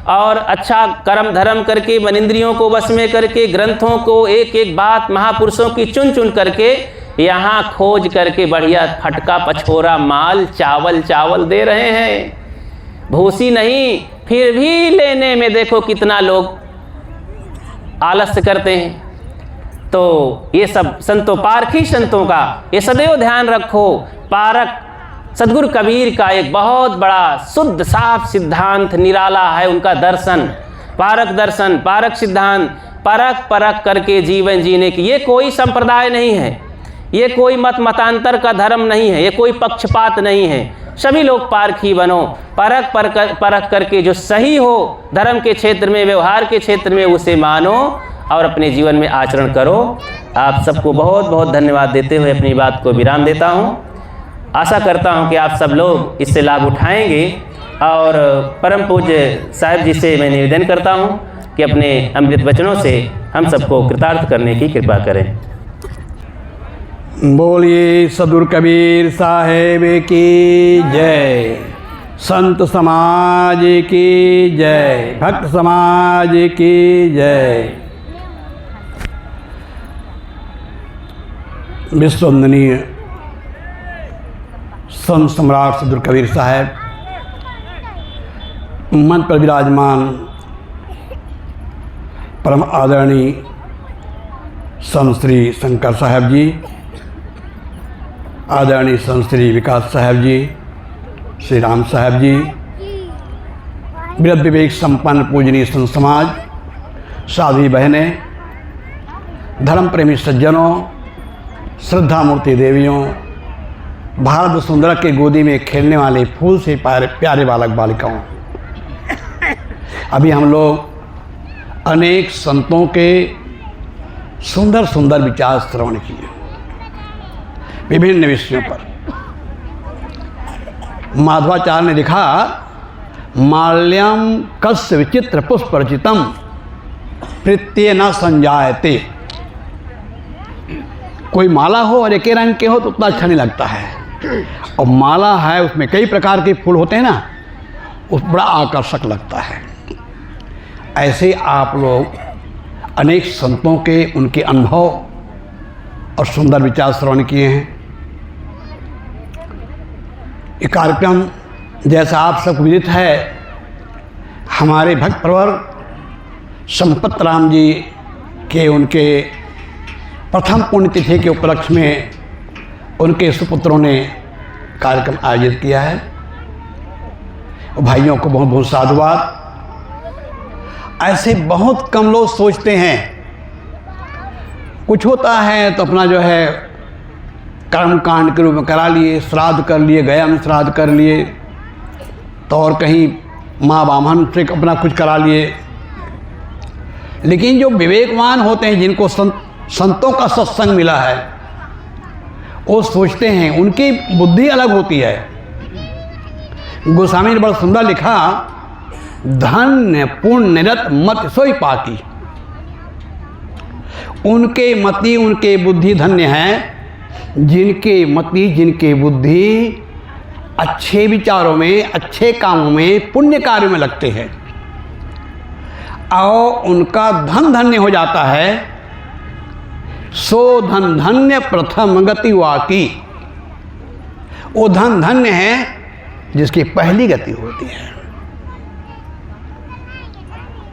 Speaker 2: और अच्छा कर्म धर्म करके, मन इंद्रियों को वश में करके, ग्रंथों को एक एक बात महापुरुषों की चुन चुन करके यहाँ खोज करके बढ़िया फटका पछोरा माल चावल दे रहे हैं। भूसी नहीं, फिर भी लेने में देखो कितना लोग आलस्य करते हैं। तो ये सब संतों, पारखी संतों का ये सदैव ध्यान रखो। पारक सदगुरु कबीर का एक बहुत बड़ा शुद्ध साफ सिद्धांत निराला है उनका दर्शन, पारक दर्शन, पारक सिद्धांत, परख परख करके जीवन जीने की। ये कोई संप्रदाय नहीं है, ये कोई मतांतर का धर्म नहीं है, ये कोई पक्षपात नहीं है। सभी लोग पारखी बनो, परख करके जो सही हो धर्म के क्षेत्र में, व्यवहार के क्षेत्र में, उसे मानो और अपने जीवन में आचरण करो। आप सबको बहुत बहुत धन्यवाद देते हुए अपनी बात को विराम देता हूँ। आशा करता हूँ कि आप सब लोग इससे लाभ उठाएंगे और परम पूज्य साहिब जी से मैं निवेदन करता हूँ कि अपने अमृत वचनों से हम सबको कृतार्थ करने की कृपा करें।
Speaker 10: बोलिए सदगुरु कबीर साहेब की जय, संत समाज की जय, भक्त समाज की जय। विश्ववंदनीय संत सम्राट सदगुरु कबीर साहब, मंच पर विराजमान परम आदरणीय संत श्री शंकर साहब जी, आदरणीय संत श्री विकास साहब जी, श्री राम साहब जी, वृद्ध विवेक संपन्न पूजनीय संत समाज, साध्वी बहनें, धर्म प्रेमी सज्जनों, श्रद्धा मूर्ति देवियों, भारत सुंदर के गोदी में खेलने वाले फूल से प्यारे बालक बालिकाओं, अभी हम लोग अनेक संतों के सुंदर सुंदर विचार श्रवण किए विभिन्न विषयों पर। माधवाचार्य ने लिखा, माल्यम कस्य विचित्र पुष्प रचितम प्रीत्य न संजायते। कोई माला हो और एक रंग के हो तो उतना अच्छा नहीं लगता है, और माला है उसमें कई प्रकार के फूल होते हैं ना, उस बड़ा आकर्षक लगता है। ऐसे आप लोग अनेक संतों के उनके अनुभव और सुंदर विचार श्रवण किए हैं। ये कार्यक्रम जैसा आप सबको विदित है, हमारे भक्त प्रवर संपत राम जी के उनके प्रथम पुण्यतिथि के उपलक्ष्य में उनके सुपुत्रों ने कार्यक्रम आयोजित किया है। भाइयों को बहुत बहुत साधुवाद। ऐसे बहुत कम लोग सोचते हैं, कुछ होता है तो अपना जो है कर्म कांड के रूप में करा लिए, श्राद्ध कर लिए, गया में श्राद्ध कर लिए, तो और कहीं माँ बामन से अपना कुछ करा लिए। लेकिन जो विवेकवान होते हैं, जिनको संतों का सत्संग मिला है, वो सोचते हैं, उनकी बुद्धि अलग होती है। गोस्वामी ने बड़ा सुंदर लिखा, धन्य पुण्य रत मत सोई पाकी। उनके मति, उनके बुद्धि धन्य हैं जिनके मति, जिनके बुद्धि अच्छे विचारों में, अच्छे कामों में, पुण्य कार्यों में लगते हैं, और उनका धन धन्य हो जाता है। सो धन धन्य प्रथम गति वाकी। वो धन धन्य है जिसकी पहली गति होती है।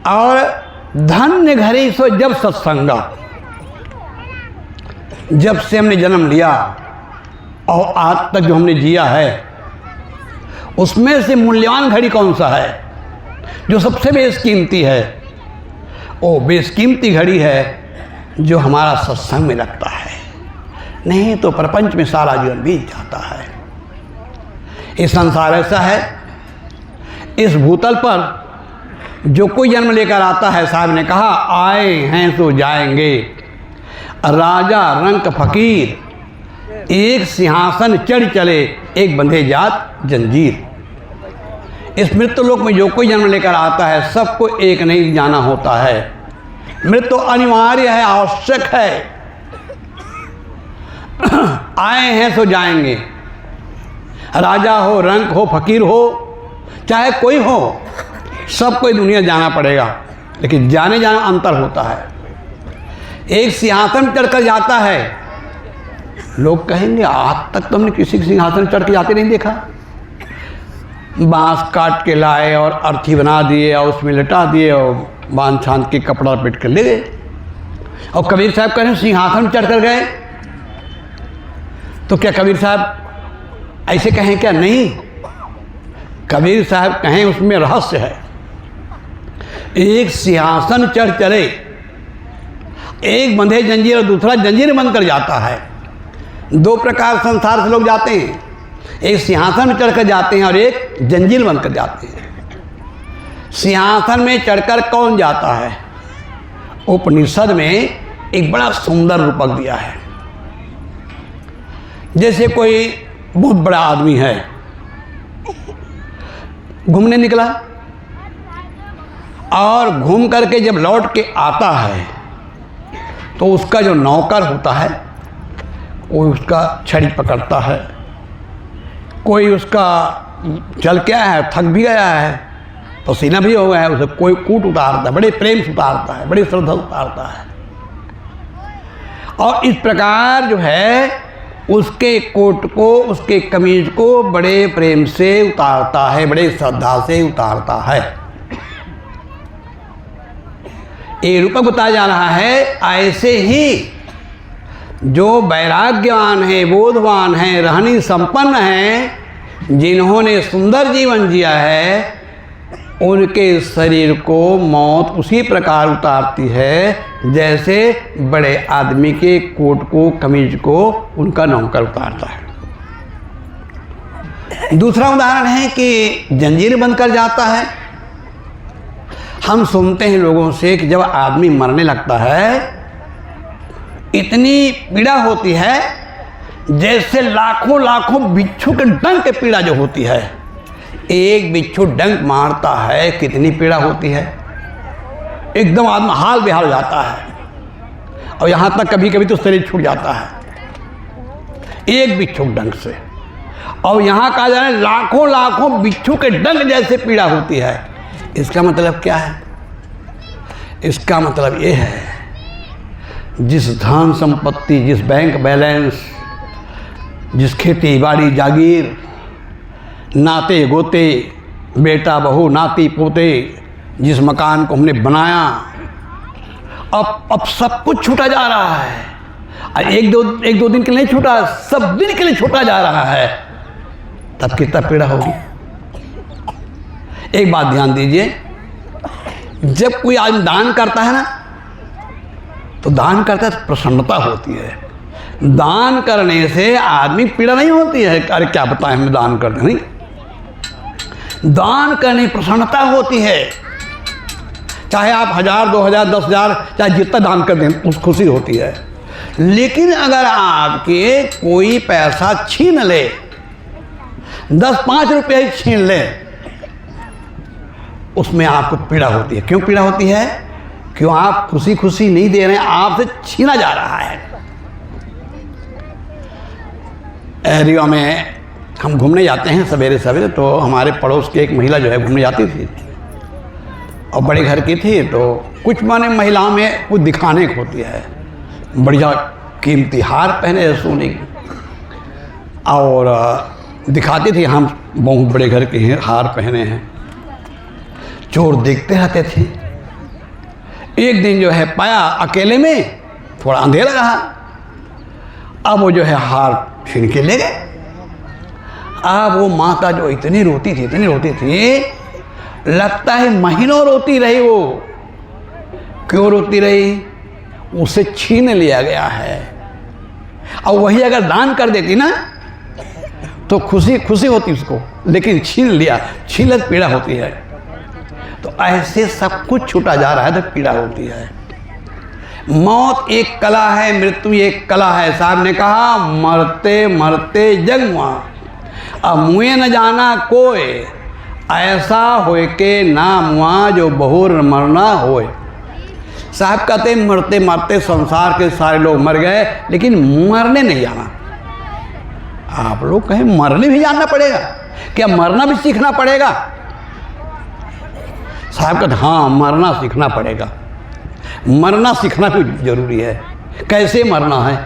Speaker 10: और धन्य घरे सो जब सत्संगा। जब से हमने जन्म लिया और आज तक जो हमने जिया है, उसमें से मूल्यवान घड़ी कौन सा है, जो सबसे बेशकीमती है? वो बेशकीमती घड़ी है जो हमारा सत्संग में लगता है। नहीं तो प्रपंच में सारा जीवन बीत जाता है। ये संसार ऐसा है, इस भूतल पर जो कोई जन्म लेकर आता है, साहब ने कहा, आए हैं तो जाएंगे। राजा रंक फकीर, एक सिंहासन चढ़ चले, एक बंधे जात जंजीर। इस मृत्युलोक में जो कोई जन्म लेकर आता है, सबको एक नहीं जाना होता है। मृत्यु अनिवार्य है, आवश्यक है। आए हैं तो जाएंगे। राजा हो, रंक हो, फकीर हो, चाहे कोई हो, सबको दुनिया जाना पड़ेगा। लेकिन जाने जाना अंतर होता है। एक सिंहासन चढ़कर जाता है, लोग कहेंगे आज तक तो हमने किसी सिंहासन चढ़ के जाते नहीं देखा। बांस काट के लाए और अर्थी बना दिए और उसमें लटा दिए और बांध छांद के कपड़ा लपेट कर ले गए। और कबीर साहब कह रहे हैं सिंहासन चढ़ कर गए, तो क्या कबीर साहब ऐसे कहें क्या? नहीं, कबीर साहब कहें उसमें रहस्य है। एक सिंहासन चढ़ चले, एक बंधे जंजीर और दूसरा जंजीर बंद कर जाता है। दो प्रकार संसार से लोग जाते हैं, एक सिंहासन में चढ़कर जाते हैं और एक जंजीर बंद कर जाते हैं। सिंहासन में चढ़कर कौन जाता है? उपनिषद में एक बड़ा सुंदर रूपक दिया है। जैसे कोई बहुत बड़ा आदमी है, घूमने निकला और घूम करके जब लौट के आता है तो उसका जो नौकर होता है वो उसका छड़ी पकड़ता है, कोई उसका चल के आया है, थक भी गया है, पसीना भी हो गया है, उसे कोई कूट उतारता है, बड़े प्रेम से उतारता है, बड़ी श्रद्धा उतारता है। और इस प्रकार जो है उसके कोट को, उसके कमीज को बड़े प्रेम से उतारता है, बड़े श्रद्धा से उतारता है। ये रूपक बताया जा रहा है। ऐसे ही जो वैराग्यवान है, बोधवान है, रहनी संपन्न है, जिन्होंने सुंदर जीवन जिया है, उनके शरीर को मौत उसी प्रकार उतारती है जैसे बड़े आदमी के कोट को, कमीज को उनका नौकर उतारता है। दूसरा उदाहरण है कि जंजीर बंद कर जाता है। हम सुनते हैं लोगों से कि जब आदमी मरने लगता है, इतनी पीड़ा होती है जैसे लाखों लाखों बिच्छू के डंक की पीड़ा जो होती है, एक बिच्छू डंक मारता है कितनी पीड़ा होती है, एकदम आदमी हाल बेहाल हो जाता है, और यहाँ तक कभी कभी तो शरीर छूट जाता है एक बिच्छू डंक से। और यहाँ कहा जा रहा है लाखों लाखों बिच्छू के डंक जैसे पीड़ा होती है। इसका मतलब क्या है? इसका मतलब ये है, जिस धन संपत्ति, जिस बैंक बैलेंस, जिस खेती बाड़ी जागीर, नाते गोते, बेटा बहू नाती पोते, जिस मकान को हमने बनाया, अब सब कुछ छूटा जा रहा है। और एक दो दिन के लिए नहीं छूटा, सब दिन के लिए छूटा जा रहा है, तब कितना पीड़ा होगी। एक बात ध्यान दीजिए, जब कोई आदमी दान करता है ना, तो दान करता है तो प्रसन्नता होती है। दान करने से आदमी पीड़ा नहीं होती है, अरे क्या बताएं हमें दान करते नहीं, दान करने प्रसन्नता होती है। चाहे आप 1000, 2000, 10,000 चाहे जितना दान कर दें, उस खुशी होती है। लेकिन अगर आपके कोई पैसा छीन ले, 10-5 रुपये छीन ले, उसमें आपको पीड़ा होती है। क्यों पीड़ा होती है? क्यों आप खुशी खुशी नहीं दे रहे हैं, आपसे छीना जा रहा है। एरिया में हम घूमने जाते हैं सवेरे सवेरे, तो हमारे पड़ोस की एक महिला जो है घूमने जाती थी, और बड़े घर की थी, तो कुछ माने महिलाओं में कुछ दिखाने को होती है, बढ़िया कीमती हार पहने हैं सोने की, और दिखाती थी हम बहुत बड़े घर के हैं, हार पहने हैं। चोर देखते रहते थे। एक दिन जो है पाया अकेले में, थोड़ा अंधेरा रहा, अब वो जो है हार छीन के ले गए। अब वो माता जो इतनी रोती थी, लगता है महीनों रोती रही वो। क्यों रोती रही? उसे छीन लिया गया है। और वही अगर दान कर देती ना, तो खुशी होती उसको, लेकिन छीन लिया, छीनत पीड़ा होती है। तो ऐसे सब कुछ छूटा जा रहा है तो पीड़ा होती है। मौत एक कला है, मृत्यु एक कला है। साहब ने कहा मरते मरते जग मुआ, अब मुए न जाना कोई, ऐसा होए के ना मुआ जो बहुर मरना होए। साहब कहते मरते मरते संसार के सारे लोग मर गए, लेकिन मरने नहीं जाना। आप लोग कहें मरने भी जानना पड़ेगा क्या? मरना भी सीखना पड़ेगा? साहब कहते हाँ, मरना सीखना पड़ेगा। मरना सीखना भी जरूरी है। कैसे मरना है?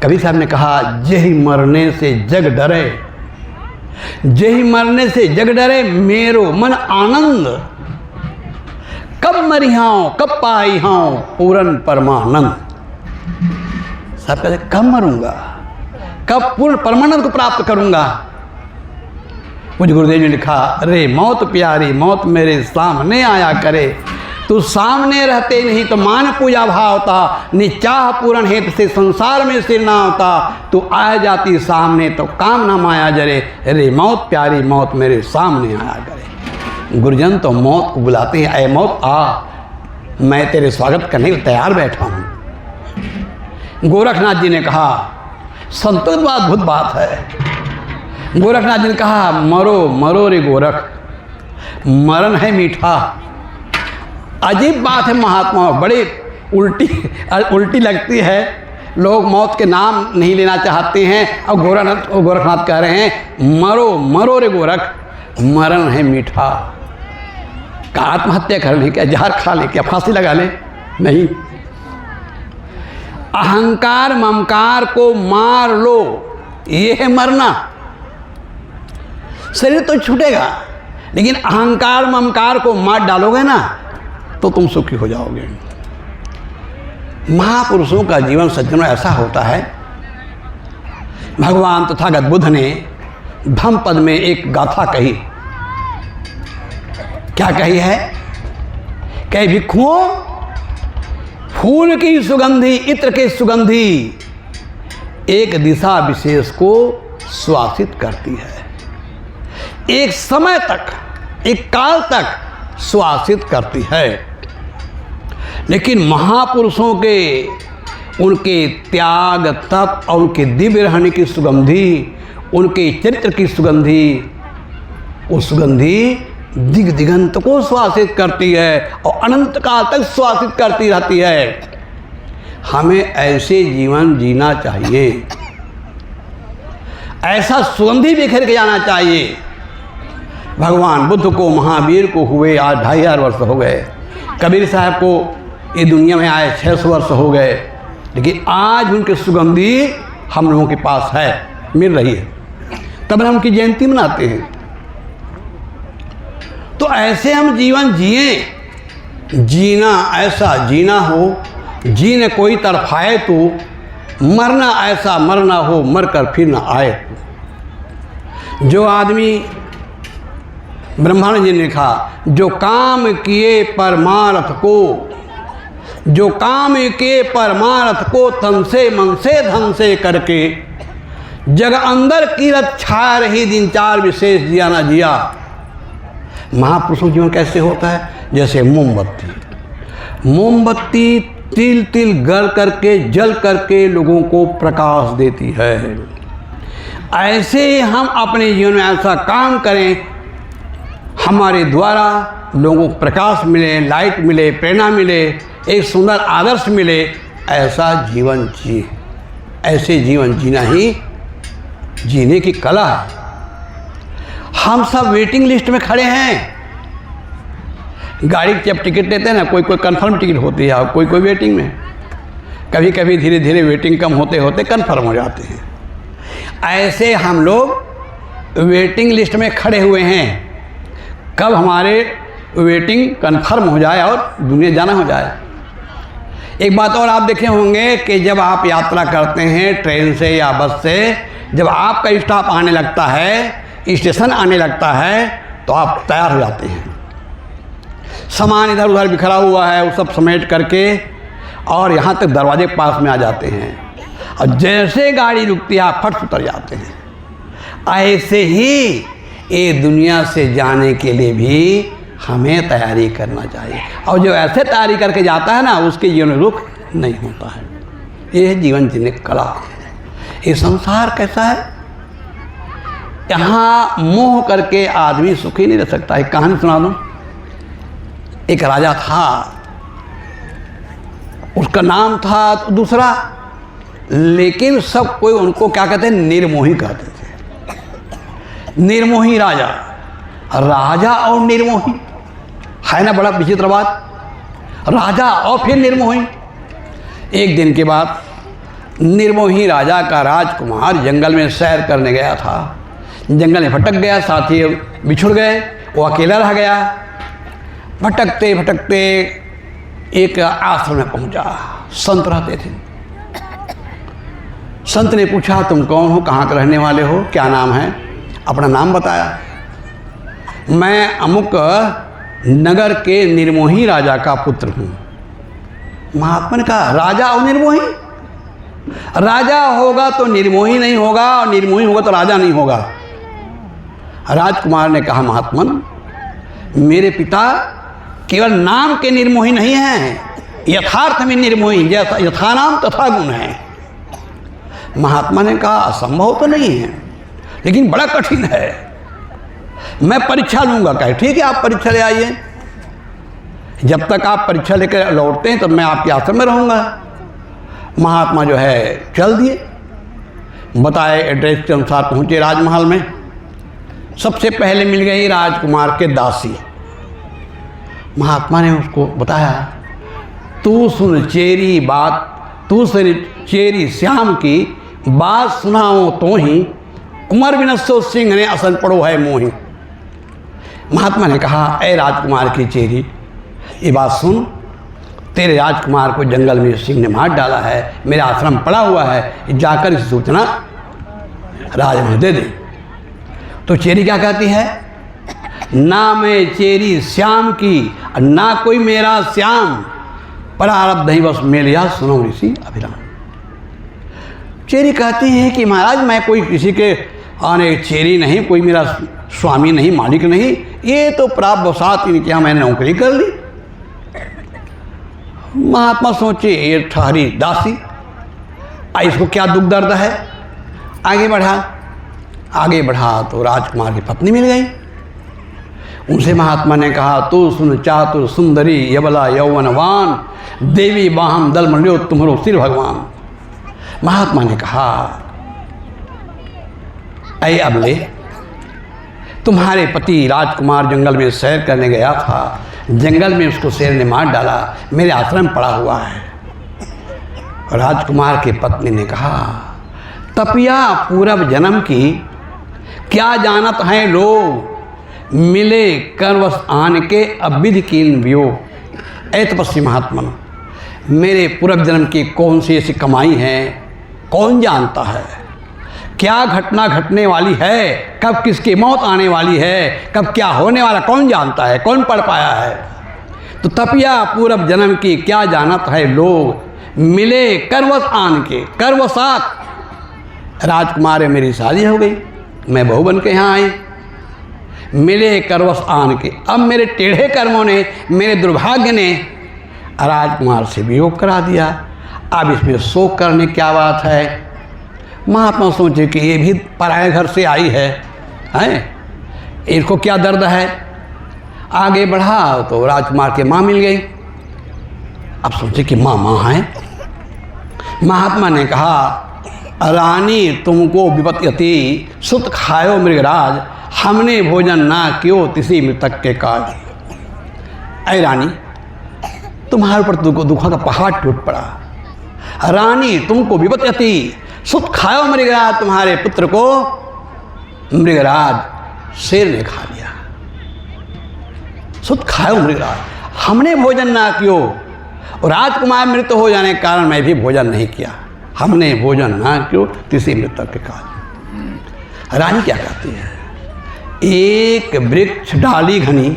Speaker 10: कबीर साहब ने कहा जही मरने से जग डरे, जही मरने से जग डरे, मेरो मन आनंद, कब मरिहाओ कब पाइहाओ पूरन परमानंद। साहब कहते कब मरूंगा, कब पूर्ण परमानंद को प्राप्त करूंगा। मुझे गुरुदेव ने लिखा, रे मौत प्यारी मौत मेरे सामने आया करे, तू सामने रहते नहीं तो मान पूजा भावता, निचाह पूर्ण हेतु से संसार में सिर ना होता, तू आ जाती सामने तो काम ना माया जरे, रे मौत प्यारी मौत मेरे सामने आया करे। गुरुजन तो मौत को बुलाते हैं, ऐ मौत आ, मैं तेरे स्वागत करने के लिए तैयार बैठा हूँ। गोरखनाथ जी ने कहा, संतों की अद्भुत बात है। गोरखनाथ जी ने कहा मरो मरो रे गोरख, मरण है मीठा। अजीब बात है महात्मा, बड़ी उल्टी लगती है। लोग मौत के नाम नहीं लेना चाहते हैं, और गोरखनाथ कह रहे हैं मरो मरो रे गोरख, मरण है मीठा। का आत्महत्या कर ले क्या, जहर खा ले क्या, फांसी लगा ले? नहीं। अहंकार ममकार को मार लो, ये है मरना। शरीर तो छूटेगा, लेकिन अहंकार ममकार को मार डालोगे ना, तो तुम सुखी हो जाओगे। महापुरुषों का जीवन सज्जनों ऐसा होता है। भगवान तथागत बुद्ध ने धम्मपद में एक गाथा कही। क्या कही है? कहे भिक्षुओं, फूल की सुगंधी इत्र के सुगंधी एक दिशा विशेष को श्वासित करती है, एक समय तक, एक काल तक श्वासित करती है। लेकिन महापुरुषों के उनके त्याग तप और उनके दिव्य रहने की सुगंधी, उनके चरित्र की सुगंधी, वो सुगंधी दिग दिगंत को श्वासित करती है और अनंत काल तक श्वासित करती रहती है। हमें ऐसे जीवन जीना चाहिए, ऐसा सुगंधी बिखेर के जाना चाहिए। भगवान बुद्ध को, महावीर को हुए आज 2500 वर्ष हो गए, कबीर साहब को ये दुनिया में आए 600 वर्ष हो गए, लेकिन आज उनकी सुगंधी हम लोगों के पास है, मिल रही है, तब हम उनकी जयंती मनाते हैं। तो ऐसे हम जीवन जिए। जीना ऐसा जीना हो, जीने कोई तरफाए तो, मरना ऐसा मरना हो, मरकर फिर ना आए तो। जो आदमी, ब्रह्मानंद जी ने लिखा, जो काम किए परमार्थ को, जो काम किए परमार्थ को, तन से मन से धन से करके, जग अंदर कीरत छा रही दिन चार विशेष जिया ना जिया। महापुरुषों जीवन कैसे होता है? जैसे मोमबत्ती, मोमबत्ती तिल तिल गल करके जल करके लोगों को प्रकाश देती है। ऐसे हम अपने जीवन में ऐसा काम करें, हमारे द्वारा लोगों को प्रकाश मिले, लाइट मिले, प्रेरणा मिले, एक सुंदर आदर्श मिले, ऐसा जीवन जिए। ऐसे जीवन जीना ही जीने की कला है। हम सब वेटिंग लिस्ट में खड़े हैं। गाड़ी की जब टिकट लेते हैं ना, कोई कोई कन्फर्म टिकट होती है और कोई कोई वेटिंग में, कभी कभी धीरे धीरे वेटिंग कम होते होते कन्फर्म हो जाते हैं। ऐसे हम लोग वेटिंग लिस्ट में खड़े हुए हैं, कब हमारे वेटिंग कन्फर्म हो जाए और दुनिया जाना हो जाए। एक बात और आप देखे होंगे कि जब आप यात्रा करते हैं ट्रेन से या बस से, जब आपका स्टॉप आने लगता है, स्टेशन आने लगता है, तो आप तैयार हो जाते हैं। सामान इधर उधर बिखरा हुआ है, वो सब समेट करके और यहाँ तक दरवाजे के पास में आ जाते हैं, और जैसे गाड़ी रुकती है आप फट उतर जाते हैं। ऐसे ही ये दुनिया से जाने के लिए भी हमें तैयारी करना चाहिए, और जो ऐसे तैयारी करके जाता है ना, उसके जीवन में रुख नहीं होता है। ये है जीवन जीने की कला। ये संसार कैसा है, यहाँ मोह करके आदमी सुखी नहीं रह सकता। एक कहानी सुना दूँ। एक राजा था, उसका नाम था दूसरा, लेकिन सब कोई उनको क्या कहते हैं, निर्मोही कहते थे। निर्मोही राजा, राजा और निर्मोही है ना, बड़ा विचित्र बात। राजा और फिर निर्मोही। एक दिन के बाद निर्मोही राजा का राजकुमार जंगल में सैर करने गया था। जंगल में भटक गया, साथी बिछुड़ गए, वो अकेला रह गया। भटकते भटकते एक आश्रम में पहुंचा। संत रहते थे। संत ने पूछा, तुम कौन हो, कहाँ के रहने वाले हो, क्या नाम है? अपना नाम बताया। मैं अमुक नगर के निर्मोही राजा का पुत्र हूँ। महात्मा ने कहा, राजा और निर्मोही? राजा होगा तो निर्मोही नहीं होगा, और निर्मोही होगा तो राजा नहीं होगा। राजकुमार ने कहा, महात्मन, मेरे पिता केवल नाम के निर्मोही नहीं हैं, यथार्थ में निर्मोही, यथा नाम तथा गुण है। महात्मा ने कहा, असंभव तो नहीं है, लेकिन बड़ा कठिन है, मैं परीक्षा लूँगा। कहे, ठीक है, आप परीक्षा ले आइए। जब तक आप परीक्षा लेकर लौटते हैं तब मैं आपके आश्रम में रहूँगा। महात्मा जो है चल दिए, बताए एड्रेस के अनुसार पहुँचे राजमहल में। सबसे पहले मिल गई राजकुमार के दासी। महात्मा ने उसको बताया, तू सुन चेरी बात, तू सुन चेरी श्याम की बात सुनाओ तो ही, कुंवर बिनसो सिंह ने असन पड़ो है मोही। महात्मा ने कहा, ऐ राजकुमार की चेरी, ये बात सुन, तेरे राजकुमार को जंगल में सिंह ने मार डाला है, मेरा आश्रम पड़ा हुआ है, जाकर इस सूचना राजमहल दे दे। तो चेरी क्या कहती है, ना मैं चेरी श्याम की, ना कोई मेरा श्याम, प्रारब्ध नहीं बस मेलिया सुनो ऋषि अभिराम। चेरी कहती है कि महाराज, मैं कोई किसी के आने चेरी नहीं, कोई मेरा स्वामी नहीं, मालिक नहीं, ये तो प्रारब्धवशात इनके यहाँ मैंने नौकरी कर ली। महात्मा सोचे, ये ठहरी दासी, इसको क्या दुख दर्द है। आगे बढ़ा तो राजकुमार की पत्नी मिल गई। उनसे महात्मा ने कहा, तू सुन चातुर सुंदरी यबला यौवनवान देवी वाहन दल मंडियो तुम्हारो सिर भगवान। महात्मा ने कहा, ऐ अबले, तुम्हारे पति राजकुमार जंगल में सैर करने गया था, जंगल में उसको शेर ने मार डाला, मेरे आश्रम पड़ा हुआ है। राजकुमार की पत्नी ने कहा, तपिया पूर्व जन्म की क्या जानत हैं लोग, मिले करवश आन के अविधि कीन वियोग। ऐ तपस्वी महात्मा, मेरे पूर्व जन्म की कौन सी ऐसी कमाई है कौन जानता है, क्या घटना घटने वाली है, कब किसकी मौत आने वाली है, कब क्या होने वाला कौन जानता है, कौन पढ़ पाया है। तो तपिया पूर्व जन्म की क्या जानत है लोग, मिले करवश आन के, करवसात राजकुमार मेरी शादी हो गई, मैं बहू बन के यहाँ आई, मिले करवश आन के। अब मेरे टेढ़े कर्मों ने, मेरे दुर्भाग्य ने राजकुमार से वियोग करा दिया। अब इसमें शोक करने क्या बात है। महात्मा सोचे कि ये भी पराये घर से आई है, इसको क्या दर्द है। आगे बढ़ा तो राजकुमार के माँ मिल गई। अब सोचे कि माँ है। महात्मा ने कहा, रानी तुमको विपत्यति सुत खायो मृगराज, हमने भोजन ना क्यों तिसी मृतक के काज। ऐ रानी, तुम्हारे ऊपर दुखा का पहाड़ टूट पड़ा। रानी तुमको विपत्यति सुत खायो मृगराज, तुम्हारे पुत्र को मृगराज शेर ने खा लिया। सुत खायो मृगराज, हमने भोजन ना क्यों, और राजकुमार मृत्यु हो जाने के कारण मैं भी भोजन नहीं किया, हमने भोजन ना क्यों किसी मृतक के काज। रानी क्या कहती है, एक वृक्ष डाली घनी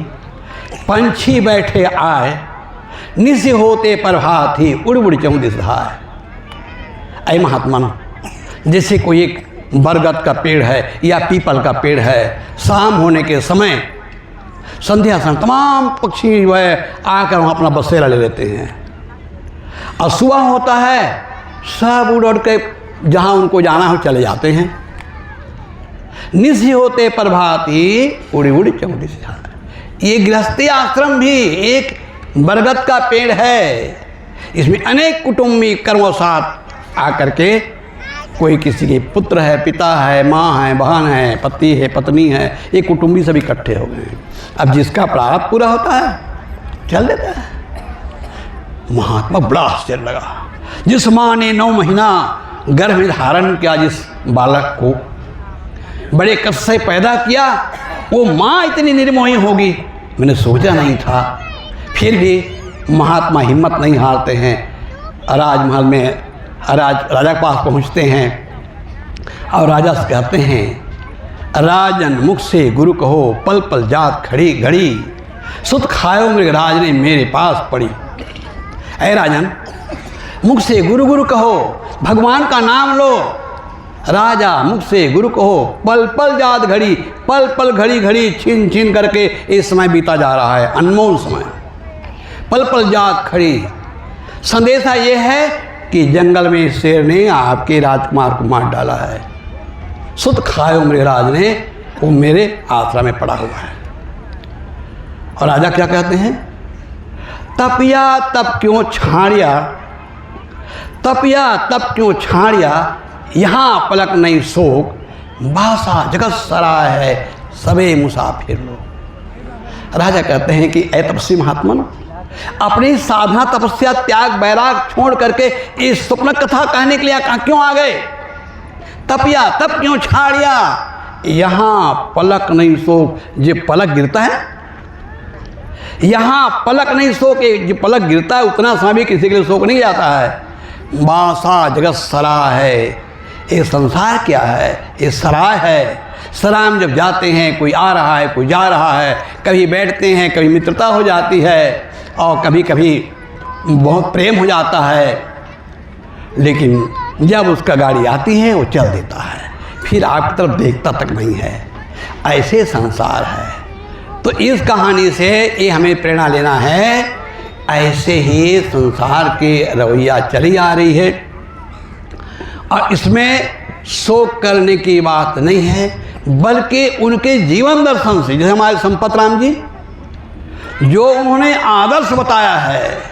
Speaker 10: पंछी बैठे आए, निस होते प्रभात ही उड़ उड़ चौं दिस धाय। ऐ महात्मा, जैसे कोई एक बरगद का पेड़ है या पीपल का पेड़ है, शाम होने के समय संध्या समय तमाम पक्षी वह आकर वहाँ अपना बसेरा ले लेते हैं, और सुबह होता है सब उड़ उड़ के जहाँ उनको जाना हो चले जाते हैं। निस होते प्रभाती उड़ी उड़ी चौंदी से। ये गृहस्थी आश्रम भी एक बरगद का पेड़ है, इसमें अनेक कुटुंबी कर्मों आकर के, कोई किसी के पुत्र है, पिता है, माँ है, बहन है, पति है, पत्नी है, ये कुटुंबी सब इकट्ठे हो गए। अब जिसका प्रारब्ध पूरा होता है चल देता है। महात्मा बड़ा आश्चर्य लगा। जिस माँ ने 9 महीना गर्भ में धारण किया जिस बालक को, बड़े कष्ट से पैदा किया, वो माँ इतनी निर्मोही होगी मैंने सोचा नहीं था। फिर भी महात्मा हिम्मत नहीं हारते हैं, राजमहल में राजा के पास पहुँचते हैं और राजा से कहते हैं, राजन मुख से गुरु कहो पल पल जात खड़ी घड़ी, सुत खायो मृगराज ने मेरे पास पड़ी। ऐ राजन, मुख से गुरु गुरु कहो, भगवान का नाम लो। राजा मुख से गुरु कहो, पल पल जात घड़ी, पल पल घड़ी घड़ी छीन छीन करके इस समय बीता जा रहा है, अनमोल समय, पल पल जात खड़ी। संदेशा ये है कि जंगल में शेर ने आपके राजकुमार को मार डाला है, सुत खायो मृगराज ने वो मेरे आश्रम में पड़ा हुआ है। और राजा क्या कहते हैं, तपिया तप क्यों छाड़िया, तपिया तप क्यों छाड़िया, यहाँ पलक नहीं शोक, बासा जगत सराय है, सबे मुसाफिर लोग। राजा कहते हैं कि ऐ तपस्वी महात्मन, अपनी साधना तपस्या त्याग वैराग छोड़ करके इस स्वप्न कथा कहने के लिए क्यों आ गए। तपिया तप क्यों छाड़िया, यहाँ पलक नहीं शोक, जो पलक गिरता है, यहाँ पलक नहीं शोक, जो पलक गिरता है उतना समय भी किसी के लिए शोक नहीं जाता है। बासा जगत सराय है, ये संसार क्या है, ये सराय है। सराय में जब जाते हैं, कोई आ रहा है, कोई जा रहा है, कभी बैठते हैं, कभी मित्रता हो जाती है, और कभी कभी बहुत प्रेम हो जाता है, लेकिन जब उसका गाड़ी आती है वो चल देता है, फिर आपकी तरफ देखता तक नहीं है। ऐसे संसार है। तो इस कहानी से ये हमें प्रेरणा लेना है, ऐसे ही संसार की रवैया चली आ रही है। और इसमें शोक करने की बात नहीं है, बल्कि उनके जीवन दर्शन से, जैसे हमारे संपत राम जी, जो उन्होंने आदर्श बताया है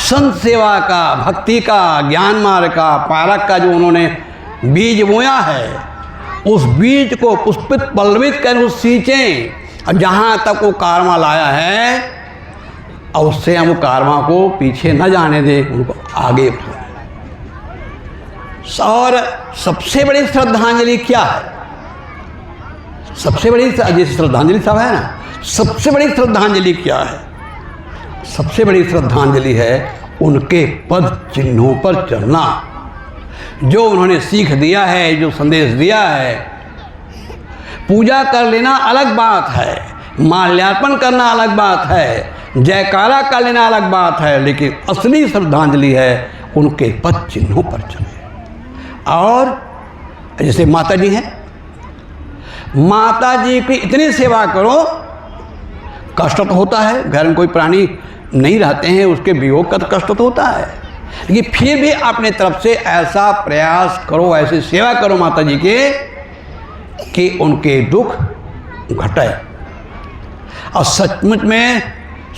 Speaker 10: संत सेवा का, भक्ति का, ज्ञान मार्ग का, पारक का, जो उन्होंने बीज बोया है, उस बीज को पुष्पित पल्लवित कर उस सींचें, और जहाँ तक वो कारवा लाया है और उससे हम कारवा को पीछे न जाने दें, उनको आगे बढ़ाएं। और सबसे बड़ी श्रद्धांजलि क्या है? सबसे बड़ी, जैसे श्रद्धांजलि सब है ना, सबसे बड़ी श्रद्धांजलि क्या है? सबसे बड़ी श्रद्धांजलि है उनके पद चिन्हों पर चलना। जो उन्होंने सीख दिया है, जो संदेश दिया है, पूजा कर लेना अलग बात है, माल्यार्पण करना अलग बात है, जयकारा कर लेना अलग बात है, लेकिन असली श्रद्धांजलि है उनके पद चिन्हों पर चले। और जैसे माता जी हैं, माता जी की इतनी सेवा करो, कष्ट तो होता है, घर में कोई प्राणी नहीं रहते हैं, उसके वियोग का तो कष्ट तो होता है, लेकिन फिर भी अपने तरफ से ऐसा प्रयास करो, ऐसी सेवा करो माता जी के कि उनके दुख घटे। और सचमुच में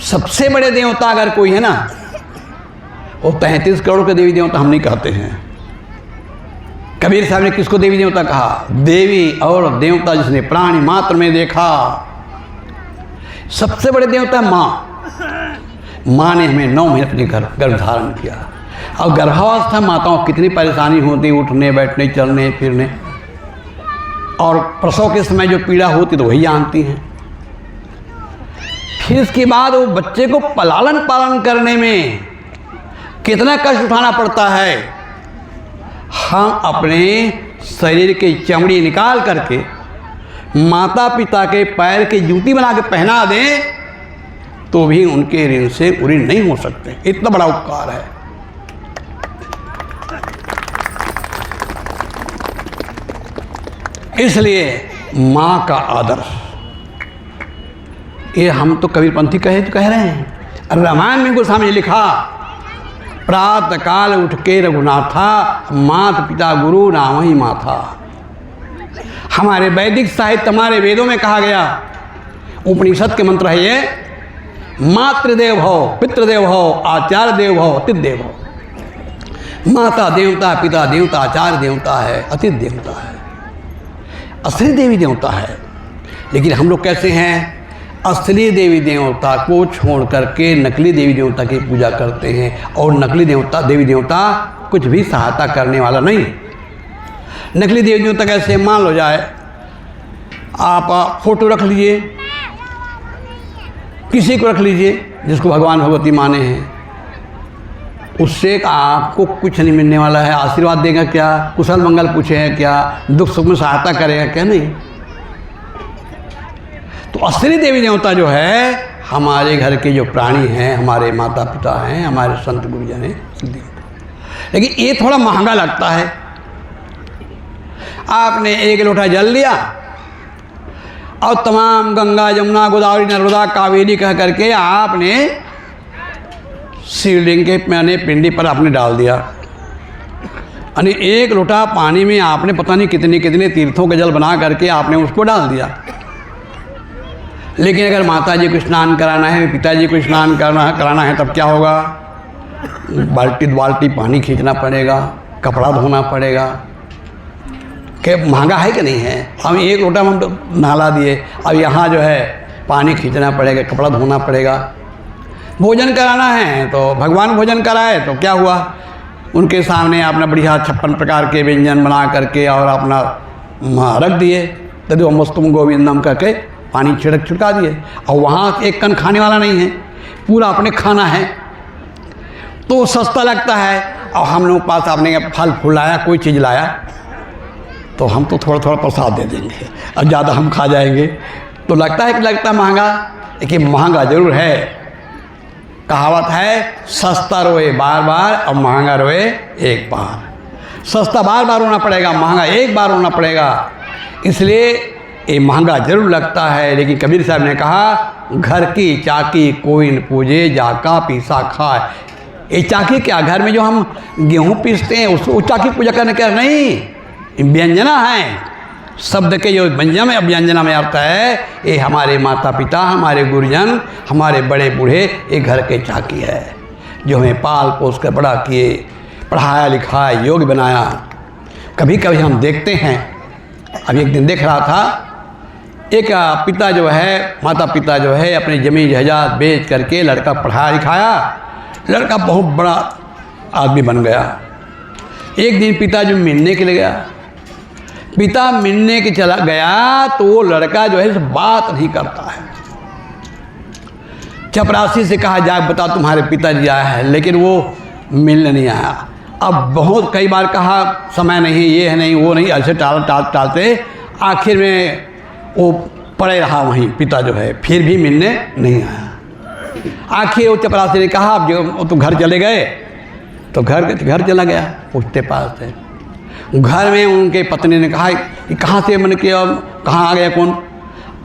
Speaker 10: सबसे बड़े देवता अगर कोई है ना, वो 33 करोड़ के देवी देवता हम नहीं कहते हैं। कबीर साहब ने किसको देवी देवता कहा? देवी और देवता जिसने प्राणी मात्र में देखा। सबसे बड़े देवता माँ। माँ ने हमें 9 महीने अपने गर्भ धारण किया, और गर्भावस्था माताओं को कितनी परेशानी होती, उठने बैठने चलने फिरने, और प्रसव के समय जो पीड़ा होती तो वही जानती हैं। फिर इसके बाद वो बच्चे को लालन पालन करने में कितना कष्ट उठाना पड़ता है। हम अपने शरीर की चमड़ी निकाल करके माता पिता के पैर की जूती बना के पहना दें तो भी उनके ऋण से पूरी नहीं हो सकते। इतना बड़ा उपकार है। इसलिए माँ का आदर्श, ये हम तो कबीरपंथी कह रहे हैं। रामायण में गोस्वामी लिखा, प्रातः काल उठ के रघुनाथा, मात पिता गुरु नाम ही माथा। हमारे वैदिक साहित्य, हमारे वेदों में कहा गया, उपनिषद के मंत्र है ये, मातृदेव भव, पितृदेव भव, आचार्य देव भव, अतिथि देव भव। माता देवता, पिता देवता, आचार्य देवता है, अतिथि देवता है, असली देवी देवता है। लेकिन हम लोग कैसे हैं? असली देवी देवता को छोड़ करके नकली देवी देवता की पूजा करते हैं, और नकली देवता, देवी देवता कुछ भी सहायता करने वाला नहीं। नकली देवी देवता कैसे? मान लो जाए आप फोटो रख लीजिए, किसी को रख लीजिए जिसको भगवान भगवती माने हैं, उससे आपको कुछ नहीं मिलने वाला है। आशीर्वाद देगा क्या? कुशल मंगल पूछेगा क्या? दुख सुख में सहायता करेगा क्या? नहीं। तो असली देवी देवता जो है हमारे घर के जो प्राणी हैं, हमारे माता पिता हैं, हमारे संत गुरुजन हैं, लेकिन ये थोड़ा महंगा लगता है। आपने 1 लोटा जल लिया और तमाम गंगा जमुना गोदावरी नर्मदा कावेरी कह करके आपने शिवलिंग के मैंने पिंडी पर आपने डाल दिया। यानी 1 लोटा पानी में आपने पता नहीं कितने कितने तीर्थों का जल बना करके आपने उसको डाल दिया। लेकिन अगर माता जी को स्नान कराना है, पिताजी को स्नान कराना है, तब क्या होगा? बाल्टी पानी खींचना पड़ेगा, कपड़ा धोना पड़ेगा। क्या महंगा है कि नहीं है? हम 1 लोटा हम तो नहला दिए, अब यहाँ जो है पानी खींचना पड़ेगा, कपड़ा धोना पड़ेगा। भोजन कराना है तो भगवान भोजन कराए तो क्या हुआ? उनके सामने आपने बढ़िया 56 प्रकार के व्यंजन बना करके और अपना रख दिए, तदो मस्तुम गोविंदम करके पानी छिड़का दिए, और वहाँ एक कण खाने वाला नहीं है, पूरा अपने खाना है, तो सस्ता लगता है। और हम लोग पास आपने फल फूल लाया, कोई चीज़ लाया, तो हम तो थोड़ा थोड़ा प्रसाद दे देंगे, और ज़्यादा हम खा जाएंगे, तो लगता है कि लगता है महंगा, लेकिन महंगा जरूर है। कहावत है, सस्ता रोए बार बार और महंगा रोए एक बार। सस्ता बार बार रोना पड़ेगा, महंगा एक बार रोना पड़ेगा। इसलिए ये महंगा जरूर लगता है, लेकिन कबीर साहब ने कहा, घर की चाकी कोई न पूजे, जाका पीसा खाए। ये चाकी क्या, घर में जो हम गेहूँ पीसते हैं उसको चाकी पूजा करने क्या नहीं, व्यंजना है। शब्द के जो व्यंजना में आता है, ये हमारे माता पिता, हमारे गुरुजन, हमारे बड़े बूढ़े, ये घर के चाकी है जो हमें पाल पोस कर बड़ा किए, पढ़ाया लिखाया, योग्य बनाया। कभी कभी हम देखते हैं, अभी एक दिन देख रहा था, एक पिता जो है, माता पिता जो है, अपनी ज़मीन जायदाद बेच करके लड़का पढ़ाया लिखाया, लड़का बहुत बड़ा आदमी बन गया। एक दिन पिता जो मिलने के लिए गया, पिता मिलने के चला गया तो वो लड़का जो है बात नहीं करता है। चपरासी से कहा जा बता तुम्हारे पिताजी आया है, लेकिन वो मिलने नहीं आया। अब बहुत कई बार कहा समय नहीं, ये है नहीं, वो नहीं, ऐसे टालते आखिर में वो पड़े रहा वहीं पिता जो है, फिर भी मिलने नहीं आया। आखिर वो चपरासी ने कहा अब जो तो घर चले गए, तो घर चला गया, पूछते पास थे। घर में उनके पत्नी ने कहा कि कहाँ से मैंने किया, कहाँ आ गया कौन?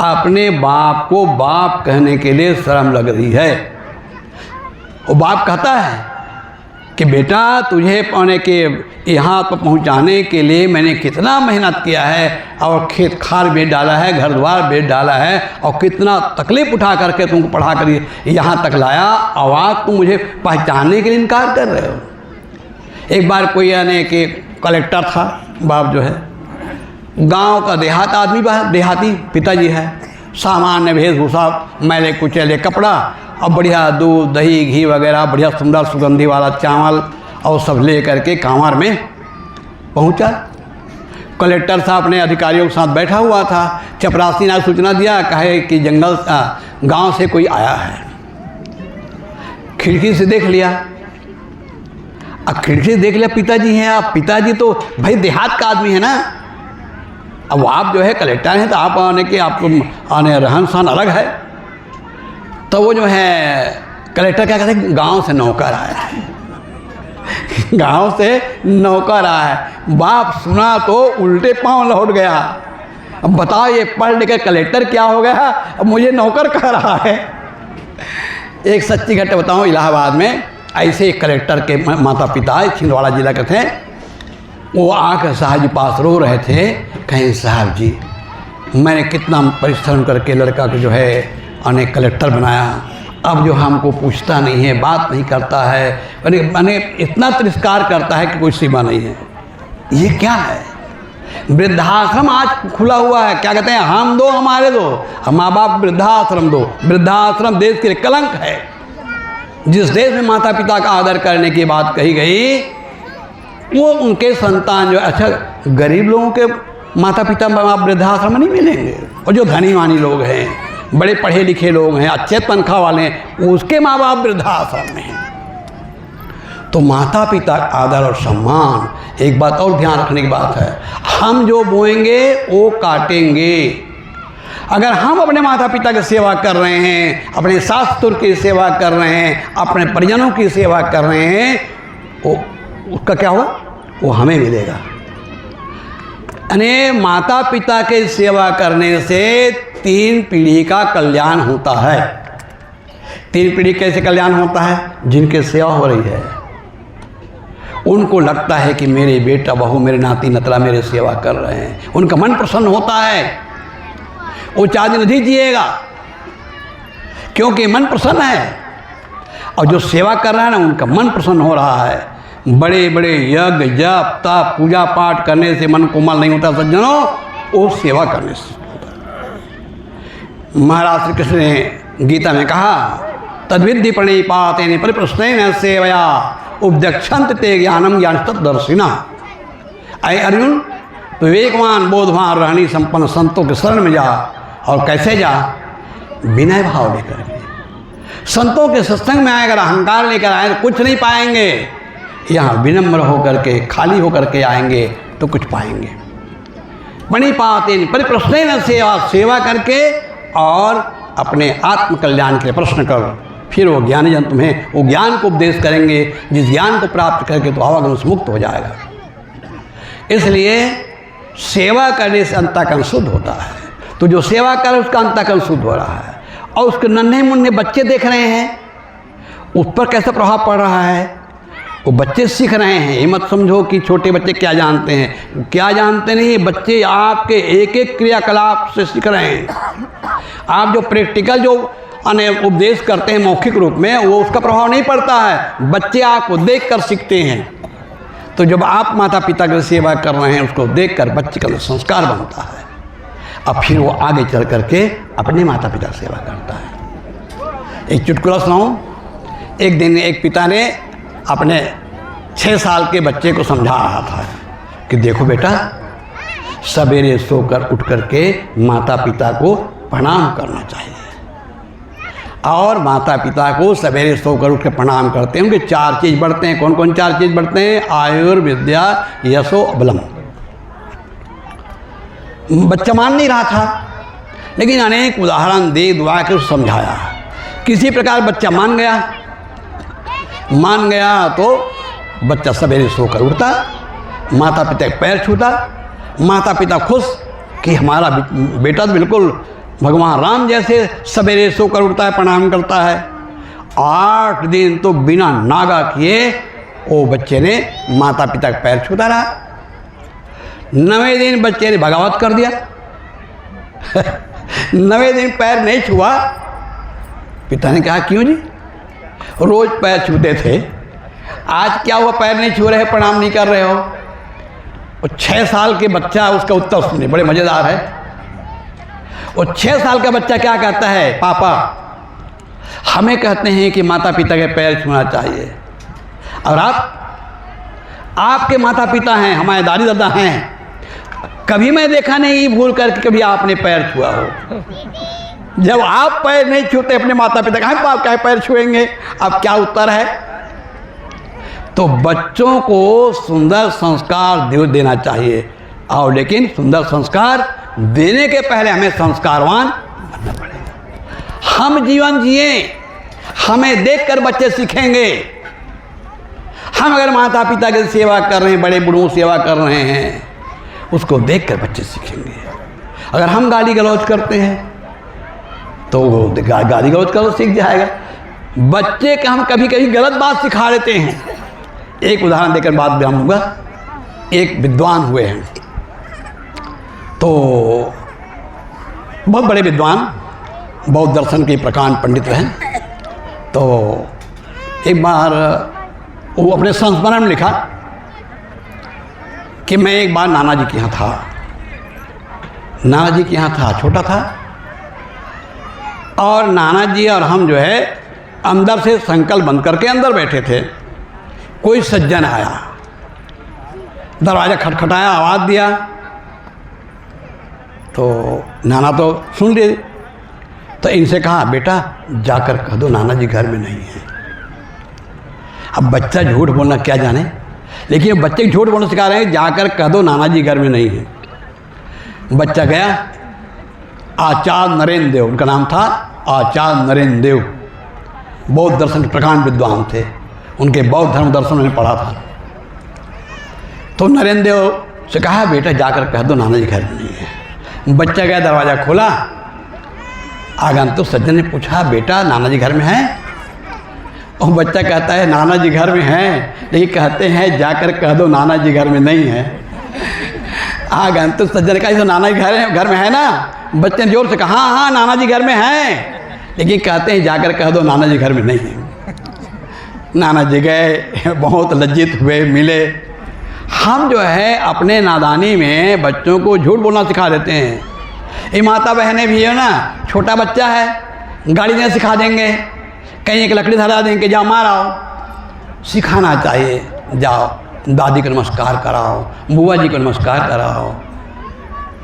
Speaker 10: अपने बाप को बाप कहने के लिए शर्म लग रही है। वो बाप कहता है कि बेटा तुझे पाने के यहाँ पर पहुँचाने के लिए मैंने कितना मेहनत किया है, और खेत खार बेच डाला है, घर द्वार बेच डाला है, और कितना तकलीफ़ उठा करके तुमको पढ़ा कर यहाँ तक लाया, और आज तुम मुझे पहचानने के लिए इनकार कर रहे हो। एक बार कोई यानी कि कलेक्टर था बाप जो है, गांव का देहात आदमी, देहाती पिताजी है, सामान्य वेशभूषा, मैले कुचैले कपड़ा, और बढ़िया दूध दही घी वगैरह, बढ़िया सुंदर सुगंधी वाला चावल और सब ले करके कांवर में पहुंचा। कलेक्टर साहब अपने अधिकारियों के साथ बैठा हुआ था। चपरासी ने सूचना दिया, कहे कि जंगल गांव से कोई आया है। खिड़की से देख लिया, अब खिड़की से देख लिया पिताजी हैं। आप पिताजी तो भाई देहात का आदमी है ना, अब आप जो है कलेक्टर हैं तो आप आने के आपको आने रहन सहन अलग है। तो वो जो है कलेक्टर क्या कहते हैं, गांव से नौकर आया है, गांव से नौकर आया है। बाप सुना तो उल्टे पांव लौट गया। अब बताओ ये पढ़ लिख कलेक्टर क्या हो गया, अब मुझे नौकर कह रहा है। एक सच्ची घटना बताऊँ, इलाहाबाद में ऐसे एक कलेक्टर के माता पिता छिंदवाड़ा जिला के थे। वो आकर साहब जी पास रो रहे थे, कहें साहब जी मैंने कितना परिश्रम करके लड़का को जो है अनेक कलेक्टर बनाया, अब जो हमको पूछता नहीं है, बात नहीं करता है, मैंने इतना तिरस्कार करता है कि कोई सीमा नहीं है। ये क्या है? वृद्धाश्रम आज खुला हुआ है, क्या कहते हैं, हम दो हमारे दो, माँ बाप वृद्धाश्रम दो। वृद्धाश्रम देश के लिए कलंक है। जिस देश में माता पिता का आदर करने की बात कही गई, वो उनके संतान जो, अच्छा गरीब लोगों के माता पिता वृद्धाश्रम में नहीं मिलेंगे, और जो धनी वानी लोग हैं, बड़े पढ़े लिखे लोग हैं, अच्छे तनख्वाह वाले हैं, उसके माँ बाप वृद्धाश्रम में हैं। तो माता पिता का आदर और सम्मान। एक बात और ध्यान रखने की बात है, हम जो बोएंगे वो काटेंगे। अगर हम अपने माता पिता की सेवा कर रहे हैं, अपने सास ससुर की सेवा कर रहे हैं, अपने परिजनों की सेवा कर रहे हैं, वो उसका क्या होगा, वो हमें मिलेगा। यानी माता पिता की सेवा करने से 3 पीढ़ी का कल्याण होता है। 3 पीढ़ी कैसे कल्याण होता है? जिनके सेवा हो रही है, उनको लगता है कि मेरे बेटा बहू, मेरे नाती नतला मेरे सेवा कर रहे हैं, उनका मन प्रसन्न होता है। वो 4 दिन अधिक जिएगा क्योंकि मन प्रसन्न है, और जो सेवा कर रहा है ना, उनका मन प्रसन्न हो रहा है। बड़े बड़े यज्ञ जप तप पूजा पाठ करने से मन कोमल नहीं होता सज्जनों, वो सेवा करने से होता। महाराज श्री कृष्ण ने गीता में कहा, तद्विद्धि प्रणिपातेन परिप्रश्नेन सेवया उपदक्षन्त ते ज्ञानम ज्ञानस्तद्दर्शिना। अय अर्जुन, विवेकवान बोधवान रहनी संपन्न संतों के शरण में जा। और कैसे जा? विनय भाव लेकर के। संतों के सत्संग में आए, अगर अहंकार लेकर आए तो कुछ नहीं पाएंगे। यहाँ विनम्र होकर के, खाली होकर के आएंगे तो कुछ पाएंगे। प्रणिपातेन परिप्रश्नेन सेवा, सेवा करके और अपने आत्म कल्याण के लिए प्रश्न करो। फिर वो ज्ञानीजन तुम्हें वो ज्ञान को उपदेश करेंगे, जिस ज्ञान को प्राप्त करके तो आवागमन से मुक्त हो जाएगा। इसलिए सेवा करने से अंतःकरण शुद्ध होता है। तो जो सेवा करे उसका अंतःकरण शुद्ध हो रहा है। और उसके नन्हे मुन्ने बच्चे देख रहे हैं, उस पर कैसा प्रभाव पड़ रहा है? वो बच्चे सीख रहे हैं। ये मत समझो कि छोटे बच्चे क्या जानते हैं, क्या जानते नहीं। बच्चे आपके एक एक क्रियाकलाप से सीख रहे हैं। आप जो प्रैक्टिकल जो उपदेश करते हैं मौखिक रूप में, वो उसका प्रभाव नहीं पड़ता है। बच्चे आपको देख कर सीखते हैं। तो जब आप माता पिता की सेवा कर रहे हैं, उसको देख कर बच्चे का संस्कार बनता है। अब फिर वो आगे चल करके अपने माता पिता की सेवा करता है। एक चुटकुला सुनाऊं। एक दिन एक पिता ने अपने 6 साल के बच्चे को समझा रहा था कि देखो बेटा, सवेरे सोकर उठ करके माता पिता को प्रणाम करना चाहिए। और माता पिता को सवेरे सोकर उठ के प्रणाम करते हैं। उनके 4 चीज़ बढ़ते हैं। कौन कौन 4 चीज़ बढ़ते हैं? आयुर्विद्या, यशो, बलम। बच्चा मान नहीं रहा था, लेकिन अनेक उदाहरण दे दुआ के समझाया। किसी प्रकार बच्चा मान गया तो बच्चा सवेरे सोकर उठता, माता पिता के पैर छूता। माता पिता खुश कि हमारा बेटा तो बिल्कुल भगवान राम जैसे सवेरे सोकर उठता है, प्रणाम करता है। 8 दिन तो बिना नागा किए वो बच्चे ने माता पिता के पैर छूता रहा। 9वें दिन बच्चे ने बगावत कर दिया। 9वें दिन पैर नहीं छुआ। पिता ने कहा क्यों जी? रोज पैर छूते थे, आज क्या हुआ पैर नहीं छू रहे, प्रणाम नहीं कर रहे हो? और 6 साल के बच्चा उसका उत्तर सुने, बड़े मज़ेदार है। और 6 साल का बच्चा क्या कहता है? पापा, हमें कहते हैं कि माता पिता के पैर छूना चाहिए, और आपके माता पिता हैं, हमारे दादी दादा हैं, कभी मैं देखा नहीं भूल करके कभी आपने पैर छुआ हो। जब आप पैर नहीं छूते अपने माता पिता का, आप क्या पैर छुएंगे? अब क्या उत्तर है? तो बच्चों को सुंदर संस्कार देना चाहिए, और लेकिन सुंदर संस्कार देने के पहले हमें संस्कारवान बनना पड़ेगा। हम जीवन जिए, हमें देखकर बच्चे सीखेंगे। हम अगर माता पिता की सेवा कर रहे हैं, बड़े बूढ़ों की सेवा कर रहे हैं, उसको देखकर बच्चे सीखेंगे। अगर हम गाली गलौज करते हैं तो वो गाली गलौज करो सीख जाएगा। बच्चे का हम कभी कभी गलत बात सिखा देते हैं। एक उदाहरण देकर बात बयान दूंगा। एक विद्वान हुए हैं, तो बहुत बड़े विद्वान, बौद्ध दर्शन के प्रकांड पंडित हैं। तो एक बार वो अपने संस्मरण में लिखा कि मैं एक बार नाना जी के यहाँ था। नाना जी के यहाँ था, छोटा था, और नाना जी और हम जो है अंदर से संकल्प बंद करके अंदर बैठे थे। कोई सज्जन आया, दरवाज़ा खटखटाया, आवाज़ दिया, तो नाना तो सुन लिए। तो इनसे कहा बेटा जाकर कह दो नाना जी घर में नहीं है। अब बच्चा झूठ बोलना क्या जाने, लेकिन बच्चे झूठ बोलना सिखा रहे हैं, जाकर कह दो नाना जी घर में नहीं है। बच्चा गया। आचार्य नरेंद्र देव उनका नाम था। आचार्य नरेंद्र देव बौद्ध दर्शन के प्रकांड विद्वान थे। उनके बौद्ध धर्म दर्शन मैंने पढ़ा था। तो नरेंद्र देव से कहा बेटा जाकर कह दो नाना जी घर में नहीं है। बच्चा गया, दरवाज़ा खोला। आगंतुक सज्जन ने पूछा बेटा नाना जी घर में हैं? और बच्चा कहता है नाना जी घर में हैं, लेकिन कहते हैं जाकर कह दो नाना जी घर में नहीं है। आगंतुक सज्जन ने कहा तो नाना जी घर में है ना? बच्चे ने जोर से कहा हाँ हाँ नाना जी घर में हैं, लेकिन कहते हैं जाकर कह दो नाना जी घर में नहीं है। नाना जी गए, बहुत लज्जित हुए, मिले। हम जो है अपने नादानी में बच्चों को झूठ बोलना सिखा देते हैं। ये माता बहनें भी है ना, छोटा बच्चा है, गाड़ी देना सिखा देंगे, कहीं एक लकड़ी धरा देंगे, जाओ माराओ। सिखाना चाहिए, जाओ दादी को नमस्कार कराओ, बुआ जी को नमस्कार कराओ,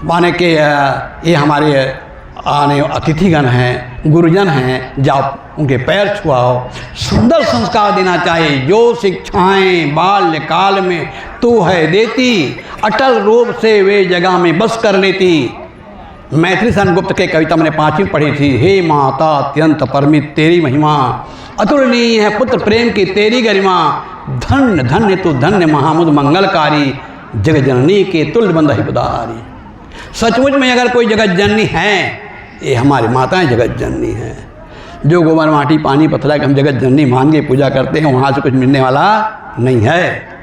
Speaker 10: माने कि ये हमारे आने अतिथिगण हैं, गुरुजन हैं, जाओ उनके पैर छुआओ। सुंदर संस्कार देना चाहिए। जो शिक्षाएं बाल्यकाल में तू है देती, अटल रूप से वे जगह में बस कर लेती। मैथिली सेनगुप्त के कविता मैंने 5वीं पढ़ी थी। हे माता अत्यंत परमित तेरी महिमा, अतुलनीय है पुत्र प्रेम की तेरी गरिमा। धन्य धन्य तू धन्य महामुद मंगलकारी, जगत जननी के तुल्य बंद हितधारी। सचमुच में अगर कोई जगत जननी है, ये हमारी माताएं जगत जननी हैं। जो गोबर माटी पानी पत्थर हम जगत जननी मान के पूजा करते हैं वहाँ से कुछ मिलने वाला नहीं है।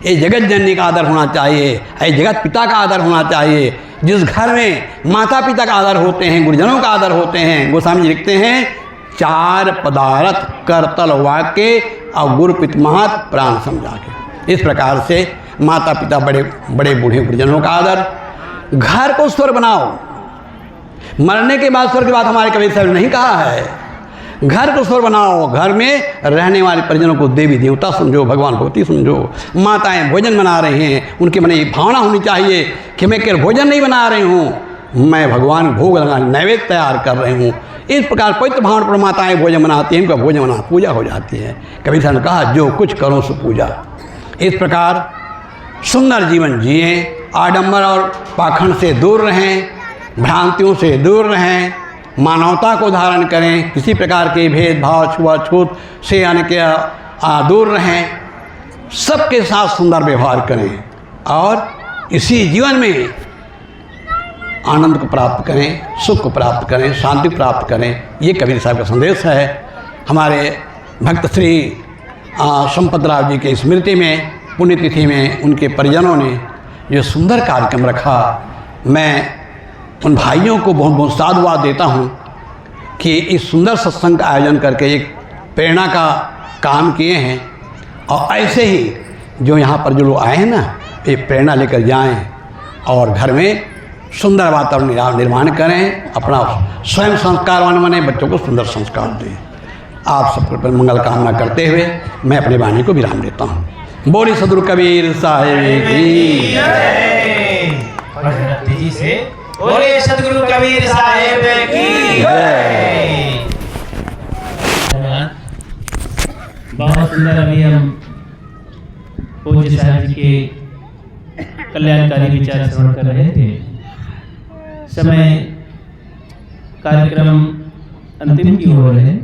Speaker 10: ये जगत जननी का आदर होना चाहिए, ये जगत पिता का आदर होना चाहिए। जिस घर में माता पिता का आदर होते हैं, गुरुजनों का आदर होते हैं, गोस्वामी जी लिखते हैं 4 पदार्थ करतल वाक्य और गुरु पितमहत प्राण समझा के। इस प्रकार से माता पिता बड़े बड़े बूढ़े गुरुजनों का आदर। घर को स्वर्ग बनाओ, मरने के बाद स्वर्ग की बात हमारे कबीर साहब ने नहीं कहा है। घर को स्वर्ग बनाओ, घर में रहने वाले परिजनों को देवी देवता समझो, भगवान भगवती समझो। माताएं भोजन बना रहे हैं, उनके मन में ये भावना होनी चाहिए कि मैं केवल भोजन नहीं बना रही हूँ, मैं भगवान भोग लगा नैवेद्य तैयार कर रही हूँ। इस प्रकार पवित्र भावना पर माताएं भोजन बनाती हैं, उनका भोजन बना पूजा हो जाती है। कबीर साहब ने कहा जो कुछ करो सो पूजा। इस प्रकार सुंदर जीवन जिए, आडंबर और पाखंड से दूर रहें, भ्रांतियों से दूर रहें, मानवता को धारण करें, किसी प्रकार के भेदभाव छुआछूत से यानी कि दूर रहें, सबके साथ सुंदर व्यवहार करें और इसी जीवन में आनंद को प्राप्त करें, सुख को प्राप्त करें, शांति प्राप्त करें। ये कबीर साहब का संदेश है। हमारे भक्त श्री संपत राव जी की स्मृति में पुण्यतिथि में उनके परिजनों ने जो सुंदर कार्यक्रम रखा, मैं उन भाइयों को बहुत बहुत साधुवाद देता हूँ कि इस सुंदर सत्संग का आयोजन करके एक प्रेरणा का काम किए हैं। और ऐसे ही जो यहाँ पर जो लोग आए हैं ना, एक प्रेरणा लेकर जाएं और घर में सुंदर वातावरण निर्माण करें, अपना स्वयं संस्कारवान बने, बच्चों को सुंदर संस्कार दें। आप सबको मंगल कामना करते हुए मैं अपनी वाणी को विराम देता हूँ। बोली सदगुरु कबीर साहिब की
Speaker 8: जय। बोले सदगुरु कबीर साहिब की जय। बहुत सुंदर अभी हम पूज्य साहब जी के कल्याणकारी विचार श्रवण कर रहे थे। समय कार्यक्रम अंतिम की ओर है,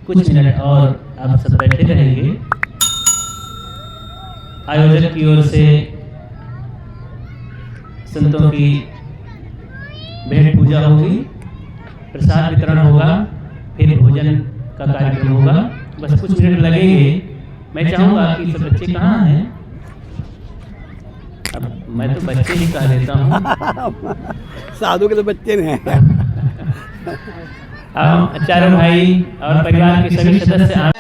Speaker 8: कुछ मिनट और आप सब बैठे रहेंगे। आयोजक की ओर से संतों की भेंट पूजा होगी, प्रसाद वितरण होगा, फिर भोजन का कार्यक्रम होगा। बस कुछ मिनट लगेंगे। मैं चाहूँगा कि सब बच्चे कहाँ हैं? अब मैं तो बच्चे ही कह देता हूँ।
Speaker 10: साधु के तो बच्चे हैं।
Speaker 8: हम चारों भाई और परिवार के सभी सदस्य